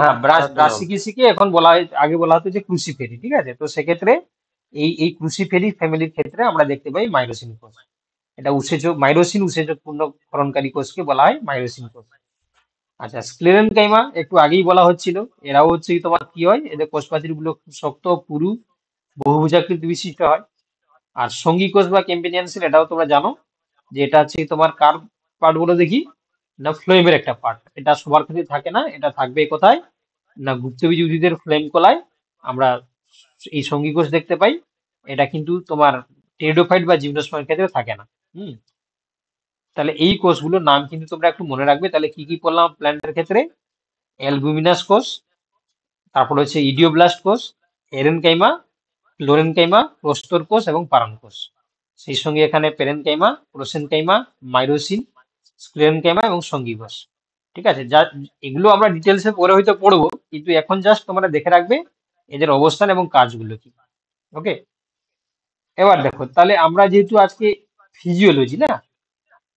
হ্যাঁ, ব্রাসিকেসিকে এখন বলা হয়, আগে বলা হতো যে ক্রুসিফেরি, ঠিক আছে। তো সেক্ষেত্রে এই ক্রুসিফেরি ফ্যামিলির ক্ষেত্রে আমরা দেখতে পাই মাইরোসিন কোষ। এটা উৎসেচক, মাইরোসিন উৎসেচক পূর্ণ ক্ষরণকারী কোষকে বলা হয় মাইরোসিন কোষ। আচ্ছা, স্ক্লেরেনকাইমা একটু আগেই বলা হচ্ছিল, এরাও হচ্ছে কি তোমার কি হয়, এদের কোষপ্রাচীর গুলো খুব শক্ত, পুরু, বহুভুজাকৃতি বিশিষ্ট হয়। আর সঙ্গী কোষ বা ক্যাম্পেনিয়ান সেল, এটাও তোমরা জানো যে এটা হচ্ছে তোমার কার পার্ট বলে দেখি না, ফ্লোয়েমের একটা পার্ট। এটা সবার ক্ষেত্রে থাকে না, এটা থাকবে কোথায় না, গুপ্তবীজ উদ্ভিদের ফ্লোয়েম কলায় আমরা এই সঙ্গী কোষ দেখতে পাই। এটা কিন্তু তোমার টেরিডোফাইট বা জিমনোস্পার্মের ক্ষেত্রে থাকে না। তাহলে এই কোষগুলোর নাম কিন্তু তোমরা একটু মনে রাখবে। তাহলে কি কি বললাম প্ল্যান্টের ক্ষেত্রে, অ্যালবুমিনাস কোষ, তারপর হচ্ছে ইডিওব্লাস্ট কোষ, এরেনকাইমা, ক্লোরেনকাইমা, প্রস্তর কোষ এবং পারণ কোষ। সেই সঙ্গে এখানে প্যারেনকাইমা, প্রোসেনকাইমা, মাইরোসিন, স্ক্লেরেনকাইমা এবং সঙ্গী কোষ। ঠিক আছে, যা এগুলো আমরা ডিটেলসে পরে হয়তো পড়বো, কিন্তু এখন জাস্ট তোমরা দেখে রাখবে এদের অবস্থান এবং কাজগুলো কি। ওকে, এবার দেখো, তাহলে আমরা যেহেতু আজকে ফিজিওলজি না,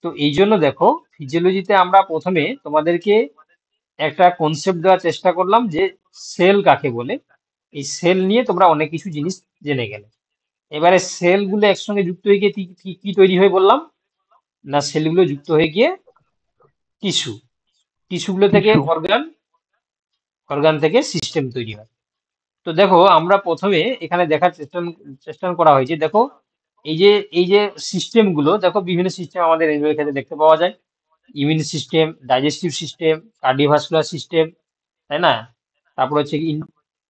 তো এই জন্য দেখো ফিজিওলজিতে আমরা প্রথমে তোমাদেরকে একটা কনসেপ্ট দেওয়ার চেষ্টা করলাম যে সেল কাকে বলে। এই সেল নিয়ে তোমরা অনেক কিছু জিনিস জেনে গেলে। এবারে সেলগুলো একসঙ্গে যুক্ত হয়ে গিয়ে কি তৈরি হয় বললাম, না সেলগুলো যুক্ত হয়ে গিয়ে টিস্যু, টিস্যুগুলো থেকে অর্গান, অর্গান থেকে সিস্টেম তৈরি হয়। তো দেখো আমরা প্রথমে এখানে দেখার চেষ্টা করা হয়েছে। দেখো এই যে সিস্টেম গুলো, দেখো বিভিন্ন সিস্টেম আমাদের এনিমেল ক্ষেত্রে দেখতে পাওয়া যায়। Immune system, digestive system, cardiovascular system, তাই না? তারপর হচ্ছে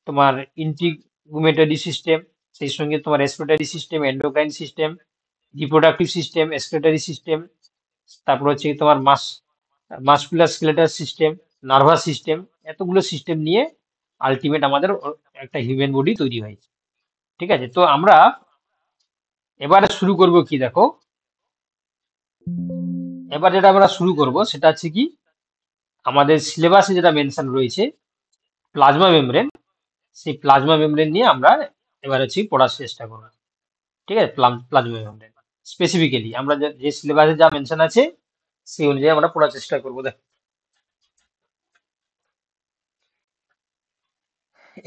তোমার ইন্টিগুমেটরি সিস্টেম, সেই সঙ্গে তোমার respiratory system, endocrine system, reproductive system, excretory system, তারপর হচ্ছে তোমার muscular skeletal system, nervous system, এতগুলো সিস্টেম নিয়ে আলটিমেট আমাদের একটা হিউম্যান বডি তৈরি হয়েছে। ঠিক আছে, তো আমরা এবারে শুরু করব কি, দেখো এবার যেটা আমরা শুরু করব সেটা হচ্ছে কি, আমাদের সিলেবাসে যেটা মেনশন রয়েছে প্লাজমা মেমব্রেন, সেই প্লাজমা মেমব্রেন নিয়ে আমরা এবার হচ্ছে পড়ার চেষ্টা করব। ঠিক আছে, প্লাজমা মেমব্রেন স্পেসিফিক্যালি আমরা যে সিলেবাসে যা মেনশন আছে সেই অনুযায়ী আমরা পড়ার চেষ্টা করবো। দেখ,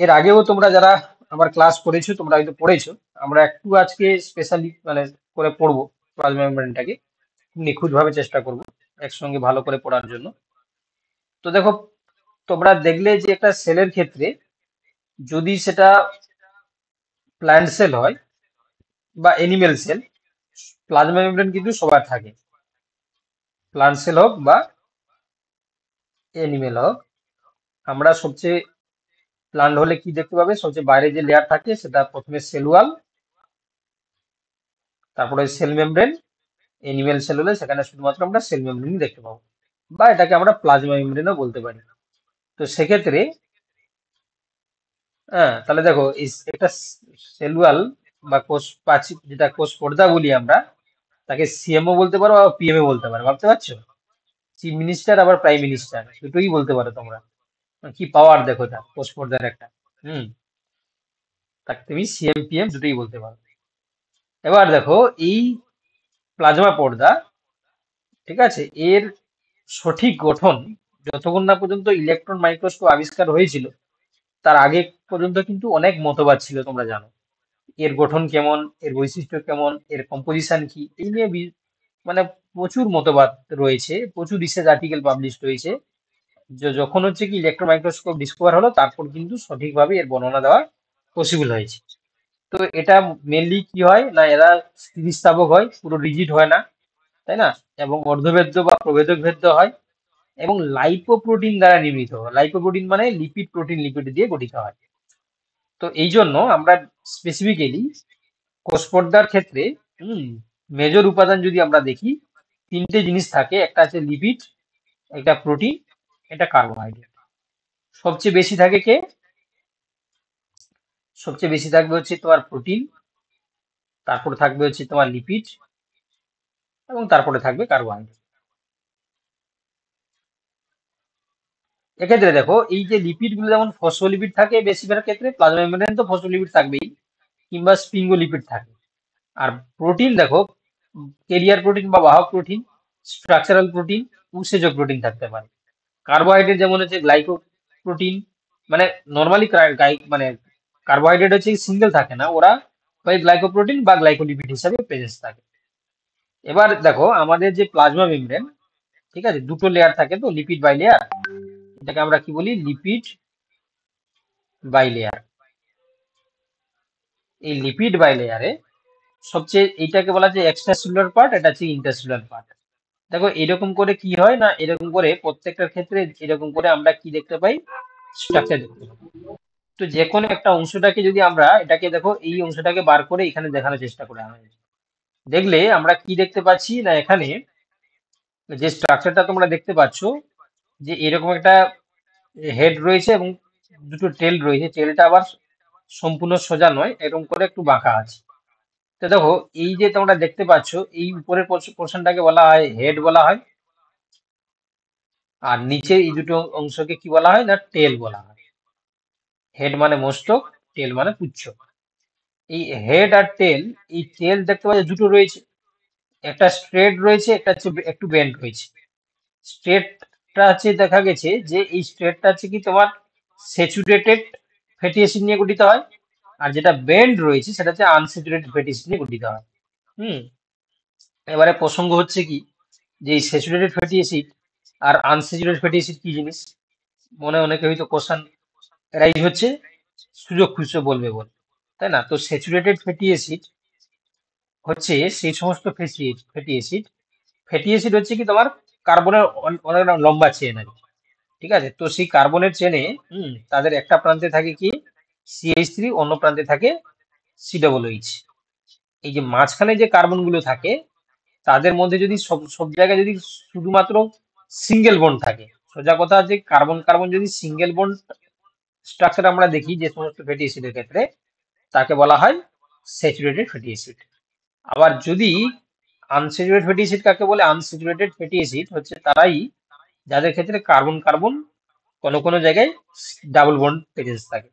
এর আগেও তোমরা যারা আমার ক্লাস করেছো তোমরা হয়তো পড়েছো, আমরা একটু আজকে স্পেশালি মানে করে পড়বো প্লাজমা মেমব্রেনটাকে, নিখুঁতভাবে চেষ্টা করব একসঙ্গে ভালো করে পড়ার জন্য। তো দেখো তোমরা দেখলে যে একটা সেলের ক্ষেত্রে যদি সেটা প্ল্যান্ট সেল হয় বা এনিম্যাল সেল, প্লাজমা মেমব্রেন কিন্তু সবার থাকে, প্ল্যান্ট সেল হোক বা এনিম্যাল হোক। আমরা সবচেয়ে প্ল্যান্ট হলে কি দেখতে পাবে, সবচেয়ে বাইরে যে লেয়ার থাকে সেটা প্রথমে সেল ওয়াল, তারপরে সেল মেমব্রেন। এনিম্যাল সেল হলে সেখানে শুধুমাত্র আমরা সেল মেমব্রেন দেখতে পাবো, বা এটাকে আমরা প্লাজমা মেমব্রেনও বলতে পারি। তো সেক্ষেত্রে হ্যাঁ, তাহলে দেখো একটা সেল ওয়াল বা কোষ প্রাচীর, যেটা কোষ পর্দা বলি আমরা, তাকে সিএমও বলতে পারো বা পিএমও বলতে পারো, ভাবতে পারছো? চিফ মিনিস্টার আবার প্রাইম মিনিস্টার দুটোই বলতে পারো তোমরা। কি পাওয়ার দেখো এটা কোষ পর্দার একটা, তাকে তুমি সিএম পিএম দুটোই বলতে পারো। এবার দেখো এই প্লাজমা পর্দা, ঠিক আছে, এর সঠিক গঠন যতক্ষণ না পর্যন্ত ইলেকট্রন মাইক্রোস্কোপ আবিষ্কার হয়েছিল তার আগে পর্যন্ত কিন্তু অনেক মতবাদ ছিল, তোমরা জানো। এর গঠন কেমন, এর বৈশিষ্ট্য কেমন, এর কম্পোজিশন কি, এই নিয়ে মানে প্রচুর মতবাদ রয়েছে, প্রচুর রিসার্চ আর্টিকেল পাবলিশ হয়েছে। যখন হচ্ছে কি ইলেকট্রন মাইক্রোস্কোপ ডিসকভার হলো তারপর কিন্তু সঠিকভাবে এর বর্ণনা দেওয়া পসিবল হয়েছে। তো এটা মেনলি কি হয় না, এরা স্থিতিস্থাপক হয়, পুরো রিজিড হয় না, তাই না? এবং অর্ধভেদ্য বা প্রভেদক ভেদ্য হয় এবং লাইপোপ্রোটিন দ্বারা নির্মিত হয়। লাইপোপ্রোটিন মানে লিপিড, প্রোটিন লিপিড দিয়ে গঠিত হয়। তো এই জন্য আমরা স্পেসিফিক্যালি কোষ পর্দার ক্ষেত্রে মেজর উপাদান যদি আমরা দেখি, তিনটে জিনিস থাকে, একটা আছে লিপিড, একটা প্রোটিন, একটা কার্বোহাইড্রেট। সবচেয়ে বেশি থাকে কে, সবচেয়ে বেশি থাকবে হচ্ছে তোমার প্রোটিন, তারপরে থাকবে হচ্ছে তোমার লিপিড, এবং তারপরে থাকবে কার্বোহাইড্রেট। এক্ষেত্রে দেখো এই যে লিপিড গুলো, যেমন ফসফোলিপিড থাকে বেশিরভাগ ক্ষেত্রে, প্লাজমা মেমব্রেন তো ফসফোলিপিড থাকবেই, কিংবা স্পিঙ্গোলিপিড থাকে। আর প্রোটিন দেখো ক্যারিয়ার প্রোটিন বা বাহক প্রোটিন, স্ট্রাকচারাল প্রোটিন, উৎসেচক প্রোটিন থাকতে পারে। কার্বোহাইড্রেট যেমন হচ্ছে গ্লাইকো প্রোটিন, মানে নর্মালি মানে কার্বোহাইড্রেট হচ্ছে সিঙ্গেল থাকে না, ওরা হয় গ্লাইকোপ্রোটিন বা গ্লাইকোলিপিড হিসাবে প্রেজেন্স থাকে। এবার দেখো আমাদের যে প্লাজমা মেমব্রেন, ঠিক আছে, দুটো লেয়ার থাকে, তো লিপিড বাই লেয়ার, এটাকে আমরা কি বলি, লিপিড বাই লেয়ার। এই লিপিড বাই লেয়ারে সবচেয়ে এইটাকে বলা যায় এক্সট্রা সেলুলার পার্ট, এটা হচ্ছে ইন্টারসেলুলার পার্ট। দেখো এরকম করে কি হয় না, এরকম করে প্রত্যেকটার ক্ষেত্রে এরকম করে আমরা কি দেখতে পাই, স্ট্রাকচার দেখতে পাই। তো যে কোনো একটা অংশটাকে যদি আমরা এটাকে দেখো এই অংশটাকে বার করে এখানে দেখানোর চেষ্টা করি, দেখলে আমরা কি দেখতে পাচ্ছি না, এখানে যে স্ট্রাকচারটা তোমরা দেখতে পাচ্ছ, যে এরকম একটা হেড রয়েছে এবং দুটো টেল রয়েছে, টেলটা আবার সম্পূর্ণ সোজা নয়, এরকম করে একটু বাঁকা আছে। তো দেখো এই যে তোমরা দেখতে পাচ্ছ, এই উপরের পোর্শনটাকে বলা হয় হেড বলা হয়, আর নিচে এই দুটো অংশকে কি বলা হয় না, টেল বলা হয়। হেড মানে মস্তক, টেল মানে পুচ্ছ। এই হেড আর টেল, এই টেল দেখতে পাচ্ছ দুটো রয়েছে, একটা স্ট্রেট রয়েছে, একটা হচ্ছে একটু বেন্ড রয়েছে। স্ট্রেটটা হচ্ছে দেখা গেছে যে এই স্ট্রেটটা হচ্ছে কি তোমার স্যাচুরেটেড ফ্যাটি অ্যাসিড নিয়ে গঠিত হয়, আর যেটা বেন্ড রয়েছে সেটা হচ্ছে আনস্যাচুরেটেড ফ্যাটি অ্যাসিড নিয়ে গঠিত হয়। হুম এবারে প্রসঙ্গ হচ্ছে কি যে এই স্যাচুরেটেড ফ্যাটি অ্যাসিড আর আনস্যাচুরেটেড ফ্যাটি অ্যাসিড কি জিনিস, মনে অনেকে হয়তো কোশ্চেন রাইজ হচ্ছে, সুযোগ খুঁজছে বলবে বল, তাই না? তো স্যাচুরেটেড ফ্যাটি অ্যাসিড হচ্ছে সেই সমস্ত ফ্যাটি অ্যাসিড, ফ্যাটি অ্যাসিড হচ্ছে কি তোমার কার্বনের অনেক লম্বা চেন আর কি, ঠিক আছে? তো সেই কার্বনের চেনে তাদের একটা প্রান্তে থাকে কি CH3, অন্য প্রান্তে থাকে COOH। এই যে মাঝখানে যে কার্বন গুলো থাকে তাদের মধ্যে যদি সব সব জায়গায় যদি শুধুমাত্র সিঙ্গেল বন্ড থাকে, সোজা কথা যে কার্বন কার্বন যদি সিঙ্গেল বন্ড স্ট্রাকচার আমরা দেখি যে সমস্ত ফ্যাটি অ্যাসিডের ক্ষেত্রে, তাকে বলা হয় স্যাচুরেটেড ফ্যাটি অ্যাসিড। আবার যদি আনস্যাচুরেটেড ফ্যাটি অ্যাসিড কাকে বলে, আনস্যাচুরেটেড ফ্যাটি অ্যাসিড হচ্ছে তারাই যাদের ক্ষেত্রে কার্বন কার্বন কোনো কোনো জায়গায় ডাবল বন্ড প্রেজেন্স থাকে,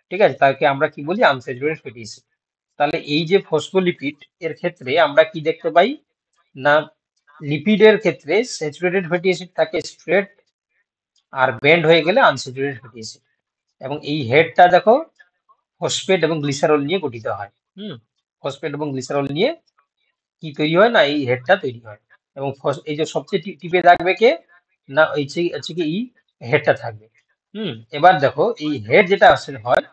ঠিক আছে? তাকে আমরা কি বলি, আনস্যাচুরেটেড ফ্যাটি অ্যাসিড। তাহলে এই যে ফসফোলিপিড এর ক্ষেত্রে আমরা কি দেখতে পাই না, লিপিডের ক্ষেত্রে স্যাচুরেটেড ফ্যাটি অ্যাসিড থাকে স্ট্রেট, আর বেন্ড হয়ে গেলে আনস্যাচুরেটেড ফ্যাটি অ্যাসিড। এবং এই হেডটা দেখো ফসফেট এবং গ্লিসারল নিয়ে গঠিত হয়। ফসফেট এবং গ্লিসারল নিয়ে কি তৈরি হয় না, এই হেডটা তৈরি হয়। এবং এই যে সবচেয়ে টিপে থাকবে কে না, এই হচ্ছে কি এই হেডটা থাকবে। এবার দেখো এই হেড যেটা আসলে হয়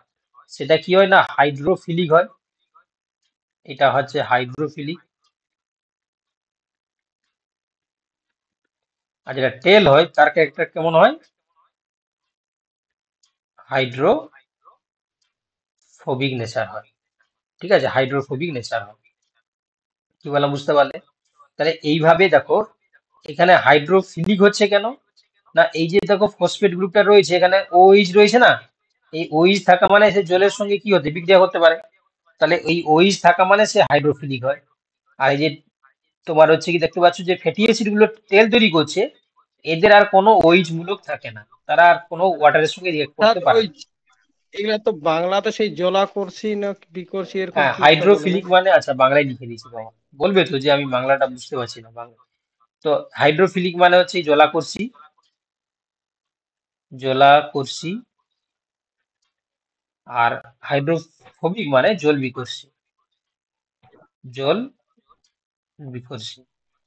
সেটা কি হয় না, হাইড্রোফিলিক হয়। এটা হচ্ছে হাইড্রোফিলিক। আর যেটা টেল হয় তার ক্যারেক্টার কেমন হয়, হাইড্রোফোবিক নেচার হয়, ঠিক আছে? হাইড্রোফোবিক নেচার হয়। কি বললাম বুঝতে পারলে? তাহলে এইভাবে দেখো এখানে হাইড্রোফিলিক হচ্ছে কেন না, এই যে দেখো ফসফেট গ্রুপটা রয়েছে এখানে OH রয়েছে না, এই OH থাকা মানে সে জলের সঙ্গে কি হতে বিক্রিয়া করতে পারে, তাহলে এই OH থাকা মানে সে হাইড্রোফিলিক হয়। আর এই যে তোমার হচ্ছে কি দেখতে পাচ্ছ যে ফ্যাটি অ্যাসিড গুলো তেল তৈরি করছে, এদের আর কোনো OH মূলক থাকে না, তারা আর কোনো ওয়াটারের সঙ্গে রিয়েক্ট করতে পারে না। এগুলা তো বাংলাতে সেই জলা করছি না বিকরছি এরকম হ্যাঁ, কি একটা বলে না? হাইড্রোফিলিক মানে আচ্ছা বাংলায় লিখে দিয়েছি বাবা, বলবে তো যে আমি বাংলাটা বুঝতে পারছি না বাংলা। তো হাইড্রোফিলিক মানে হচ্ছে এই জলাকর্ষী, জলাকর্ষী। আর হাইড্রোফোবিক মানে জল বিকর্ষী, জল বিকর্ষী।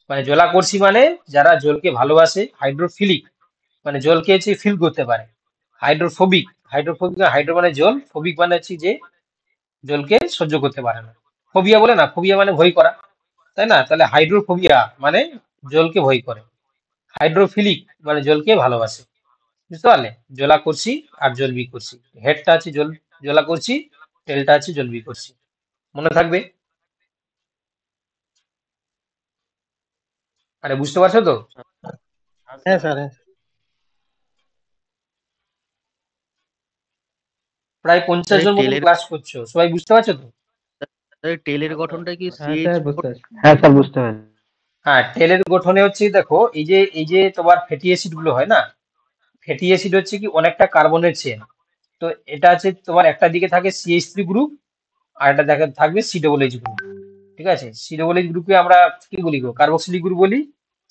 মানে জলাকর্ষী মানে যারা জলকে ভালোবাসে, হাইড্রোফিলিক মানে জলকে হচ্ছে ফিল করতে পারে। হাইড্রোফোবিক, হাইড্রোফোবিক হাইড্রো মানে জল, ফোবিক মানে হচ্ছে যে জলকে সহ্য করতে পারে না। ফোবিয়া বলে না, ফোবিয়া মানে ভয় করা, তাই না? তাহলে হাইড্রোফোবিয়া মানে জলকে ভয় করে, হাইড্রোফিলিক মানে জলকে ভালোবাসে। বুঝতে পারলে? জলাকর্ষী আর জল বিকর্ষী, হেডটা আছে জলাকর্ষী, টেলটা আছে জল বিকর্ষী, মনে থাকবে। আরে বুঝতে পারছো তো? হ্যাঁ স্যার, হ্যাঁ। প্রায় 50 জন মতন ক্লাস করছো, সবাই বুঝতে পারছো তো? টেলের গঠনটা কি হ্যাঁ CH? স্যার বুঝতে পারছি, হ্যাঁ স্যার বুঝতে পারছি। হ্যাঁ, টেলের গঠনে হচ্ছে দেখো এই যে তোমার ফ্যাটি অ্যাসিড গুলো হয় না, ফ্যাটি অ্যাসিড হচ্ছে কি অনেকটা কার্বনের চেন। তো এটা আছে তোমার একটা দিকে থাকে CH3 গ্রুপ, আর একটা থাকবে COOH গ্রুপ, ঠিক আছে? COOH গ্রুপে আমরা কি বলি গো, কার্বক্সিলিক গ্রুপ বলি।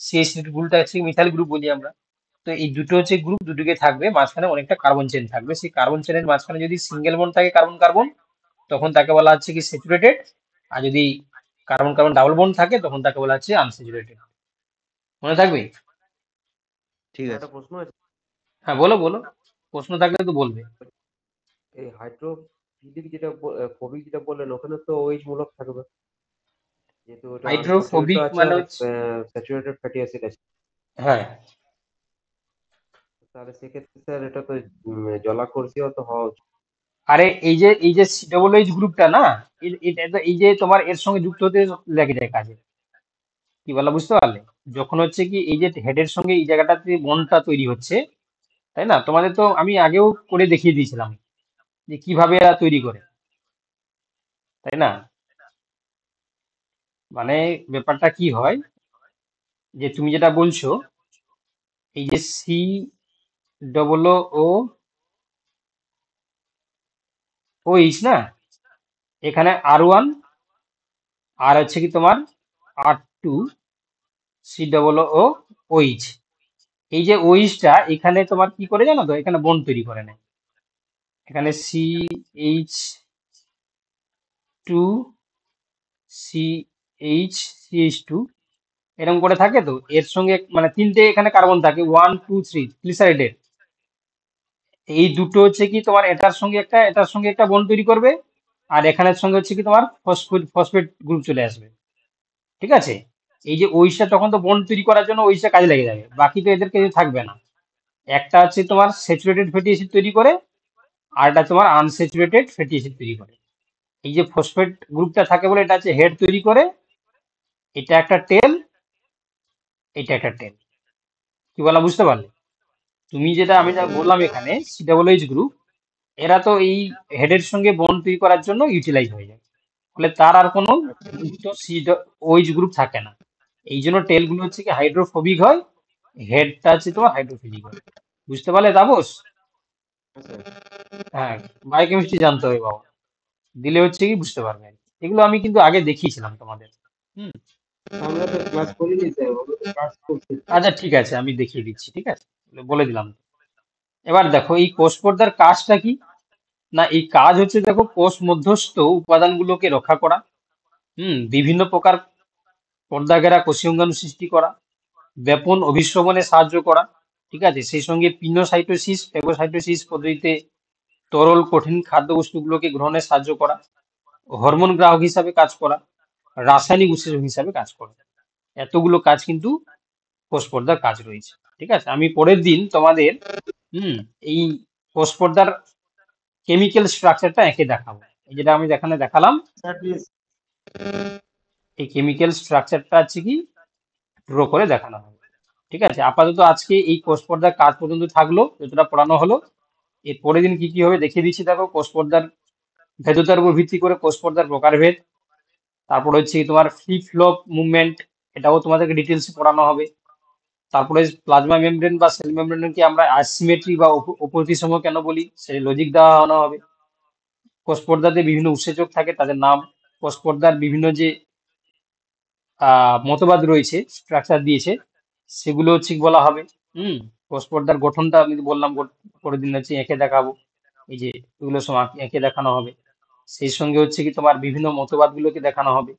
CH3 গ্রুপটা হচ্ছে মিথাইল গ্রুপ বলি আমরা। তো এই দুটো হচ্ছে গ্রুপ, দুটোকে থাকবে মাঝখানে অনেকটা কার্বন চেন থাকবে। সেই কার্বন চেনের মাঝখানে যদি সিঙ্গেল বন্ড থাকে কার্বন কার্বন, তখন তাকে বলা হচ্ছে কি স্যাচুরেটেড। আর যদি কার্বন কার্বন ডাবল বন্ড থাকে তখন তাকে বলা হচ্ছে আনস্যাচুরেটেড। মনে থাকবে? ঠিক আছে। একটা প্রশ্ন আছে, হ্যাঁ বলো বলো, প্রশ্ন থাকলে তো বলবে। এই হাইড্রোফিলিক যেটা ফোবিক যেটা বললেন ওখানে তো OH মূলক থাকবে, যেহেতু ওটা আনস্যাচুরেটেড হাইড্রোফোবিক আছে মানে আর হচ্ছে স্যাচুরেটেড ফ্যাটি অ্যাসিড আছে, হ্যাঁ, তাহলে সেক্ষেত্রে স্যার এটা তো জলাকর্ষীয় তো হওয়া উচিত। আরে এই যে COOH গ্রুপটা না, এটা তো এই যে তোমার এর সঙ্গে যুক্ত হতে লেগে যায় কাজে। কি বলা বুঝতে পারলে? যখন হচ্ছে কি এই যে হেডের সঙ্গে এই জায়গাটাতে বন্ডটা তৈরি হচ্ছে, তাই না? তোমাদের তো আমি আগেও করে দেখিয়ে দিয়েছিলাম যে কিভাবে এরা তৈরি করে, তাই না? মানে ব্যাপারটা কি হয় যে তুমি যেটা বলছো, এই যে COOH না, এখানে R1 আর হচ্ছে কি তোমার R2 COOH। এই যে OH-টা এখানে তোমার কি করে জানো তো, এখানে বন্ড তৈরি করে নেয়। এখানে CH টু CH2 এরকম করে থাকে। তো এর সঙ্গে মানে তিনটে এখানে কার্বন থাকে, 1 2 3 গ্লিসারাইডের। এই দুটো হচ্ছে কি তোমার এটার সঙ্গে একটা এটার সঙ্গে একটা বন্ড তৈরি করবে, আর এখানের সঙ্গে হচ্ছে কি তোমার ফসফেট গ্রুপ চলে আসবে। ঠিক আছে, এই যে ওইসা তখন তো বন্ড তৈরি করার জন্য ওইসা কাজে লেগে যাবে, বাকি তো এদের কিছু থাকবে না। একটা হচ্ছে তোমার স্যাচুরেটেড ফ্যাটি অ্যাসিড তৈরি করে, আর এটা তোমার আনস্যাচুরেটেড ফ্যাটি অ্যাসিড তৈরি করে। এই যে ফসফেট গ্রুপটা থাকে বলে এটা হচ্ছে হেড তৈরি করে, এটা একটা টেল, এটা একটা টেল। কি বলা বুঝতে পারলে? তুমি যেটা আমি যা বললাম এখানে COOH গ্রুপ, এরা তো এই হেডের সঙ্গে বন্ড তৈরি করার জন্য ইউটিলাইজ হয়ে যায়, ফলে তার আর কোনো মুক্ত COOH গ্রুপ থাকে না। এই জন্য টেল গুলো হচ্ছে কি হাইড্রোফোবিক হয়, হেডটা হচ্ছে তোমার হাইড্রোফিলিক হয়। বুঝতে পারলে তাপস? হ্যাঁ, বায়োকেমিস্ট্রি জানতে হবে বাবা, দিলে হচ্ছে কি বুঝতে পারবে। এগুলো আমি কিন্তু আগে দেখিয়েছিলাম তোমাদের। হুম, আমরা তো ক্লাস করিনি স্যার, আমরা তো ক্লাস করছি। আচ্ছা ঠিক আছে, আমি দেখিয়ে দিচ্ছি। ঠিক আছে, বলে দিলাম। এবার দেখো এই কোষ পর্দার কাজটা কি না, এই কাজ হচ্ছে দেখো কোষ মধ্যস্থ উপাদানগুলোকে রক্ষা করা, বিভিন্ন প্রকার পর্দাঘেরা কোষীয় অঙ্গাণু সৃষ্টি করা, ব্যাপন অভিস্রবণে সাহায্য করা। ঠিক আছে, সেই সঙ্গে পিনোসাইটোসিস ফেগোসাইটোসিস পদ্ধতিতে তরল কঠিন খাদ্যবস্তুগুলোকে গ্রহণে সাহায্য করা, হরমোন গ্রাহক হিসাবে কাজ করা, রাসায়নিক উৎসেচক হিসাবে কাজ করা। এতগুলো কাজ কিন্তু কোষ পর্দার কাজ রয়েছে। ঠিক আছে, আমি পরের দিন তোমাদের এই কোষ পর্দার কেমিক্যাল স্ট্রাকচারটা এঁকে দেখাবো। এই যেটা আমি এখানে দেখালাম, এই কেমিক্যাল স্ট্রাকচারটা হচ্ছে কি ড্র করে দেখানো হবে। ঠিক আছে, আপাতত আজকে এই কোষ পর্দার কাজ পর্যন্ত থাকলো, যতটা পড়ানো হলো। এর পরের দিন কি কি হবে দেখিয়ে দিচ্ছি। দেখো কোষ পর্দার ভেদ্যতার উপর ভিত্তি করে কোষ পর্দার প্রকারভেদ, তারপর হচ্ছে তোমার ফ্লিপ ফ্লপ মুভমেন্ট, এটাও তোমাদেরকে ডিটেলস পড়ানো হবে। তারপরে প্লাজমা মেমব্রেন বা সেল মেমব্রেনকে আমরা অ্যাসিমেট্রি বা অপ্রতিসম কেন বলি, সেই লজিক দেওয়া হবে। কোষ পর্দাতে বিভিন্ন উৎসেচক থাকে, তাদের নাম। কোষ পর্দার বিভিন্ন যে মতবাদ রয়েছে, স্ট্রাকচার দিয়েছে, সেগুলো হচ্ছে বলা হবে। কোষ পর্দার গঠনটা আমি বললাম, পরের দিন হচ্ছে এঁকে দেখাবো। এই যে এগুলো সব এঁকে দেখানো হবে। সেই সঙ্গে হচ্ছে কি তোমার বিভিন্ন মতবাদগুলোকে দেখানো হবে।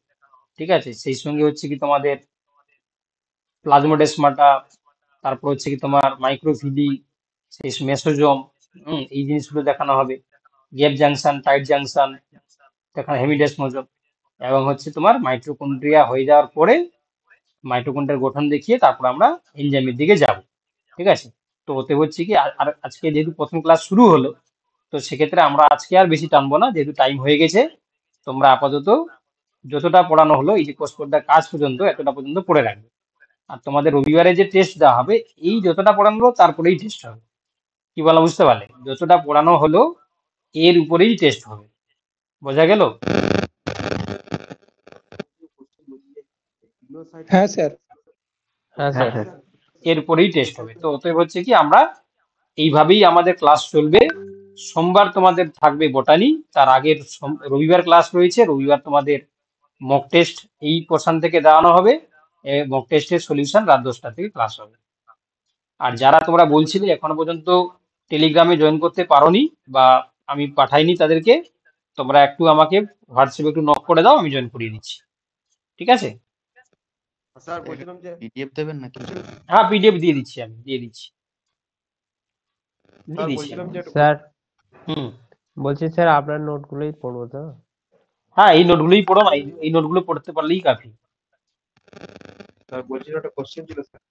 ঠিক আছে, সেই সঙ্গে হচ্ছে কি তোমাদের প্লাজমোডেসমাটা, তারপর হচ্ছে কি তোমার মাইক্রোভিলি, সেই মেসোজোম, এই জিনিসগুলো দেখানো হবে। গ্যাপ জাংশন, টাইট জাংশন দেখানো, হেমিডেসমোজোম, এবং হচ্ছে তোমার মাইটোকন্ড্রিয়া হয়ে যাওয়ার পরে মাইটোকন্ড্রিয়ার গঠন দেখিয়ে তারপর আমরা এনজাইমের দিকে যাব। ঠিক আছে, তো ওতে হচ্ছে কি আর আজকে যেহেতু প্রথম ক্লাস শুরু হলো, তো সেক্ষেত্রে আমরা আজকে আর বেশি টানবো না, যেহেতু টাইম হয়ে গেছে। তোমরা আপাতত যতটা পড়ানো হলো এই যে কোষ পর্দার কাজ পর্যন্ত, এতটা পর্যন্ত পড়ে রাখবে। আর তোমাদের রবিবারে যে টেস্ট দেওয়া হবে, এই যতটা পড়ানো হলো তারপরেই টেস্ট হবে। কি বলা বুঝতে পারলে? যতটা পড়ানো হলো এর উপরেই টেস্ট হবে। বোঝা গেল? হ্যাঁ স্যার। হ্যাঁ স্যার। এর উপরেই টেস্ট হবে। তো অতএব হচ্ছে কি আমরা এইভাবেই আমাদের ক্লাস চলবে। সোমবার তোমাদের থাকবে বটানি, তার আগের রবিবার ক্লাস রয়েছে। রবিবার তোমাদের মক টেস্ট এই পোর্শন থেকে দেওয়ানো হবে, মক টেস্টের সলিউশন রাত 10টা থেকে ক্লাস হবে। আর যারা তোমরা বলছিলে এখনো পর্যন্ত টেলিগ্রামে জয়েন করতে পারোনি বা আমি পাঠাইনি তাদেরকে, তোমরা একটু আমাকে হোয়াটসঅ্যাপে একটু নক করে দাও, আমি জয়েন করিয়ে দিচ্ছি। ঠিক আছে? স্যার বলছিলাম যে পিডিএফ দেবেন নাকি? হ্যাঁ, পিডিএফ দিয়ে দিচ্ছি, আমি দিয়ে দিচ্ছি। স্যার বলছিলাম যে স্যার বলছি স্যার আপনার নোটগুলোই পড়বো তো? হ্যাঁ, এই নোটগুলোই পড়ো না, এই নোটগুলো পড়তে পারলেই কাফি। স্যার বলছিলাম একটা কোশ্চেন ছিল স্যার।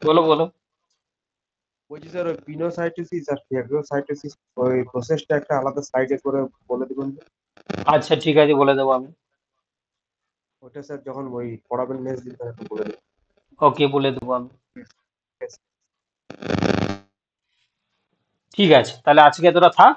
বলো বলো। বলছি স্যার ওই পিনোসাইটোসিস আর ফ্যাগোসাইটোসিস ওই প্রসেসটা একটা আলাদা সাইডে করে বলে দেবেন। আচ্ছা ঠিক আছে, বলে দেবো আমি। ওটা স্যার যখন ওই পড়াবেন নেক্সট দিন একটু বলে দেবেন। ওকে, বলে দেবো আমি। ঠিক আছে, তাহলে আজকে এতটা থাক।